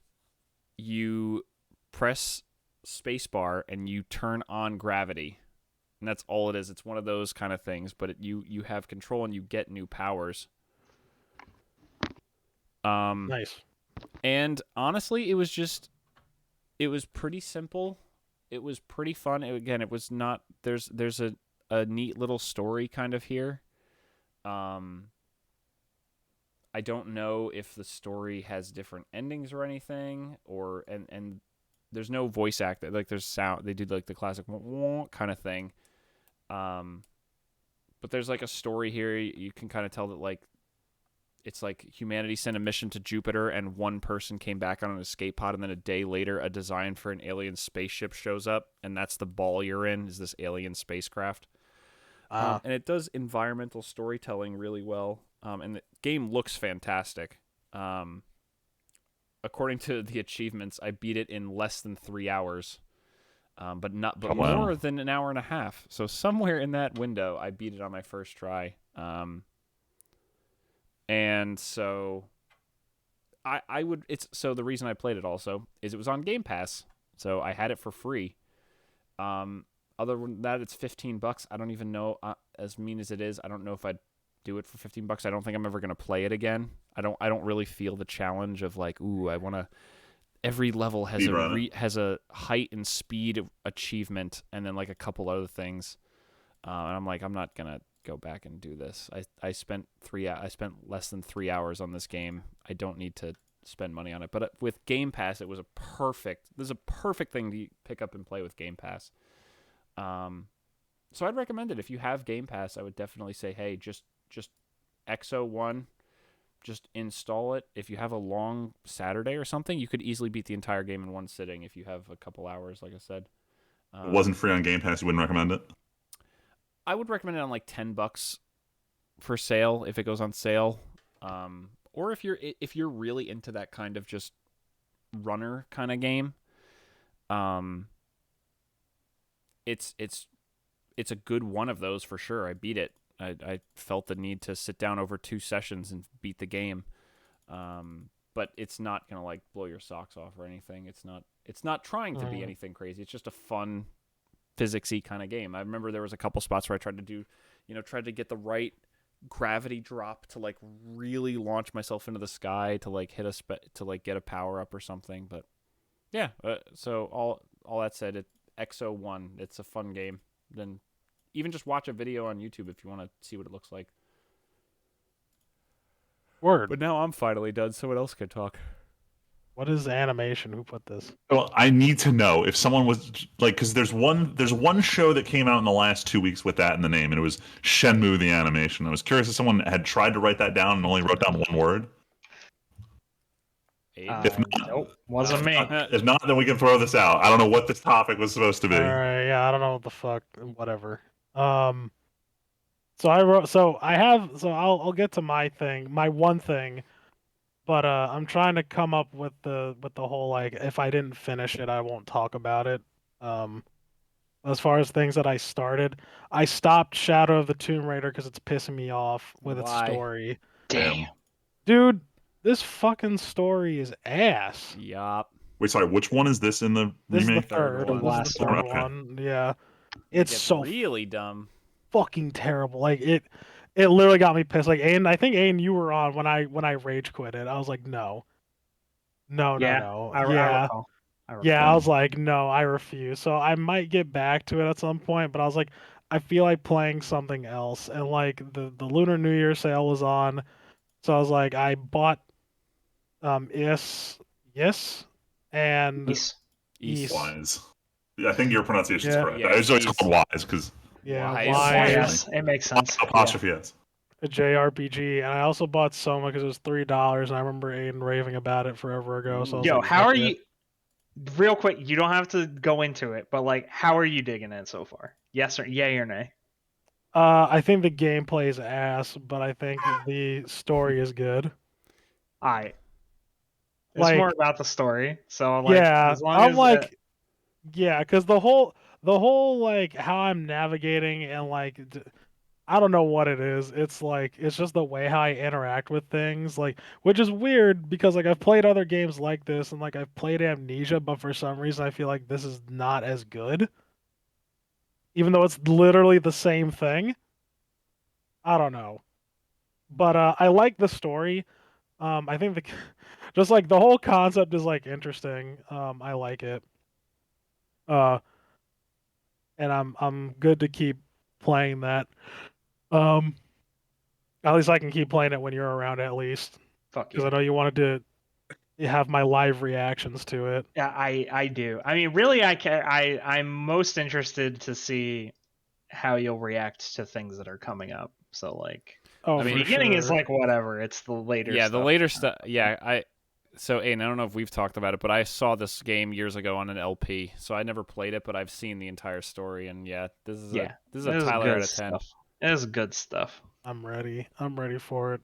you press spacebar and you turn on gravity. And that's all it is. It's one of those kind of things, but you have control and you get new powers. Nice. And honestly, it was pretty simple. It was pretty fun. It was not. There's a neat little story kind of here. I don't know if the story has different endings or anything, or and there's no voice act. Like there's sound. They do like the classic kind of thing. But there's like a story here. You can kind of tell that like it's like humanity sent a mission to Jupiter and one person came back on an escape pod, and then a day later a design for an alien spaceship shows up, and that's the ball you're in, is this alien spacecraft. And it does environmental storytelling really well. And the game looks fantastic. According to the achievements, I beat it in less than 3 hours. But more than an hour and a half. So somewhere in that window, I beat it on my first try. And so so the reason I played it also is it was on Game Pass. So I had it for free. Other than that, it's $15. I don't even know, as mean as it is, I don't know if I'd do it for $15. I don't think I'm ever going to play it again. I don't really feel the challenge of like, ooh, I want to. Every level has has a height and speed achievement, and then like a couple other things. And I'm like, I'm not gonna go back and do this. I spent less than 3 hours on this game. I don't need to spend money on it. But with Game Pass, it was a perfect thing to pick up and play with Game Pass. So I'd recommend it. If you have Game Pass, I would definitely say, hey, just Exo 1, just install it. If you have a long Saturday or something, you could easily beat the entire game in one sitting if you have a couple hours, like I said. It wasn't free on Game Pass. You wouldn't recommend it? I would recommend it on like $10 for sale if it goes on sale. Or if you're really into that kind of just runner kind of game, it's a good one of those for sure. I beat it. I felt the need to sit down over 2 sessions and beat the game. But it's not gonna like blow your socks off or anything. It's not trying to be anything crazy. It's just a fun physicsy kind of game. I remember there was a couple spots where I tried to get the right gravity drop to like really launch myself into the sky to like to like get a power up or something. But yeah, so all that said, Exo 1, it's a fun game. Then even just watch a video on YouTube if you want to see what it looks like. Word. But now I'm finally done. Someone else can talk. What is animation? Who put this? Well, I need to know if someone was like, because there's one show that came out in the last 2 weeks with that in the name, and it was Shenmue the animation. I was curious if someone had tried to write that down and only wrote down one word. If not, Nope, wasn't me. if not, then we can throw this out. I don't know what this topic was supposed to be. All right, yeah, I don't know what the fuck, whatever. So I wrote, so I have, so I'll get to my thing, my one thing, but I'm trying to come up with the whole like if I didn't finish it, I won't talk about it. Um, as far as things that I started, I stopped Shadow of the Tomb Raider because it's pissing me off with its Why? story. Damn. Dude, this fucking story is ass. Yup. Wait, sorry. Which one is this in the This is the remake? third. one. This is Last the third one. Okay. one. Yeah. It It's gets so really dumb. fucking terrible. Like it literally got me pissed. Like Aiden, I think Aiden, you were on when I rage quit it. I was like, no. No, Yeah, no. I Yeah. recall. Yeah, I was like, no, I refuse. So I might get back to it at some point, but I was like, I feel like playing something else. And like the Lunar New Year sale was on. So I was like, I bought Yes and Yes. East. Wise. Yeah, I think your pronunciation is Yeah. correct. Yeah, It's always East. called Wise because Yeah, Wise. Wise. Yes, it makes sense. apostrophe S. A JRPG, and I also bought Soma because it was $3, and I remember Aiden raving about it forever ago. So I was Yo, like, how are "Fuck it." you? Real quick, you don't have to go into it, but like, how are you digging it so far? Yes or yay or nay? I think the gameplay is ass, but I think the story is good. It's Like, more about the story. So like, yeah, as long I'm as like, yeah, because the whole like how I'm navigating and like I don't know what it is. It's like it's just the way how I interact with things, like which is weird because like I've played other games like this and like I've played Amnesia, but for some reason I feel like this is not as good, even though it's literally the same thing. I don't know, but I like the story. I think the just like the whole concept is like interesting. I like it. Uh, and I'm good to keep playing that. Um, at least I can keep playing it when you're around, at least, fuck because you. I know you wanted to have my live reactions to it. Yeah, I do. I mean, really, I'm most interested to see how you'll react to things that are coming up. So like, Oh, I the mean, for beginning is sure. like whatever. It's the later. Yeah, stuff. the later stuff. Yeah, So, Aiden, I don't know if we've talked about it, but I saw this game years ago on an LP, so I never played it, but I've seen the entire story, and yeah, this is Yeah, a Tyler good out of 10. stuff. It is good stuff. I'm ready. I'm ready for it.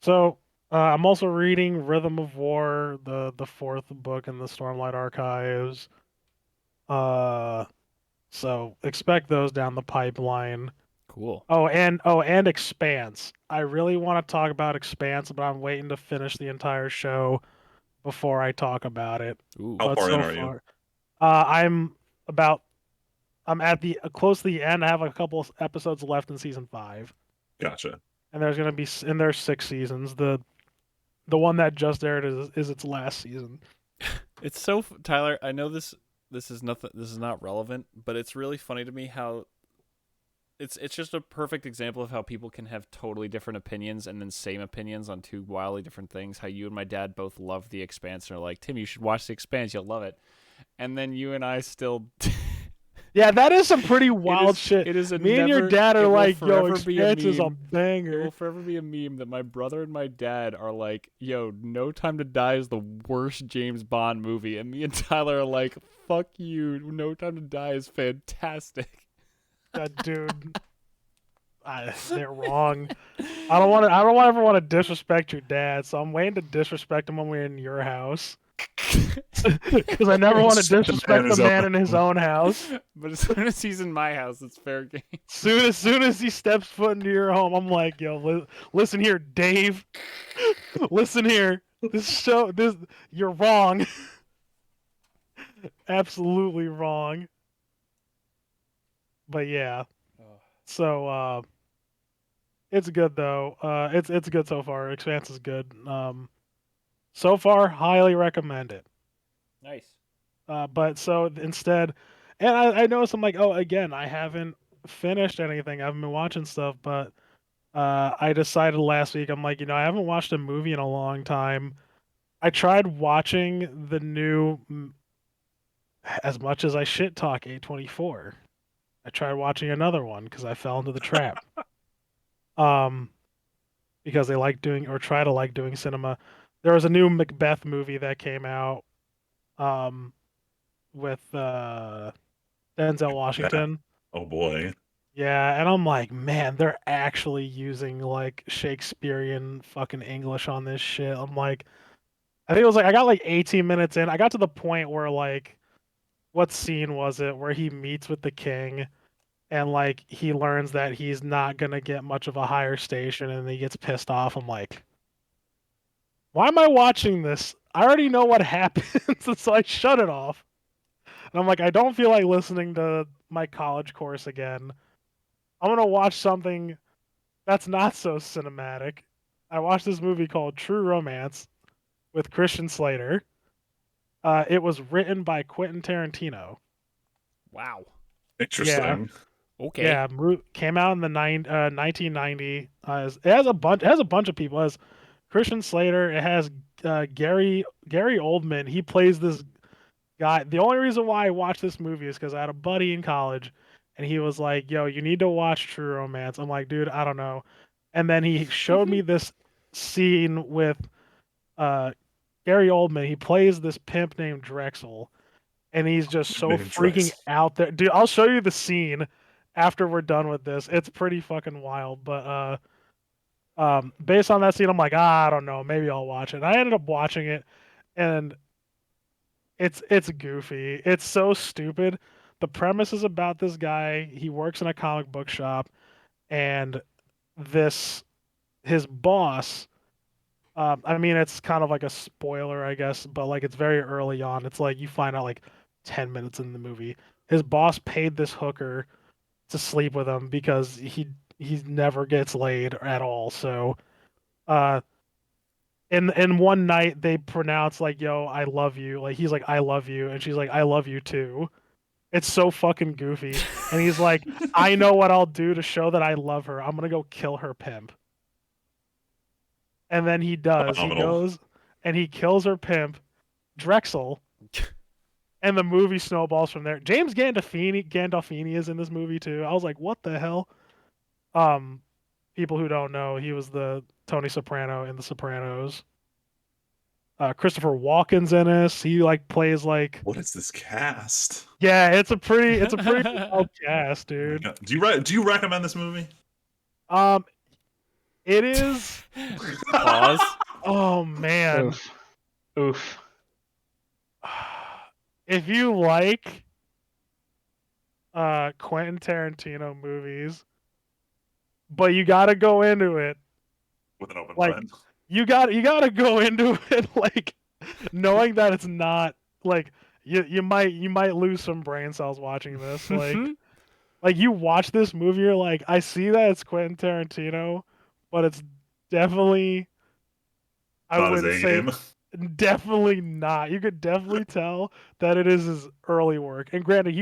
So, I'm also reading Rhythm of War, the fourth book in the Stormlight Archives. Uh, so expect those down the pipeline. Cool. And Expanse. I really want to talk about Expanse, but I'm waiting to finish the entire show before I talk about it. Ooh. How But far so in are you? far, I'm at the close to the end. I have a couple episodes left in season 5, Gotcha. and there's 6 seasons. The one that just aired is its last season. It's so Tyler, I know this is nothing, this is not relevant, but it's really funny to me how it's just a perfect example of how people can have totally different opinions and then same opinions on two wildly different things. How you and my dad both love The Expanse and are like, Tim, you should watch The Expanse, you'll love it. And then you and I still Yeah, that is some pretty wild shit. It is a Me and your never- dad it are will like, yo, forever be a Expanse is a meme. It banger. will forever be a meme that my brother and my dad are like, yo, No Time to Die is the worst James Bond movie. And me and Tyler are like, fuck you. No Time to Die is fantastic. Dude, they're wrong. I don't ever want to disrespect your dad, so I'm waiting to disrespect him when we're in your house. Because I never want to disrespect the man in his own house. But as soon as he's in my house, it's fair game. Soon as he steps foot into your home, I'm like, yo, listen here, Dave. Listen here. You're wrong. Absolutely wrong. But yeah. So it's good though. It's good so far. Expanse is good. So far, highly recommend it. Nice. But so instead, and I noticed I'm like, oh, again, I haven't finished anything. I haven't been watching stuff, but I decided last week, I'm like, I haven't watched a movie in a long time. I tried watching the new, as much as I shit talk A24. I tried watching another one because I fell into the trap. Because they like doing or try to like doing cinema. there was a new Macbeth movie that came out um with Denzel Yeah. Washington. Oh boy. Yeah, and I'm like, man, they're actually using like Shakespearean fucking English on this shit. I'm like, I think it was like I got like 18 minutes in. I got to the point where like, what scene was it where he meets with the king and like he learns that he's not gonna get much of a higher station and he gets pissed off. I'm like, why am I watching this? I already know what happens, and so I shut it off. And I'm like, I don't feel like listening to my college course again. I'm gonna watch something that's not so cinematic. I watched this movie called True Romance with Christian Slater. It was written by Quentin Tarantino. Wow. Yeah, Interesting. Okay. yeah. Came out in the 1990. It has a bunch of people. It has Christian Slater. It has Gary Oldman. He plays this guy. The only reason why I watched this movie is because I had a buddy in college, and he was like, "Yo, you need to watch True Romance." I'm like, "Dude, I don't know." And then he showed me this scene with uh, Gary Oldman. He plays this pimp named Drexel, and he's just so Named freaking Drex. out there. Dude, I'll show you the scene after we're done with this. It's pretty fucking wild. But based on that scene, I'm like, I don't know, maybe I'll watch it. And I ended up watching it, and it's goofy. It's so stupid. The premise is about this guy. He works in a comic book shop, and this his boss. I mean, it's kind of like a spoiler, I guess, but like it's very early on. It's like you find out like 10 minutes in the movie. His boss paid this hooker to sleep with him because he never gets laid at all. So, uh, in one night they pronounce like, "Yo, I love you." Like he's like, "I love you," and she's like, "I love you too." It's so fucking goofy. And he's like, "I know what I'll do to show that I love her. I'm gonna go kill her pimp." And then he does. He Phenomenal. goes and he kills her pimp, Drexel, and the movie snowballs from there. James Gandolfini is in this movie too. I was like, what the hell? Um, People who don't know, he was the Tony Soprano in The Sopranos. Christopher Walken's in this. He like plays like, What is this cast? yeah, it's a pretty wild cast, Oh my dude. God. Do you recommend this movie? Um, it is. Pause. Oh man, Oof. Oof. if you like Quentin Tarantino movies, but you got to go into it With an open like mind. you got to go into it like knowing that it's not like you might lose some brain cells watching this like you watch this movie, you're like, I see that it's Quentin Tarantino, but it's definitely, I Not his wouldn't A say, game. definitely not. You could definitely tell that it is his early work. And granted, he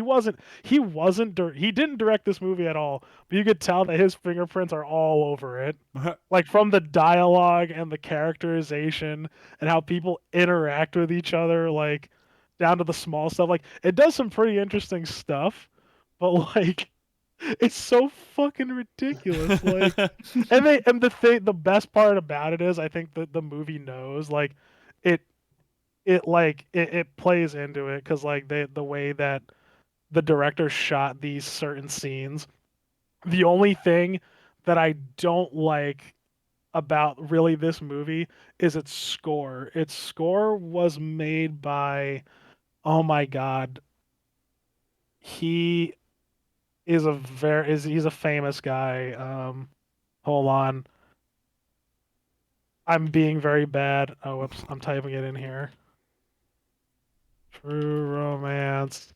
didn't direct this movie at all, but you could tell that his fingerprints are all over it. Like from the dialogue and the characterization and how people interact with each other, like down to the small stuff. Like it does some pretty interesting stuff, but like it's so fucking ridiculous. Like the best part about it is I think that the movie knows like it it plays into it because like the way that the director shot these certain scenes. The only thing that I don't like about really this movie is its score. Its score was made by, oh my god, he he's a famous guy. Hold on. I'm being very bad. Oh, whoops. I'm typing it in here. True Romance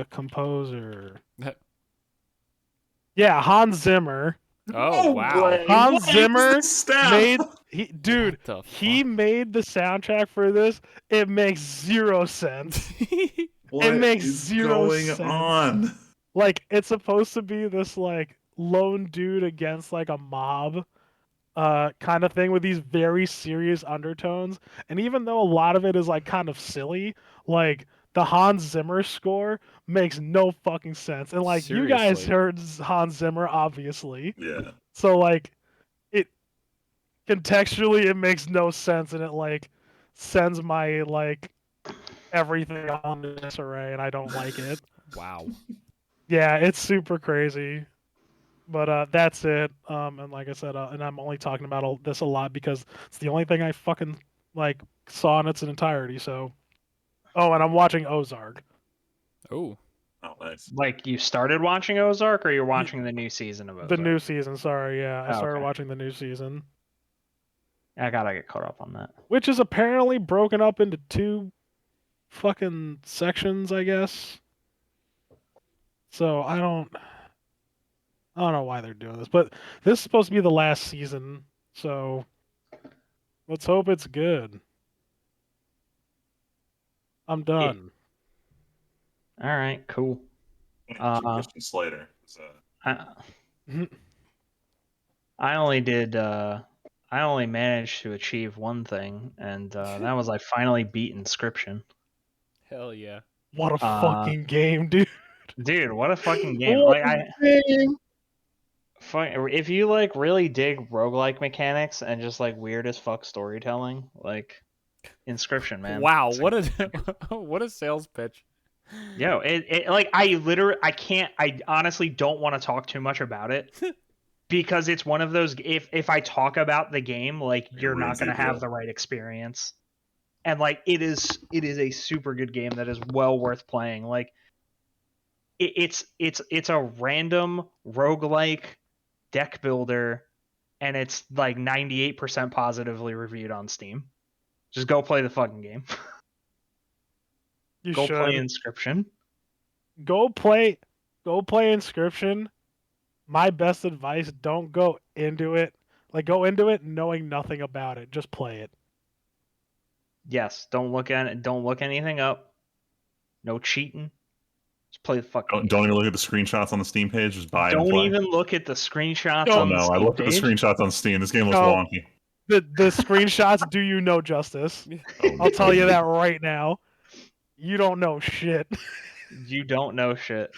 composer. Yeah, Hans Zimmer. Oh, No wow. way. Hans What is Zimmer this stuff? made dude, What the he fuck? made the soundtrack for this. It makes zero sense. What makes is zero going sense. on? Like it's supposed to be this like lone dude against like a mob kind of thing with these very serious undertones. And even though a lot of it is like kind of silly, like the Hans Zimmer score makes no fucking sense. And like you guys Seriously. heard Hans Zimmer, obviously. Yeah. So like it contextually it makes no sense, and it like sends my like everything on disarray, and I don't like it. Wow. Yeah, it's super crazy. But that's it. And like I said, and I'm only talking about this a lot because it's the only thing I fucking like saw in its entirety. So, oh, and I'm watching Ozark. Oh. Oh, nice. Like you started watching Ozark, or you're watching the new season of Ozark? The new season. Sorry, yeah, I Oh, started okay. watching the new season, I gotta get caught up on that. which is apparently broken up into 2 fucking sections, I guess. So I don't know why they're doing this, but this is supposed to be the last season, so let's hope it's good. I'm done. All right, cool. Christian Slater. So. I, I only did. I only managed to achieve one thing, and that was I finally beat Inscription. Hell yeah. What a fucking game, dude. Dude, what a fucking game! What Like a game. if you like really dig roguelike mechanics and just like weird as fuck storytelling, like Inscription, man. Wow, It's what a what a sales pitch. Yo, it like I honestly don't want to talk too much about it because it's one of those if I talk about the game, like you're not ruins going to the have appeal. the right experience. And like it is a super good game that is well worth playing. Like it's a random roguelike deck builder, and it's like 98% positively reviewed on Steam. Just go play the fucking game. You Go should play Inscription. go play Inscription. My best advice, don't go into it. Like go into it knowing nothing about it. Just play it. Yes, don't look at it. Don't look anything up. No cheating. Just play the fucking game. Don't even look at the screenshots on the Steam page. Just buy it and Don't play. even look at the screenshots No, Oh on the no, I Steam looked at the page. screenshots on Steam. This game looks No. wonky. The screenshots do you no justice. Oh, I'll tell you that right now. You don't know shit. You don't know shit.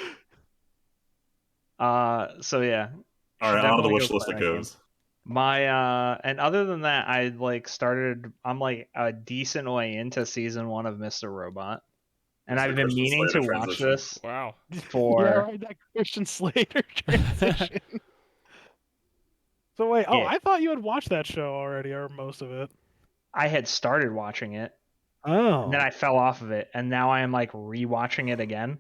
So yeah. All right, on to the Definitely wish go list play it that game. goes. My and other than that, I like started. I'm like a decent way into season 1 of Mr. Robot, and It's I've a been Christian meaning to Slater watch transition. this Wow. for. Yeah, right, that Christian Slater transition. So wait, Yeah. I thought you had watched that show already, or most of it. I had started watching it, Oh. and then I fell off of it, and now I am like rewatching it again,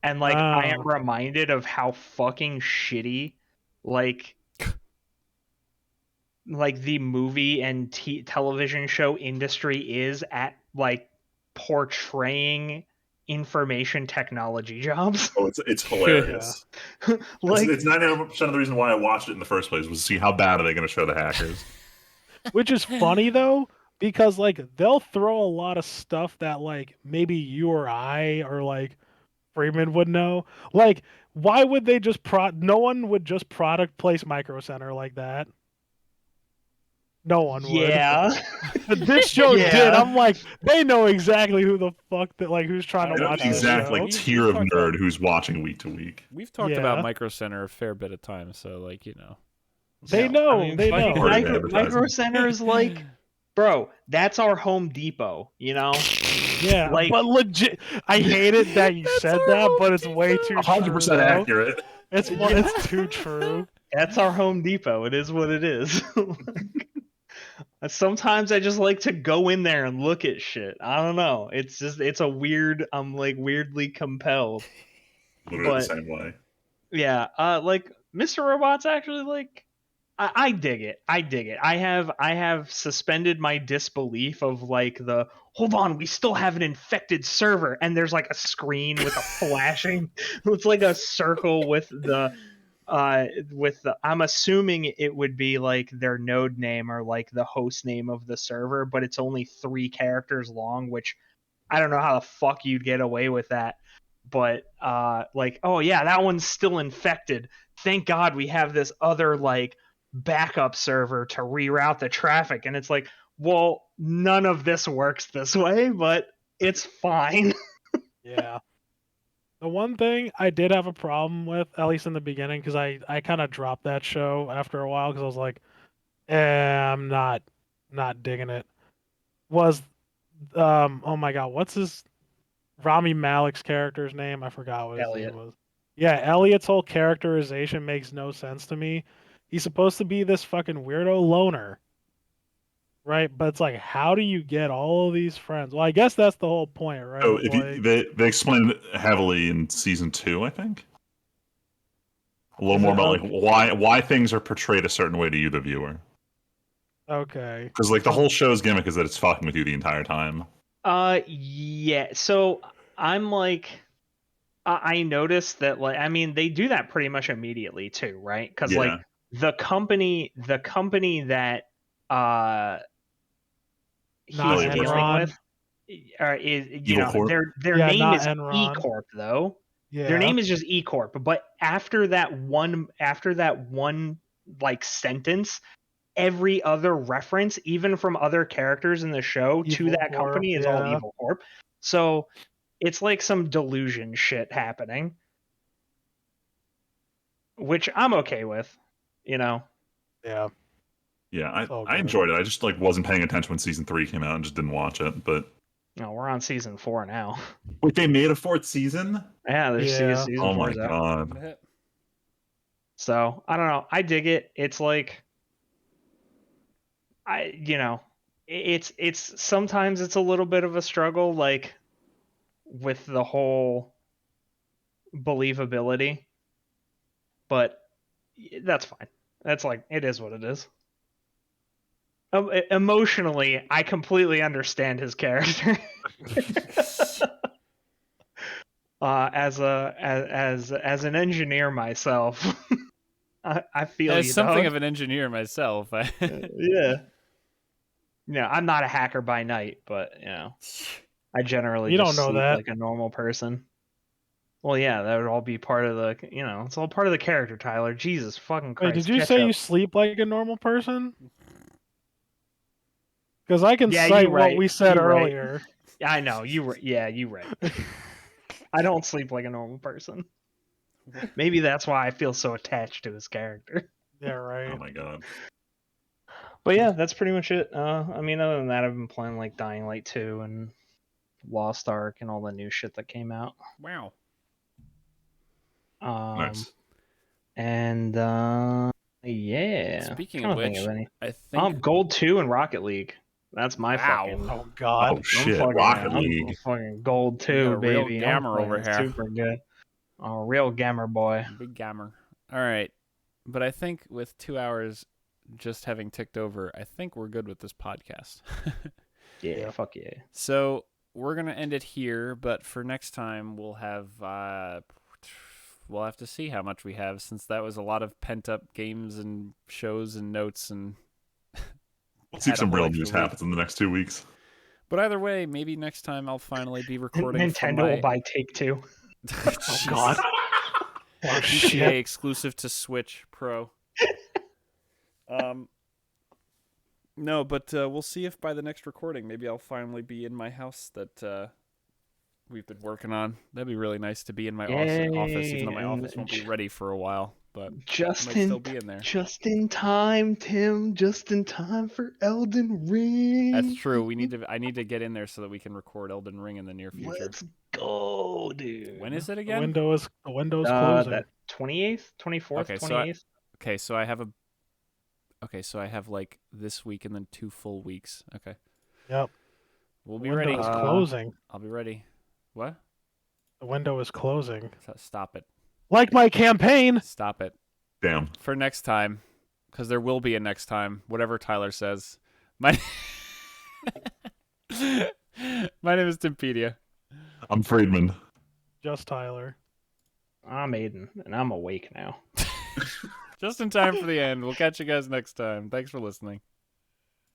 and like I am reminded of how fucking shitty, like the movie and television show industry is at like portraying information technology jobs. Oh, it's hilarious. Like it's 99% of the reason why I watched it in the first place was to see how bad are they going to show the hackers. Which is funny though, because like they'll throw a lot of stuff that like maybe you or I or like Friedman would know. Like, why would they just no one would just product place Micro Center like that. No one yeah. would. But this show Yeah. did. I'm like, they know exactly who the fuck that like who's trying I to They know watch the this exact show. like We tier of talked nerd about- who's watching week to week. We've talked Yeah. about Micro Center a fair bit of time, so like, you know. They know. I mean, they fucking know. Part of Micro advertising. Center is like, bro, that's our Home Depot, you know? Yeah, like- but legit, I hate it that you said that, but it's way too 100% true, though. accurate. It's too true. That's our Home Depot. It is what it is. Sometimes I just like to go in there and look at shit. I don't know. It's a weird. I'm like weirdly compelled. Literally But- the same way. Yeah. Like Mr. Robot's actually like, I dig it. I dig it. I have suspended my disbelief of like the hold on, we still have an infected server, and there's like a screen with a flashing. It's like a circle with the. I'm assuming it would be like their node name or like the host name of the server, but it's only 3 characters long, which I don't know how the fuck you'd get away with that. But like, oh yeah, that one's still infected. Thank God we have this other like backup server to reroute the traffic. And it's like, well, none of this works this way, but it's fine. Yeah. The one thing I did have a problem with, at least in the beginning, because I kind of dropped that show after a while because I was like, I'm not digging it. Was oh my god, what's his Rami Malek's character's name? I forgot what his name Elliot. was. Yeah, Elliot's whole characterization makes no sense to me. He's supposed to be this fucking weirdo loner, right? But it's like, how do you get all of these friends? Well, I guess that's the whole point, right? So It's if you, like, they explained it heavily in season 2, I think. A little Is more it about like okay? why things are portrayed a certain way to you, the viewer. Okay. Because like the whole show's gimmick is that it's fucking with you the entire time. Yeah. So I'm like, I noticed that, like, I mean, they do that pretty much immediately too, right? Because like Yeah. the company that uh Not he's Elliot works dealing for. Enron. with, is, you Evil know, Corp. their Yeah, name not is E Enron. Corp though. Their Yeah. name is just E Corp. But after that one like sentence, every other reference, even from other characters in the show, to Evil that Corp. company is all Yeah. Evil Corp. So it's like some delusion shit happening, which I'm okay with, you know. Yeah. Yeah, It's all I good. enjoyed it. I just like wasn't paying attention when season 3 came out and just didn't watch it. But No, we're on season 4 now. wait, they made a 4th season? Yeah, there's Yeah. season Oh 4 my is out. god. So I don't know. I dig it. It's like it's sometimes it's a little bit of a struggle, like with the whole believability, but that's fine. That's like, it is what it is. Emotionally, I completely understand his character. As an engineer myself, I feel As you, something dog. of an engineer myself, Yeah. I'm not a hacker by night, but I generally You don't just know sleep that. like a normal person. Well, yeah, that would all be part of the, it's all part of the character, Tyler. Jesus fucking Wait, did Christ, you catch say up. you sleep like a normal person? Because I can Yeah, you cite what right. we said You right. earlier. I know you right. Yeah, you right. I don't sleep like a normal person. Maybe that's why I feel so attached to his character. Yeah, Oh right. my god. But yeah, that's pretty much it. I mean, other than that, I've been playing like Dying Light 2 and Lost Ark and all the new shit that came out. wow. Nice. And yeah, Speaking trying of to think which, of any. I think Gold 2 and Rocket League. That's my wow, fucking. Oh Oh God. shit, Rocket I'm League. fucking Gold we got 2, a real baby. I'm gamer over playing here. super good. A real gamer boy. Big gamer. All right, but I think with 2 hours just having ticked over, I think we're good with this podcast. Yeah, Yeah. fuck yeah. So we're gonna end it here, but for next time we'll have to see how much we have, since that was a lot of pent up games and shows and notes, and Let's see if had a some whole real extra news week. happens in the next 2 weeks. But either way, maybe next time I'll finally be recording from Nintendo will my buy Take Two. Oh God. Oh GTA shit. exclusive to Switch Pro. No, but we'll see if by the next recording, maybe I'll finally be in my house that we've been working on. That'd be really nice to be in my office, even though my And office won't be ready for a while. But I just might in still be in there. just in time, Tim. Just in time for Elden Ring. That's true. I need to get in there so that we can record Elden Ring in the near future. Let's go, dude. When is it The again? window is closing. That 28th, 24th, Okay, 28th. So I have like this week and then 2 full weeks. Okay. Yep. We'll The be window ready. is closing. I'll be ready. What? The window is closing. Stop it. Like my campaign. Stop it. Damn. For next time, because there will be a next time, whatever Tyler says. My My name is Timpedia. I'm Friedman. Just Tyler. I'm Aiden, and I'm awake now. Just in time for the end. We'll catch you guys next time. Thanks for listening.